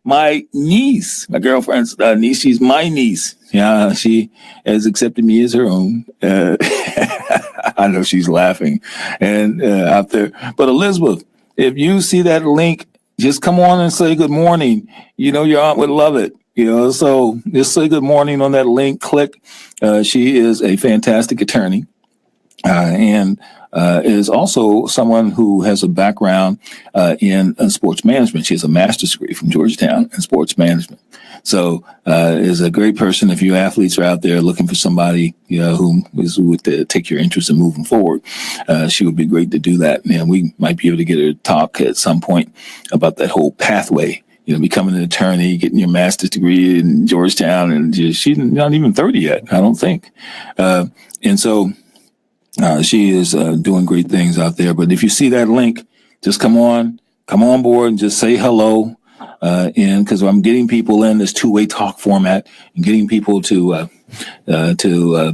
my niece, my girlfriend's niece, she's my niece. Yeah, she has accepted me as her own. I know she's laughing and out there. But Elizabeth, if you see that link, just come on and say good morning. Your aunt would love it. So just say good morning on that link. Click. She is a fantastic attorney and is also someone who has a background in sports management. She has a master's degree from Georgetown in sports management. So is a great person if you athletes are out there looking for somebody who would take your interest in moving forward. She would be great to do that. And we might be able to get her to talk at some point about that whole pathway. Becoming an attorney, getting your master's degree in Georgetown, and she's not even 30 yet, I don't think. And so she is doing great things out there. But if you see that link, just come on board and just say hello. And because I'm getting people in this two-way talk format and getting people to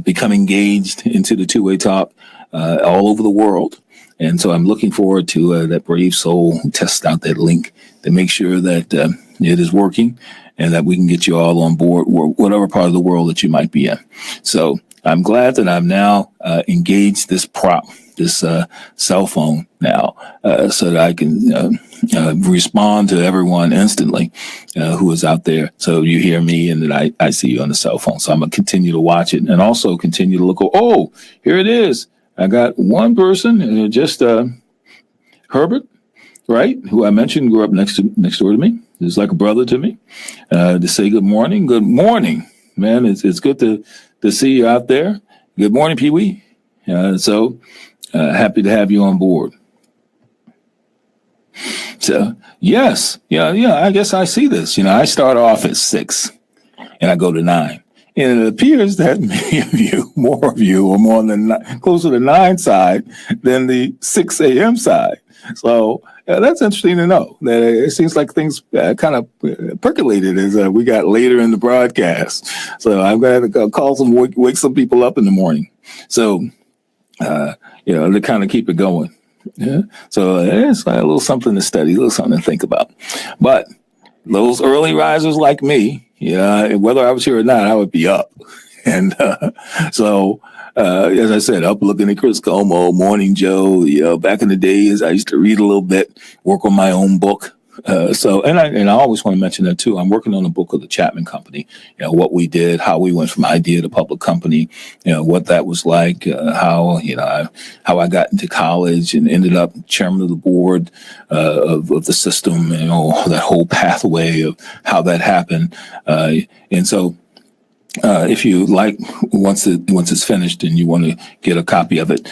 become engaged into the two-way talk all over the world. And so I'm looking forward to that brave soul who tests out that link to make sure that it is working and that we can get you all on board, whatever part of the world that you might be in. So I'm glad that I've now engaged this prop, this cell phone now, so that I can respond to everyone instantly who is out there. So you hear me and that I see you on the cell phone. So I'm going to continue to watch it and also continue to look. Oh, here it is. I got one person, just Herbert, right, who I mentioned grew up next door to me. He's like a brother to me. To say good morning. Good morning, man. It's good to see you out there. Good morning, Pee Wee. So happy to have you on board. So yes, I guess I see this. I start off at 6 and I go to 9. And it appears that many of you, more of you, are more than closer to the 9 side than the 6 a.m. side. So that's interesting to know. That it seems like things kind of percolated as we got later in the broadcast. So I'm going to have to call wake some people up in the morning. So, to kind of keep it going. Yeah. So it's like a little something to study, a little something to think about. But those early risers like me, whether I was here or not, I would be up. And so, as I said, up looking at Chris Como, Morning Joe. Back in the days, I used to read a little bit, work on my own book. I always want to mention that too. I'm working on a book of the Chapman Company. What we did, how we went from idea to public company. What that was like. How I got into college and ended up chairman of the board of the system. That whole pathway of how that happened. And so. If you like, once it's finished and you want to get a copy of it,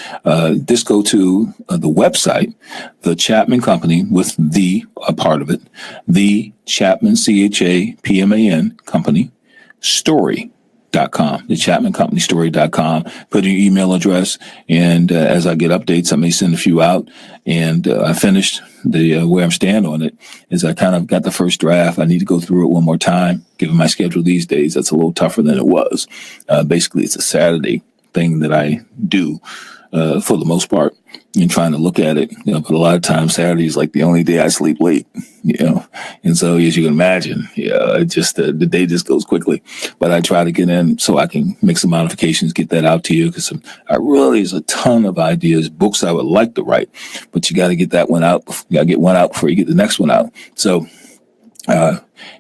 just go to the website, the Chapman Company with a part of it, the Chapman, CHAPMAN Company story. the ChapmanCompanyStory.com. Put in your email address, and as I get updates, I may send a few out. And I finished the where I'm stand on it is I kind of got the first draft. I need to go through it one more time. Given my schedule these days, that's a little tougher than it was. Basically, it's a Saturday thing that I do for the most part, and trying to look at it. But a lot of times Saturday is like the only day I sleep late. And so as you can imagine, it just the day just goes quickly. But I try to get in so I can make some modifications, get that out to you, because there's a ton of ideas, books I would like to write, but you got to get that one out. You got to get one out before you get the next one out. So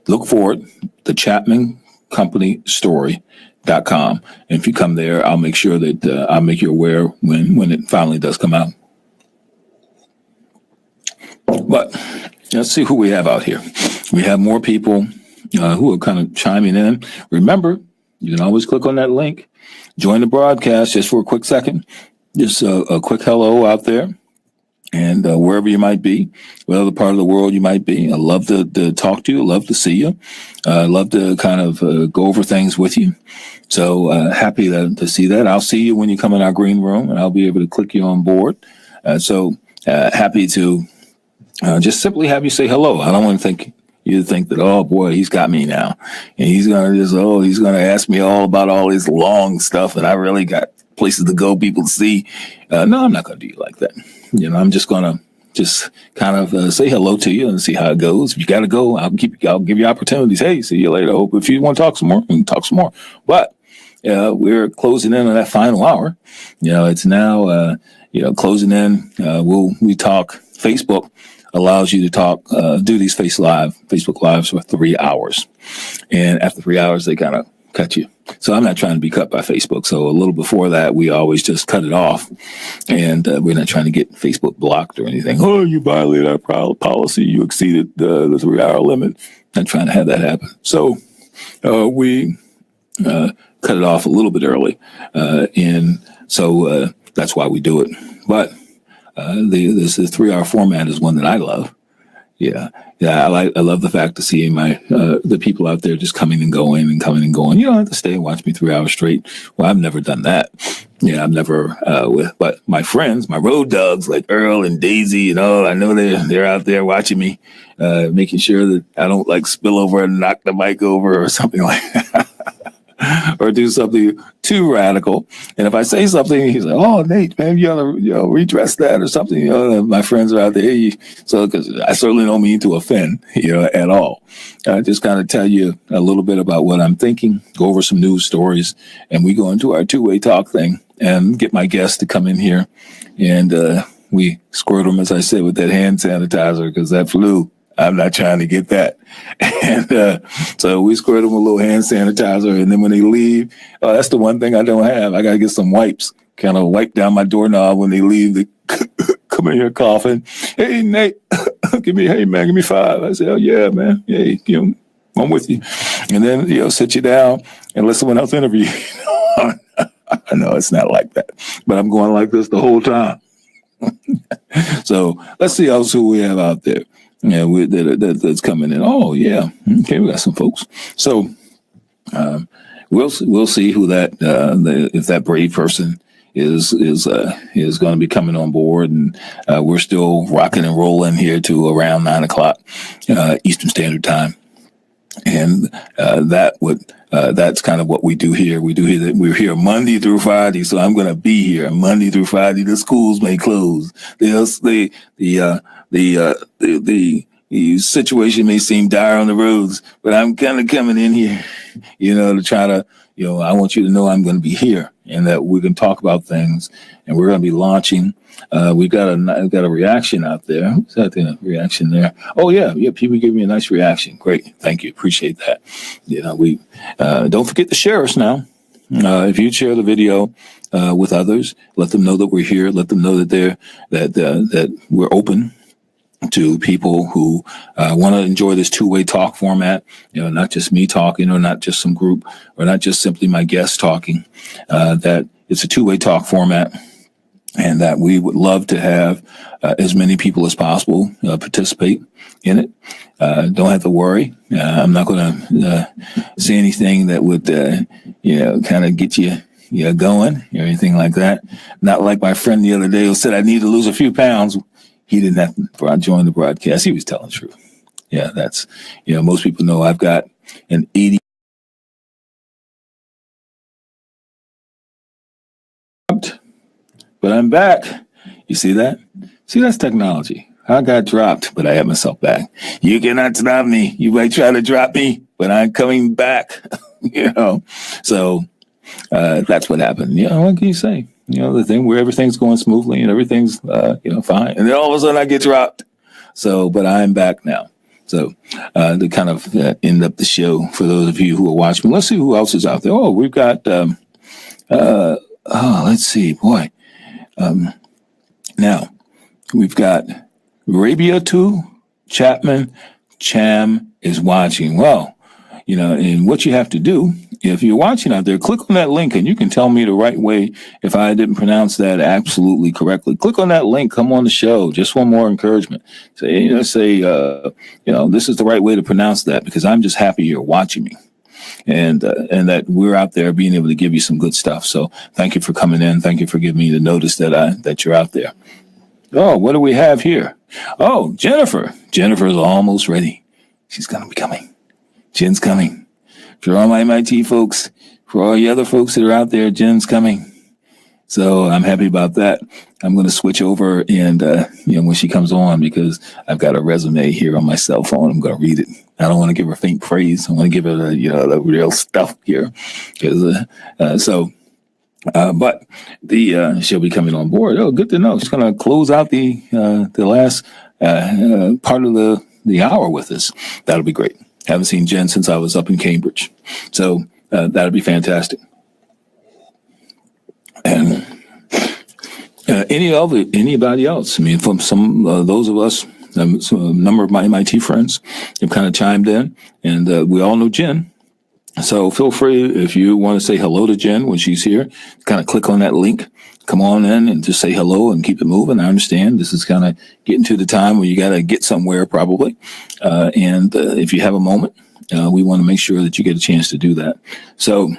look forward to ChapmanCompanyStory.com. And if you come there, I'll make sure that I'll make you aware when it finally does come out. But let's see who we have out here. We have more people who are kind of chiming in. Remember, you can always click on that link, join the broadcast just for a quick second. Just a quick hello out there. And wherever you might be, whatever part of the world you might be, I love to talk to you. I love to see you. I love to kind of go over things with you. So happy to see that. I'll see you when you come in our green room, and I'll be able to click you on board. So happy to just simply have you say hello. I don't want to you think that, oh boy, he's got me now, and he's gonna ask me all about all this long stuff, and I really got places to go, people to see. No, I'm not gonna do you like that. I'm just gonna kind of say hello to you and see how it goes. If you got to go, I'll give you opportunities. Hey, see you later. Hope if you want to talk some more, we can talk some more. But we're closing in on that final hour. It's now closing in. We talk. Facebook allows you to talk, do these Facebook Lives for 3 hours, and after 3 hours, they kind of cut you. So I'm not trying to be cut by Facebook. So a little before that, we always just cut it off, and we're not trying to get Facebook blocked or anything. Oh, you violated our policy. You exceeded the 3 hour limit. Not trying to have that happen. So we cut it off a little bit early, and so that's why we do it. But this 3 hour format is one that I love. Yeah. I love the fact of seeing the people out there just coming and going and coming and going. You don't have to stay and watch me 3 hours straight. Well, I've never done that. I've never but my friends, my road dogs like Earl and Daisy, I know they're out there watching me, making sure that I don't like spill over and knock the mic over or something like that. Or do something too radical. And if I say something, he's like, "Oh, Nate, man, you ought to redress that or something." My friends are out there. So, because I certainly don't mean to offend, at all. I just kind of tell you a little bit about what I'm thinking, go over some news stories, and we go into our two-way talk thing and get my guests to come in here. And we squirt them, as I said, with that hand sanitizer because that flu. I'm not trying to get that. And so we squirt them with a little hand sanitizer. And then when they leave, that's the one thing I don't have. I got to get some wipes, kind of wipe down my doorknob when they leave. They come in here coughing. Hey, Nate, give me 5. I say, oh, yeah, man. Hey, I'm with you. And then, sit you down and let someone else interview you. I know it's not like that, but I'm going like this the whole time. So let's see who we have out there. That's coming in. Oh yeah, okay, we got some folks. So we'll see who if that brave person is going to be coming on board, and we're still rocking and rolling here to around 9:00 Eastern Standard Time, and that's kind of what we do here. We do here that we're here Monday through Friday, so I'm going to be here Monday through Friday. The schools may close. The situation may seem dire on the roads, but I'm kind of coming in here, to try to, I want you to know I'm going to be here and that we can talk about things, and we're going to be launching. We've got a reaction out there. Who's that reaction there? Oh yeah. People give me a nice reaction. Great. Thank you. Appreciate that. We, don't forget to share us now. If you share the video, with others, let them know that we're here. Let them know that that we're open to people who want to enjoy this two-way talk format, not just me talking or not just some group or not just simply my guests talking, that it's a two-way talk format. and that we would love to have as many people as possible participate in it. Don't have to worry. I'm not going to say anything that would, kind of get you going or anything like that. Not like my friend the other day who said I need to lose a few pounds. He didn't have to join the broadcast. He was telling the truth. Yeah, that's, most people know I've got an 80. But I'm back. You see that? See, that's technology. I got dropped, but I have myself back. You cannot stop me. You might try to drop me, but I'm coming back. So that's what happened. What can you say? The thing where everything's going smoothly and everything's fine, and then all of a sudden I get dropped. So, but I'm back now. So to kind of end up the show for those of you who are watching, let's see who else is out there. Oh, we've got. Let's see, boy. Now we've got Arabia 2, Chapman, Cham is watching. Well, and what you have to do, if you're watching out there, click on that link and you can tell me the right way if I didn't pronounce that absolutely correctly. Click on that link, come on the show. Just one more encouragement. Say, this is the right way to pronounce that, because I'm just happy you're watching me. And that we're out there being able to give you some good stuff. So thank you for coming in. Thank you for giving me the notice that you're out there. Oh, what do we have here? Oh, Jennifer. Jennifer's almost ready. She's going to be coming. Jen's coming. For all my MIT folks, for all the other folks that are out there, Jen's coming. So I'm happy about that. I'm going to switch over and, when she comes on, because I've got a resume here on my cell phone, I'm going to read it. I don't want to give her faint praise. I want to give her the real stuff here. But she'll be coming on board. Oh, good to know. She's going to close out the last part of the hour with us. That'll be great. Haven't seen Jen since I was up in Cambridge. So that'll be fantastic. And anybody else? I mean, from some those of us, a number of my MIT friends have kind of chimed in, and we all know Jen. So feel free, if you want to say hello to Jen when she's here, kind of click on that link, come on in and just say hello and keep it moving. I understand this is kind of getting to the time where you got to get somewhere probably. And if you have a moment, we want to make sure that you get a chance to do that. So,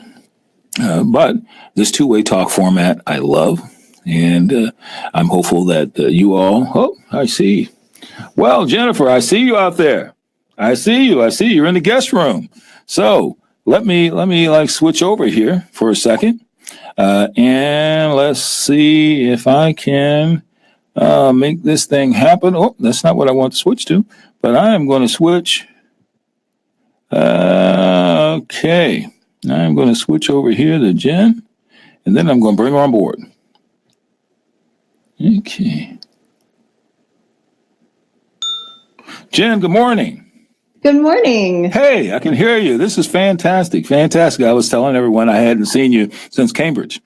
but this two-way talk format, I love. And I'm hopeful that you all, I see. Well, Jennifer, I see you out there. I see you. You're in the guest room. So let me like switch over here for a second. And let's see if I can make this thing happen. Oh, that's not what I want to switch to, but I am going to switch. Okay. I'm going to switch over here to Jen, and then I'm going to bring her on board. Okay. Jen, good morning. Good morning. Hey, I can hear you. This is fantastic. Fantastic. I was telling everyone I hadn't seen you since Cambridge.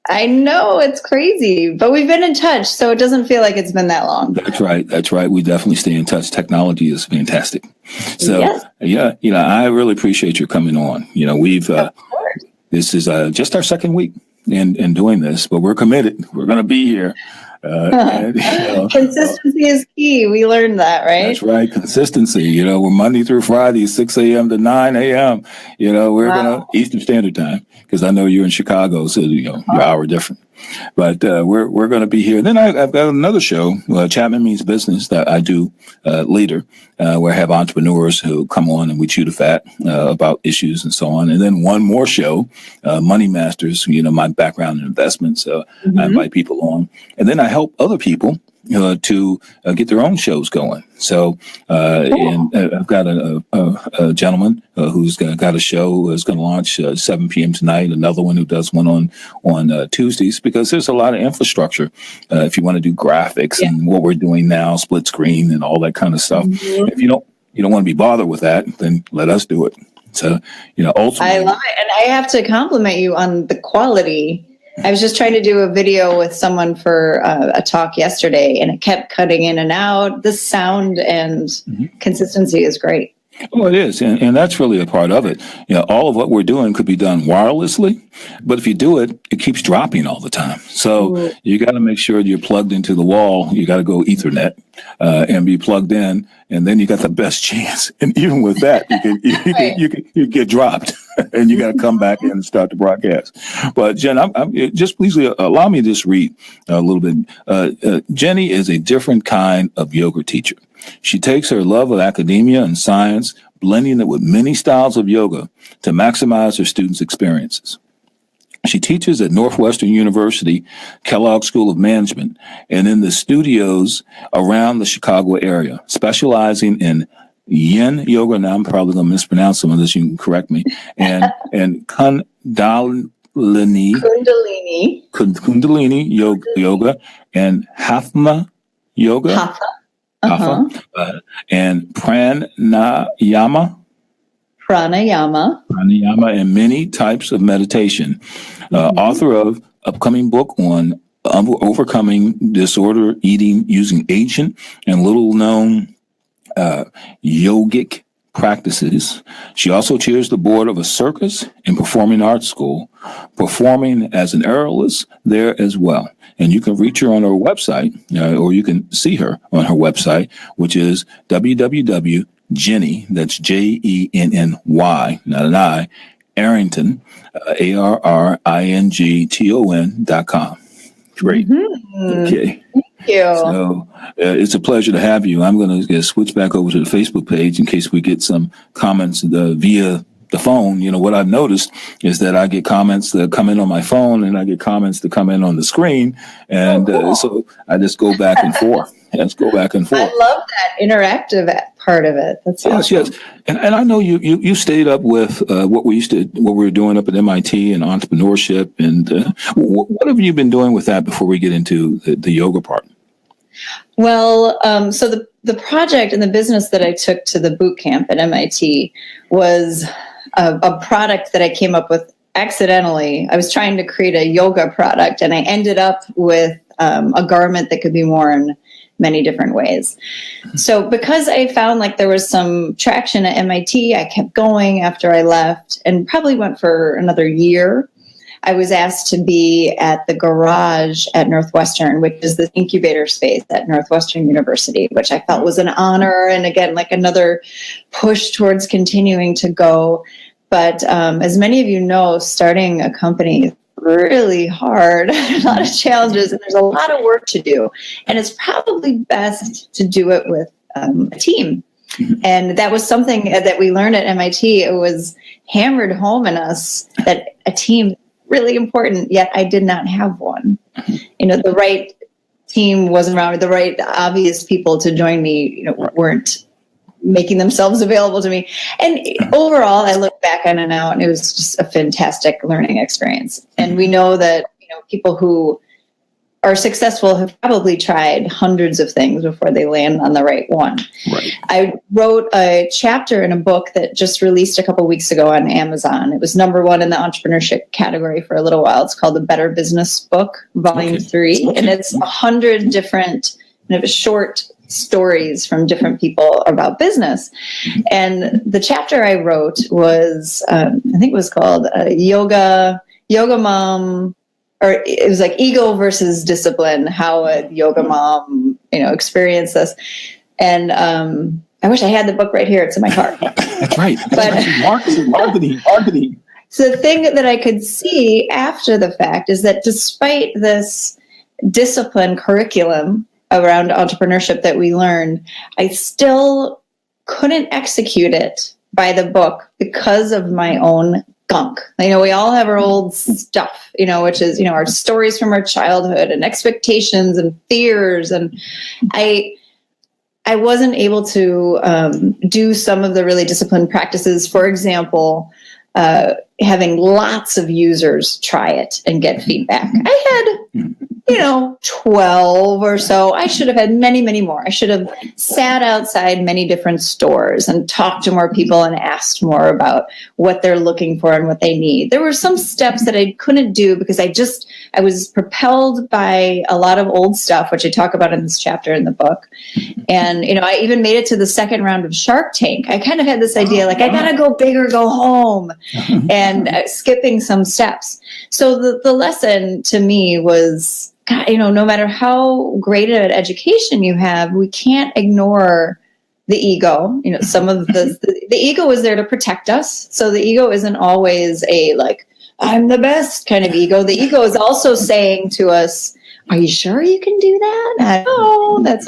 I know, it's crazy, but we've been in touch, so it doesn't feel like it's been that long. That's right. We definitely stay in touch. Technology is fantastic. So, yes. Yeah, I really appreciate your coming on. We've, this is just our second week in doing this, but we're committed. We're going to be here. Consistency is key. We learned that, right? That's right. Consistency. We're Monday through Friday, 6 a.m. to 9 a.m. We're going to Eastern Standard Time, because I know you're in Chicago, so your hour different. But we're going to be here. Then I've got another show, Chapman Means Business, that I do later, where I have entrepreneurs who come on and we chew the fat about issues and so on. And then one more show, Money Masters, my background in investments. So I invite people on. And then I help other people to get their own shows going. So, and I've got a gentleman who's got a show that's going to launch 7 p.m. tonight. Another one who does one on Tuesdays, because there's a lot of infrastructure. If you want to do graphics and what we're doing now, split screen and all that kind of stuff. If you don't want to be bothered with that, then let us do it. So, ultimately, I love it, and I have to compliment you on the quality. I was just trying to do a video with someone for a talk yesterday, and it kept cutting in and out. The sound and consistency is great. Oh, it is. And that's really a part of it. You know, all of what we're doing could be done wirelessly, but if you do it, it keeps dropping all the time. So you got to make sure you're plugged into the wall. You got to go Ethernet and be plugged in, and then you got the best chance. And even with that, you get dropped, and you got to come back in and start the broadcast. But Jen, I'm just please allow me to just read a little bit. Jenny is a different kind of yoga teacher. She takes her love of academia and science, blending it with many styles of yoga to maximize her students' experiences. She teaches at Northwestern University, Kellogg School of Management, and in the studios around the Chicago area, specializing in yin yoga. Now, I'm probably going to mispronounce some of this. You can correct me. And Kundalini yoga, and Hatha yoga. Hatha. Uh-huh. And pranayama, and many types of meditation. Author of upcoming book on overcoming disorder eating using ancient and little known yogic practices. She also chairs the board of a circus and performing arts school, performing as an aerialist there as well. And you can reach her on her website, or you can see her on her website, which is www.Jenny, that's JENNY, not an I, Arrington, ARRINGTON.com. Great. Okay. Thank you. So it's a pleasure to have you. I'm going to switch back over to the Facebook page in case we get some comments via the phone. You know, what I've noticed is that I get comments that come in on my phone, and I get comments that come in on the screen. And so I just go back and forth. Let's go back and forth. I love that interactive part of it. That's awesome. Yes. And I know you stayed up with what we were doing up at MIT and entrepreneurship. And what have you been doing with that before we get into the yoga part? Well, so the project and the business that I took to the boot camp at MIT was a product that I came up with accidentally. I was trying to create a yoga product, and I ended up with a garment that could be worn many different ways. So because I found like there was some traction at MIT, I kept going after I left and probably went for another year. I was asked to be at the garage at Northwestern, which is the incubator space at Northwestern University, which I felt was an honor. And again, like another push towards continuing to go. But as many of you know, starting a company is really hard, a lot of challenges, and there's a lot of work to do. And it's probably best to do it with a team. And that was something that we learned at MIT. It was hammered home in us that a team really important, yet I did not have one. You know, the right team wasn't around, the right obvious people to join me, weren't making themselves available to me. And overall, I look back on it now, and it was just a fantastic learning experience. And we know that, people who are successful have probably tried hundreds of things before they land on the right one. Right. I wrote a chapter in a book that just released a couple weeks ago on Amazon. It was #1 in the entrepreneurship category for a little while. It's called The Better Business Book, Volume 3. And it's 100 different short stories from different people about business. And the chapter I wrote was, I think it was called Yoga Mom, or it was like ego versus discipline, how a yoga mom, experienced this. And I wish I had the book right here. It's in my car. That's right. But marketing. So the thing that I could see after the fact is that despite this discipline curriculum around entrepreneurship that we learned, I still couldn't execute it by the book because of my own gunk. We all have our old stuff, which is, our stories from our childhood and expectations and fears. And I wasn't able to do some of the really disciplined practices. For example, having lots of users try it and get feedback. I had 12 or so. I should have had many, many more. I should have sat outside many different stores and talked to more people and asked more about what they're looking for and what they need. There were some steps that I couldn't do because I was propelled by a lot of old stuff, which I talk about in this chapter in the book. And, I even made it to the second round of Shark Tank. I kind of had this idea, like, I got to go big or go home, and skipping some steps. So the lesson to me was, God, no matter how great an education you have, we can't ignore the ego. Some of the ego is there to protect us. So the ego isn't always a like, I'm the best kind of ego. The ego is also saying to us, are you sure you can do that? Oh, that's,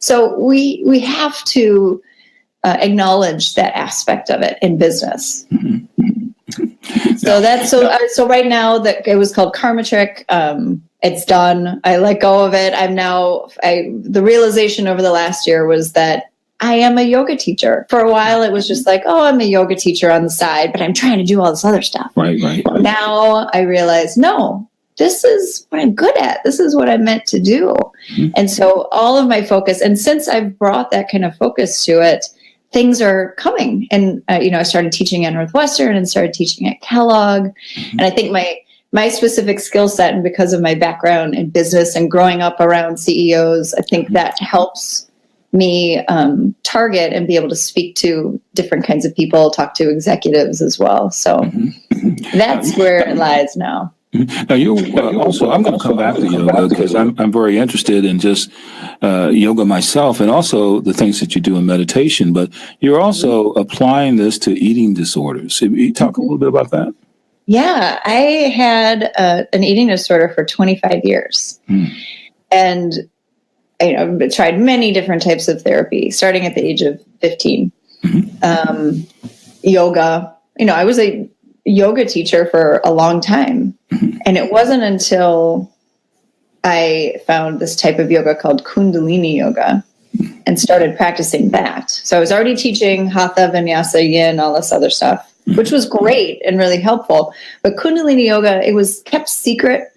so we have to acknowledge that aspect of it in business. So right now that it was called Karma Trick. It's done. I let go of it. The realization over the last year was that I am a yoga teacher. For a while, it was just like, oh, I'm a yoga teacher on the side, but I'm trying to do all this other stuff. Right. Now I realize, no, this is what I'm good at. This is what I'm meant to do. Mm-hmm. And so all of my focus, and since I've brought that kind of focus to it, things are coming. And, I started teaching at Northwestern and started teaching at Kellogg. Mm-hmm. And I think my specific skill set, and because of my background in business and growing up around CEOs, I think that helps me target and be able to speak to different kinds of people, talk to executives as well. So that's where it lies now. Now you also, I'm going to come back to yoga because I'm very interested in just yoga myself, and also the things that you do in meditation. But you're also applying this to eating disorders. Can you talk a little bit about that? Yeah, I had an eating disorder for 25 years, and I've tried many different types of therapy, starting at the age of 15. Yoga. I was a yoga teacher for a long time. And it wasn't until I found this type of yoga called Kundalini yoga and started practicing that. So I was already teaching Hatha, Vinyasa, Yin, all this other stuff, which was great and really helpful. But Kundalini yoga, it was kept secret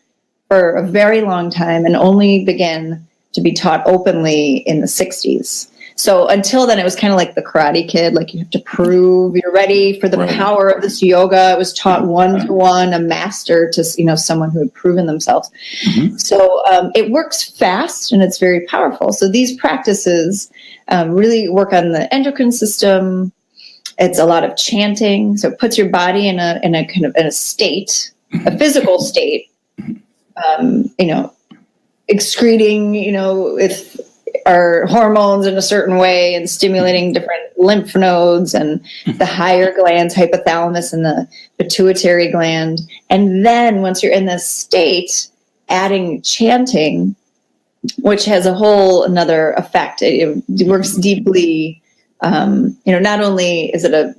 for a very long time and only began to be taught openly in the 60s. So until then, it was kind of like the Karate Kid, like you have to prove you're ready for the power of this yoga. It was taught one-to-one, a master to, someone who had proven themselves. So it works fast and it's very powerful. So these practices really work on the endocrine system. It's a lot of chanting. So it puts your body in a kind of in a state, a physical state, excreting, with our hormones in a certain way and stimulating different lymph nodes and the higher glands, hypothalamus and the pituitary gland. And then once you're in this state, adding chanting, which has a whole another effect. It works deeply. Not only is it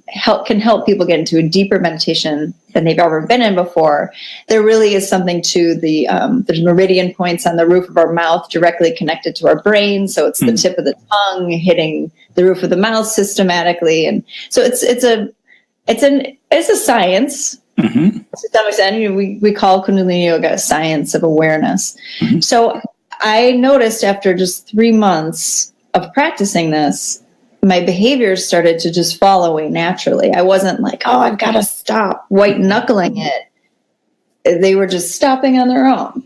can help people get into a deeper meditation than they've ever been in before, there really is something to there's meridian points on the roof of our mouth directly connected to our brain. So it's the tip of the tongue hitting the roof of the mouth systematically. And so it's a science. To some extent, we call Kundalini yoga a science of awareness. So I noticed after just 3 months of practicing this, my behaviors started to just fall away naturally. I wasn't like, oh, I've got to stop white knuckling it. They were just stopping on their own.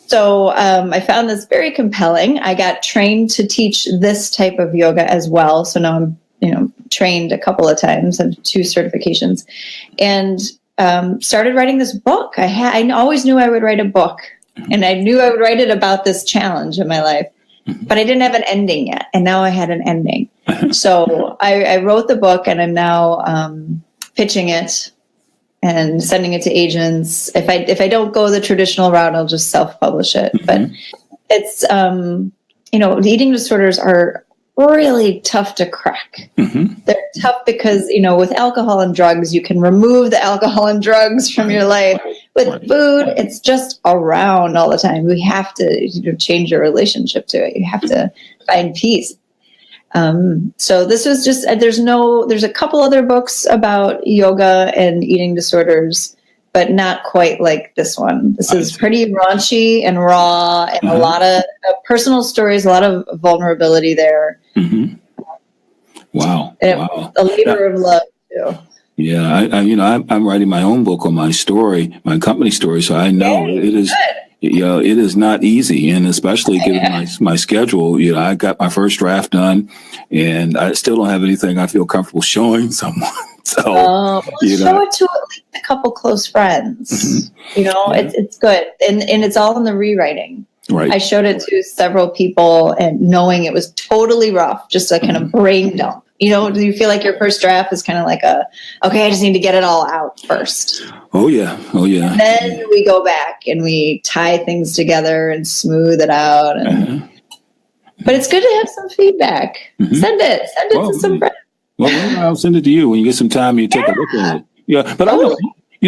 So I found this very compelling. I got trained to teach this type of yoga as well. So now I'm, trained a couple of times. I have 2 certifications, and started writing this book. I always knew I would write a book, and I knew I would write it about this challenge in my life. But I didn't have an ending yet, and now I had an ending. So I wrote the book, and I'm now pitching it and sending it to agents. If I don't go the traditional route, I'll just self-publish it. But it's eating disorders are really tough to crack. They're tough because with alcohol and drugs, you can remove the alcohol and drugs from your life. With food, it's just around all the time. We have to change your relationship to it. You have to find peace. So this was just, there's a couple other books about yoga and eating disorders. but not quite like this one. This is pretty raunchy and raw, and a lot of personal stories, a lot of vulnerability there. Mm-hmm. Wow. Wow. A labor of love too. Yeah, I'm writing my own book on my story, my company story, so I know it is. It is not easy, and especially given my schedule. I got my first draft done, and I still don't have anything I feel comfortable showing someone. So, show it to at least a couple close friends. Mm-hmm. It's good, and it's all in the rewriting. Right. I showed it to several people, and knowing it was totally rough, just a kind of brain dump. Do you feel like your first draft is kind of like okay, I just need to get it all out first. Oh yeah. And then we go back and we tie things together and smooth it out. But it's good to have some feedback. Mm-hmm. Send it to some friends. Well, I'll send it to you when you get some time. You take a look at it. Yeah, but I know.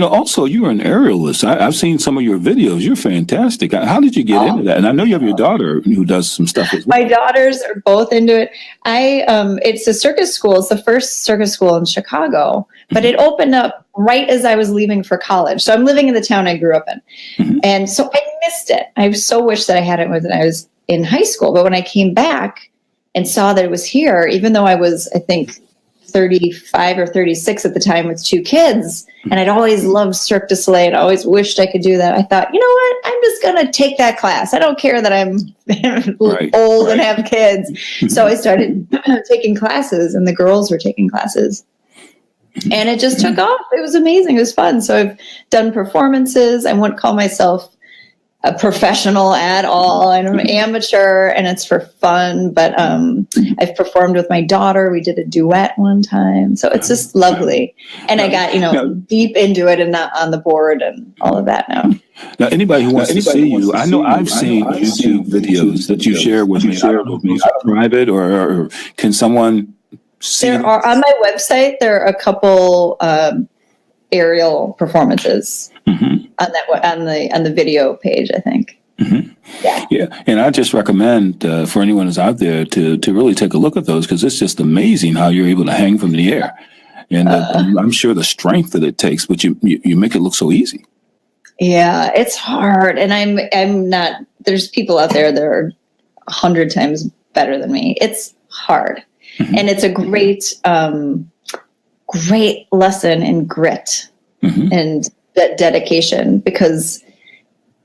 Also, you're an aerialist. I've seen some of your videos. You're fantastic. How did you get into that? And I know you have your daughter who does some stuff as well. My daughters are both into it. It's a circus school. It's the first circus school in Chicago, but it opened up right as I was leaving for college. So I'm living in the town I grew up in. Mm-hmm. And so I missed it. I so wish that I had it when I was in high school. But when I came back and saw that it was here, even though I was, I think, 35 or 36 at the time with 2 kids, and I'd always loved Cirque du Soleil and always wished I could do that. I thought, you know what? I'm just going to take that class. I don't care that I'm old and have kids. So I started taking classes, and the girls were taking classes. And it just took off. It was amazing. It was fun. So I've done performances. I wouldn't call myself a professional at all. I'm amateur, and it's for fun. But I've performed with my daughter. We did a duet one time. So it's just lovely. And I got, deep into it and not on the board and all of that now. Now, anybody who wants to see you, I know I've seen YouTube videos that you share with me. Private, or can someone see them? On my website, there are a couple aerial performances. Mm-hmm. On the video page, I think. Mm-hmm. Yeah. And I just recommend for anyone who's out there to really take a look at those, because it's just amazing how you're able to hang from the air, and I'm sure the strength that it takes, but you make it look so easy. Yeah, it's hard, and I'm not. There's people out there that are 100 times better than me. It's hard, mm-hmm. and it's a great lesson in grit, mm-hmm. and that dedication, because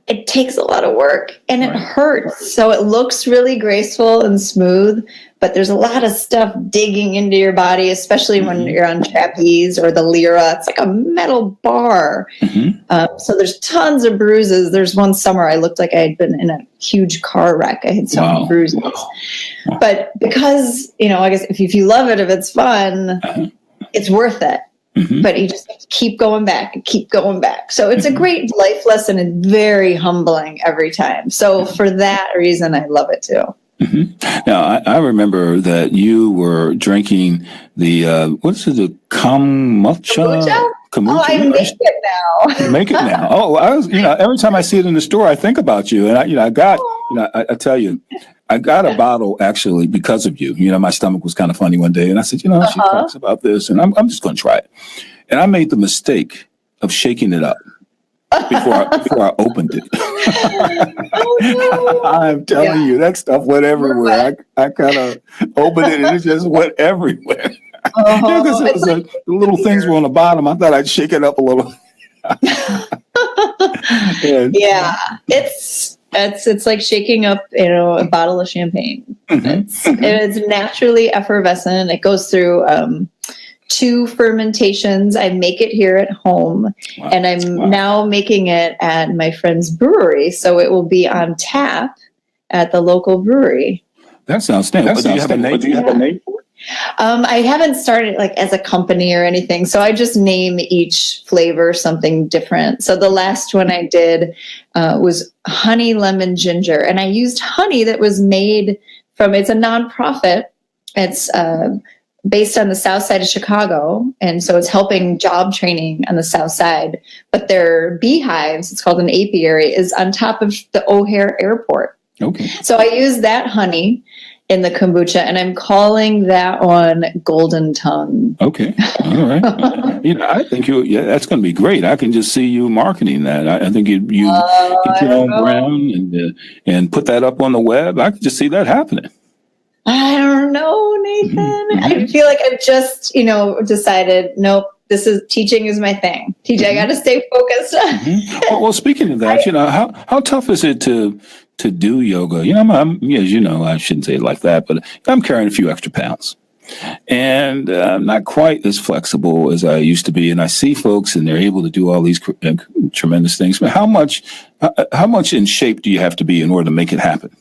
it takes a lot of work and it hurts. So it looks really graceful and smooth, but there's a lot of stuff digging into your body, especially when you're on trapeze or the lyra. It's like a metal bar. Mm-hmm. So there's tons of bruises. There's one summer I looked like I had been in a huge car wreck. I had so many bruises. Wow. But because, I guess if you love it, if it's fun, it's worth it. Mm-hmm. But you just have to keep going back and keep going back. So it's a great life lesson and very humbling every time. So for that reason, I love it too. Mm-hmm. Now, I remember that you were drinking the, the kombucha? Oh, I make it now. You make it now. Oh, I was, every time I see it in the store, I think about you. And I got, I tell you, I got a bottle actually because of you. My stomach was kind of funny one day, and I said, she talks about this, and I'm just going to try it. And I made the mistake of shaking it up before I opened it. Oh, no. I'm telling you, that stuff went everywhere. I kind of opened it, and it just went everywhere. Because the little things were on the bottom. I thought I'd shake it up a little. It's like shaking up, a bottle of champagne. Mm-hmm. It's naturally effervescent. It goes through 2 fermentations. I make it here at home, and I'm now making it at my friend's brewery. So it will be on tap at the local brewery. That sounds standard. Do you have a name for it? I haven't started as a company or anything, so I just name each flavor something different. So the last one I did was honey lemon ginger, and I used honey that was made from. It's a nonprofit. It's based on the South Side of Chicago, and so it's helping job training on the South Side. But their beehives, it's called an apiary, is on top of the O'Hare Airport. Okay. So I used that honey. in the kombucha, and I'm calling that one Golden Tongue. Okay. All right. I think that's going to be great. I can just see you marketing that. I think you get your own brand and put that up on the web. I can just see that happening. I don't know, Nathan. Mm-hmm. I feel like I've just, decided, nope, teaching is my thing. I got to stay focused. Mm-hmm. Well, speaking of that, how tough is it to do yoga? I shouldn't say it like that, but I'm carrying a few extra pounds. And I'm not quite as flexible as I used to be. And I see folks and they're able to do all these tremendous things. But how much in shape do you have to be in order to make it happen?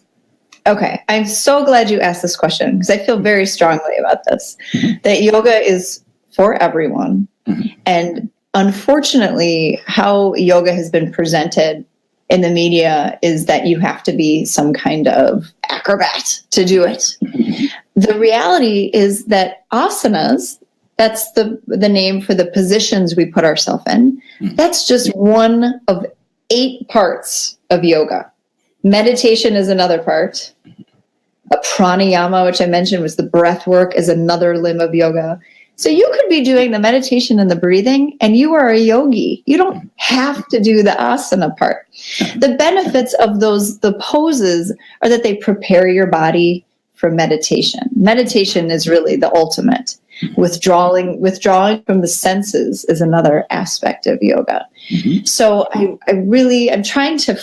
Okay. I'm so glad you asked this question because I feel very strongly about this, that yoga is for everyone. And unfortunately, how yoga has been presented in the media is that you have to be some kind of acrobat to do it. The reality is that asanas, that's the name for the positions we put ourselves in, that's just one of 8 parts of yoga. Meditation is another part. A pranayama, which I mentioned was the breath work, is another limb of yoga. So you could be doing the meditation and the breathing, and you are a yogi. You don't have to do the asana part. The benefits of the poses are that they prepare your body for meditation. Meditation is really the ultimate. Withdrawing from the senses is another aspect of yoga. So I'm trying to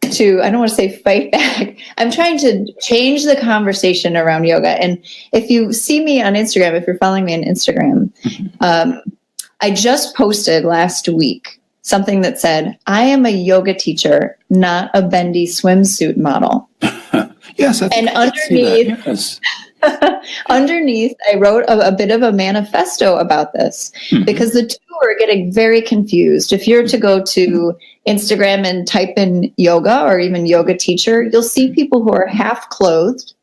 I don't want to say fight back. I'm trying to change the conversation around yoga. And if you see me on Instagram, if you're following me on Instagram, I just posted last week something that said, I am a yoga teacher, not a bendy swimsuit model. Yes. And underneath, underneath, I wrote a bit of a manifesto about this because the two are getting very confused. If you're to go to Instagram and type in yoga or even yoga teacher, you'll see people who are half clothed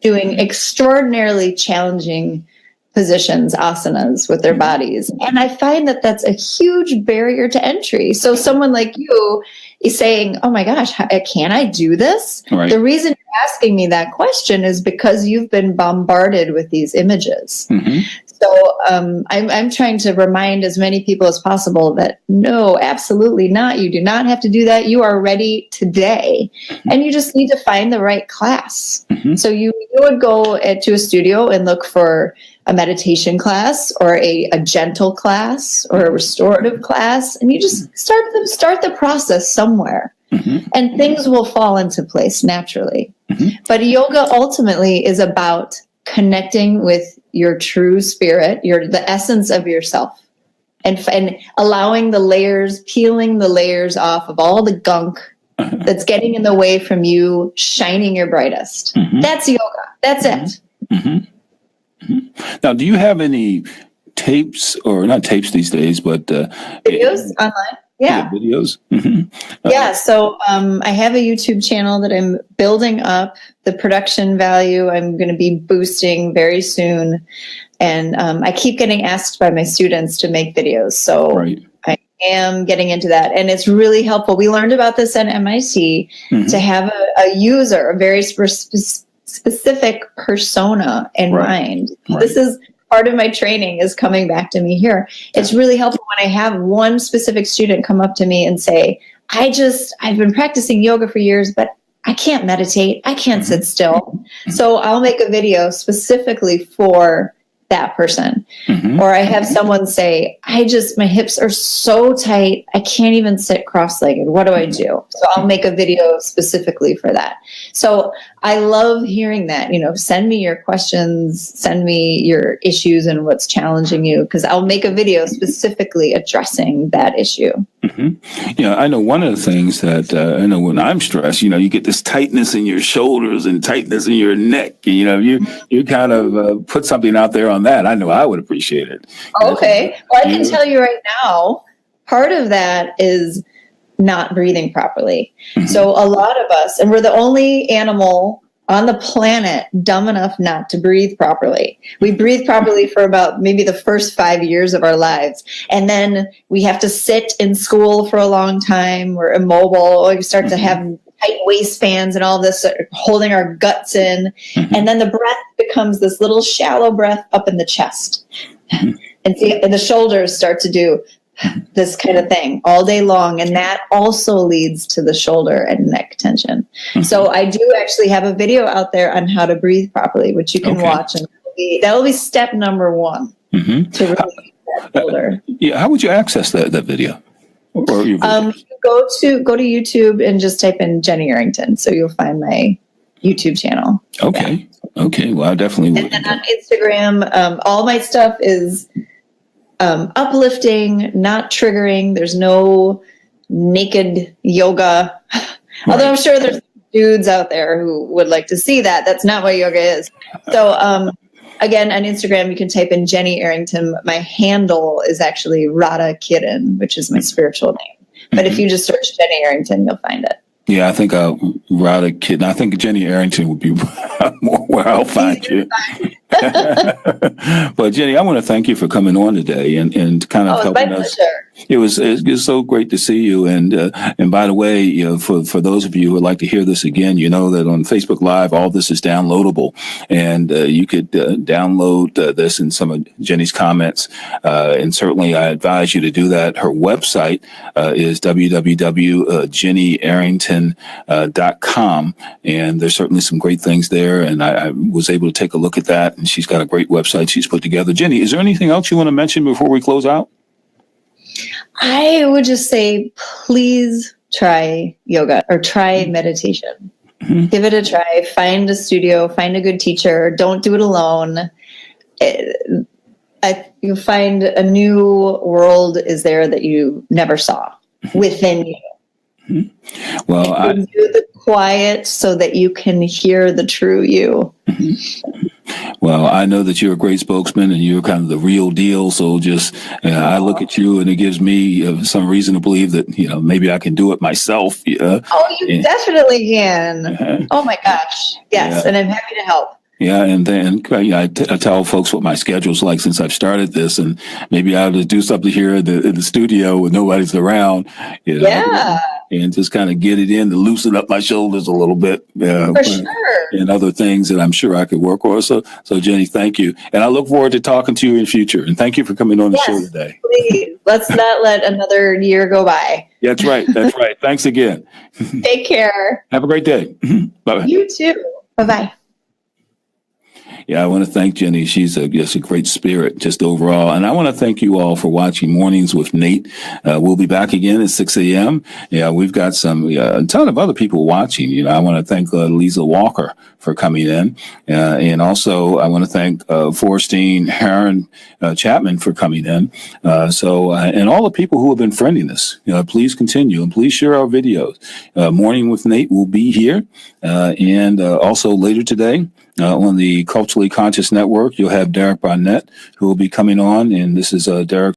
doing extraordinarily challenging positions, asanas with their bodies. And I find that that's a huge barrier to entry. So someone like you is saying, oh my gosh, can I do this? Right. The reason you're asking me that question is because you've been bombarded with these images. So I'm trying to remind as many people as possible that no, absolutely not. You do not have to do that. You are ready today. And you just need to find the right class. So you would go to a studio and look for a meditation class or a gentle class or a restorative class. And you just start the process somewhere. And things will fall into place naturally. But yoga ultimately is about connecting with your true spirit, the essence of yourself, and allowing the layers, peeling the layers off of all the gunk that's getting in the way from you shining your brightest. That's yoga. That's it. Now, do you have any tapes, or not tapes these days, but videos online? Yeah, videos. Yeah, so I have a YouTube channel that I'm building up. The production value I'm going to be boosting very soon, and I keep getting asked by my students to make videos. So I am getting into that, and it's really helpful. We learned about this at MIT to have a user, a very specific persona in mind. This is part of my training is coming back to me here. It's really helpful when I have one specific student come up to me and say, I've been practicing yoga for years, but I can't meditate. I can't sit still. So I'll make a video specifically for that person. Or I have someone say, my hips are so tight, I can't even sit cross-legged. What do I do? So I'll make a video specifically for that. So I love hearing that, send me your questions, send me your issues and what's challenging you, because I'll make a video specifically addressing that issue. I know one of the things that I know when I'm stressed, you get this tightness in your shoulders and tightness in your neck. You kind of put something out there on that. I know I would appreciate it. Okay. Well, I can tell you right now, part of that is not breathing properly. So a lot of us, and we're the only animal on the planet dumb enough not to breathe properly. We breathe properly for about maybe the first 5 years of our lives. And then we have to sit in school for a long time. We're immobile. We start to have tight waistbands and all this, holding our guts in. And then the breath becomes this little shallow breath up in the chest. And the shoulders start to do this kind of thing all day long. And that also leads to the shoulder and neck tension. So I do actually have a video out there on how to breathe properly, which you can watch. And that'll be step number one to relieve that shoulder. Yeah. How would you access that video? Or your go to YouTube and just type in Jenny Arrington. So you'll find my YouTube channel. Okay. Yeah. Okay. Well, I definitely will. And then on Instagram, all my stuff is uplifting, not triggering. There's no naked yoga. Although I'm sure there's dudes out there who would like to see that. That's not what yoga is. So again, on Instagram, you can type in Jenny Arrington. My handle is actually Radha Kiran, which is my spiritual name. But if you just search Jenny Arrington, you'll find it. Yeah, I think Radha Kiran. I think Jenny Arrington would be more where I'll find you. But Jenny, I want to thank you for coming on today and kind of helping us. Pleasure. It was so great to see you. And by the way, you know, for those of you who would like to hear this again, you know that on Facebook Live, all this is downloadable, and you could download this in some of Jenny's comments. And certainly, I advise you to do that. Her website is www.jennyarrington.com, and there's certainly some great things there. And I was able to take a look at that, and she's got a great website she's put together. Jenny, is there anything else you want to mention before we close out? I would just say, please try yoga or try meditation. Give it a try. Find a studio, find a good teacher. Don't do it alone. You'll find a new world is there that you never saw within you. Well, I do the quiet so that you can hear the true you. Well, I know that you're a great spokesman and you're kind of the real deal. So just, I look at you and it gives me some reason to believe that, you know, maybe I can do it myself. Oh, you definitely can. Oh my gosh. Yes. Yeah. And I'm happy to help. Yeah, and then I tell folks what my schedule's like since I've started this, and maybe I'll just do something here in the studio when nobody's around, you know, and just kind of get it in to loosen up my shoulders a little bit. For sure. And other things that I'm sure I could work on. So Jenny, thank you. And I look forward to talking to you in the future. And thank you for coming on the show today. Please, let's not let another year go by. That's right. That's right. Thanks again. Take care. Have a great day. Bye-bye. You too. Bye-bye. Yeah, I want to thank Jenny. She's just a great spirit just overall. And I want to thank you all for watching Mornings with Nate. We'll be back again at 6 a.m. Yeah, we've got a ton of other people watching. You know, I want to thank Lisa Walker for coming in. And also I want to thank Forrestine Heron Chapman for coming in. And all the people who have been friending us, please continue and please share our videos. Morning with Nate will be here. And also later today, on the Culturally Conscious Network, you'll have Derek Barnett, who will be coming on. And this is Derek.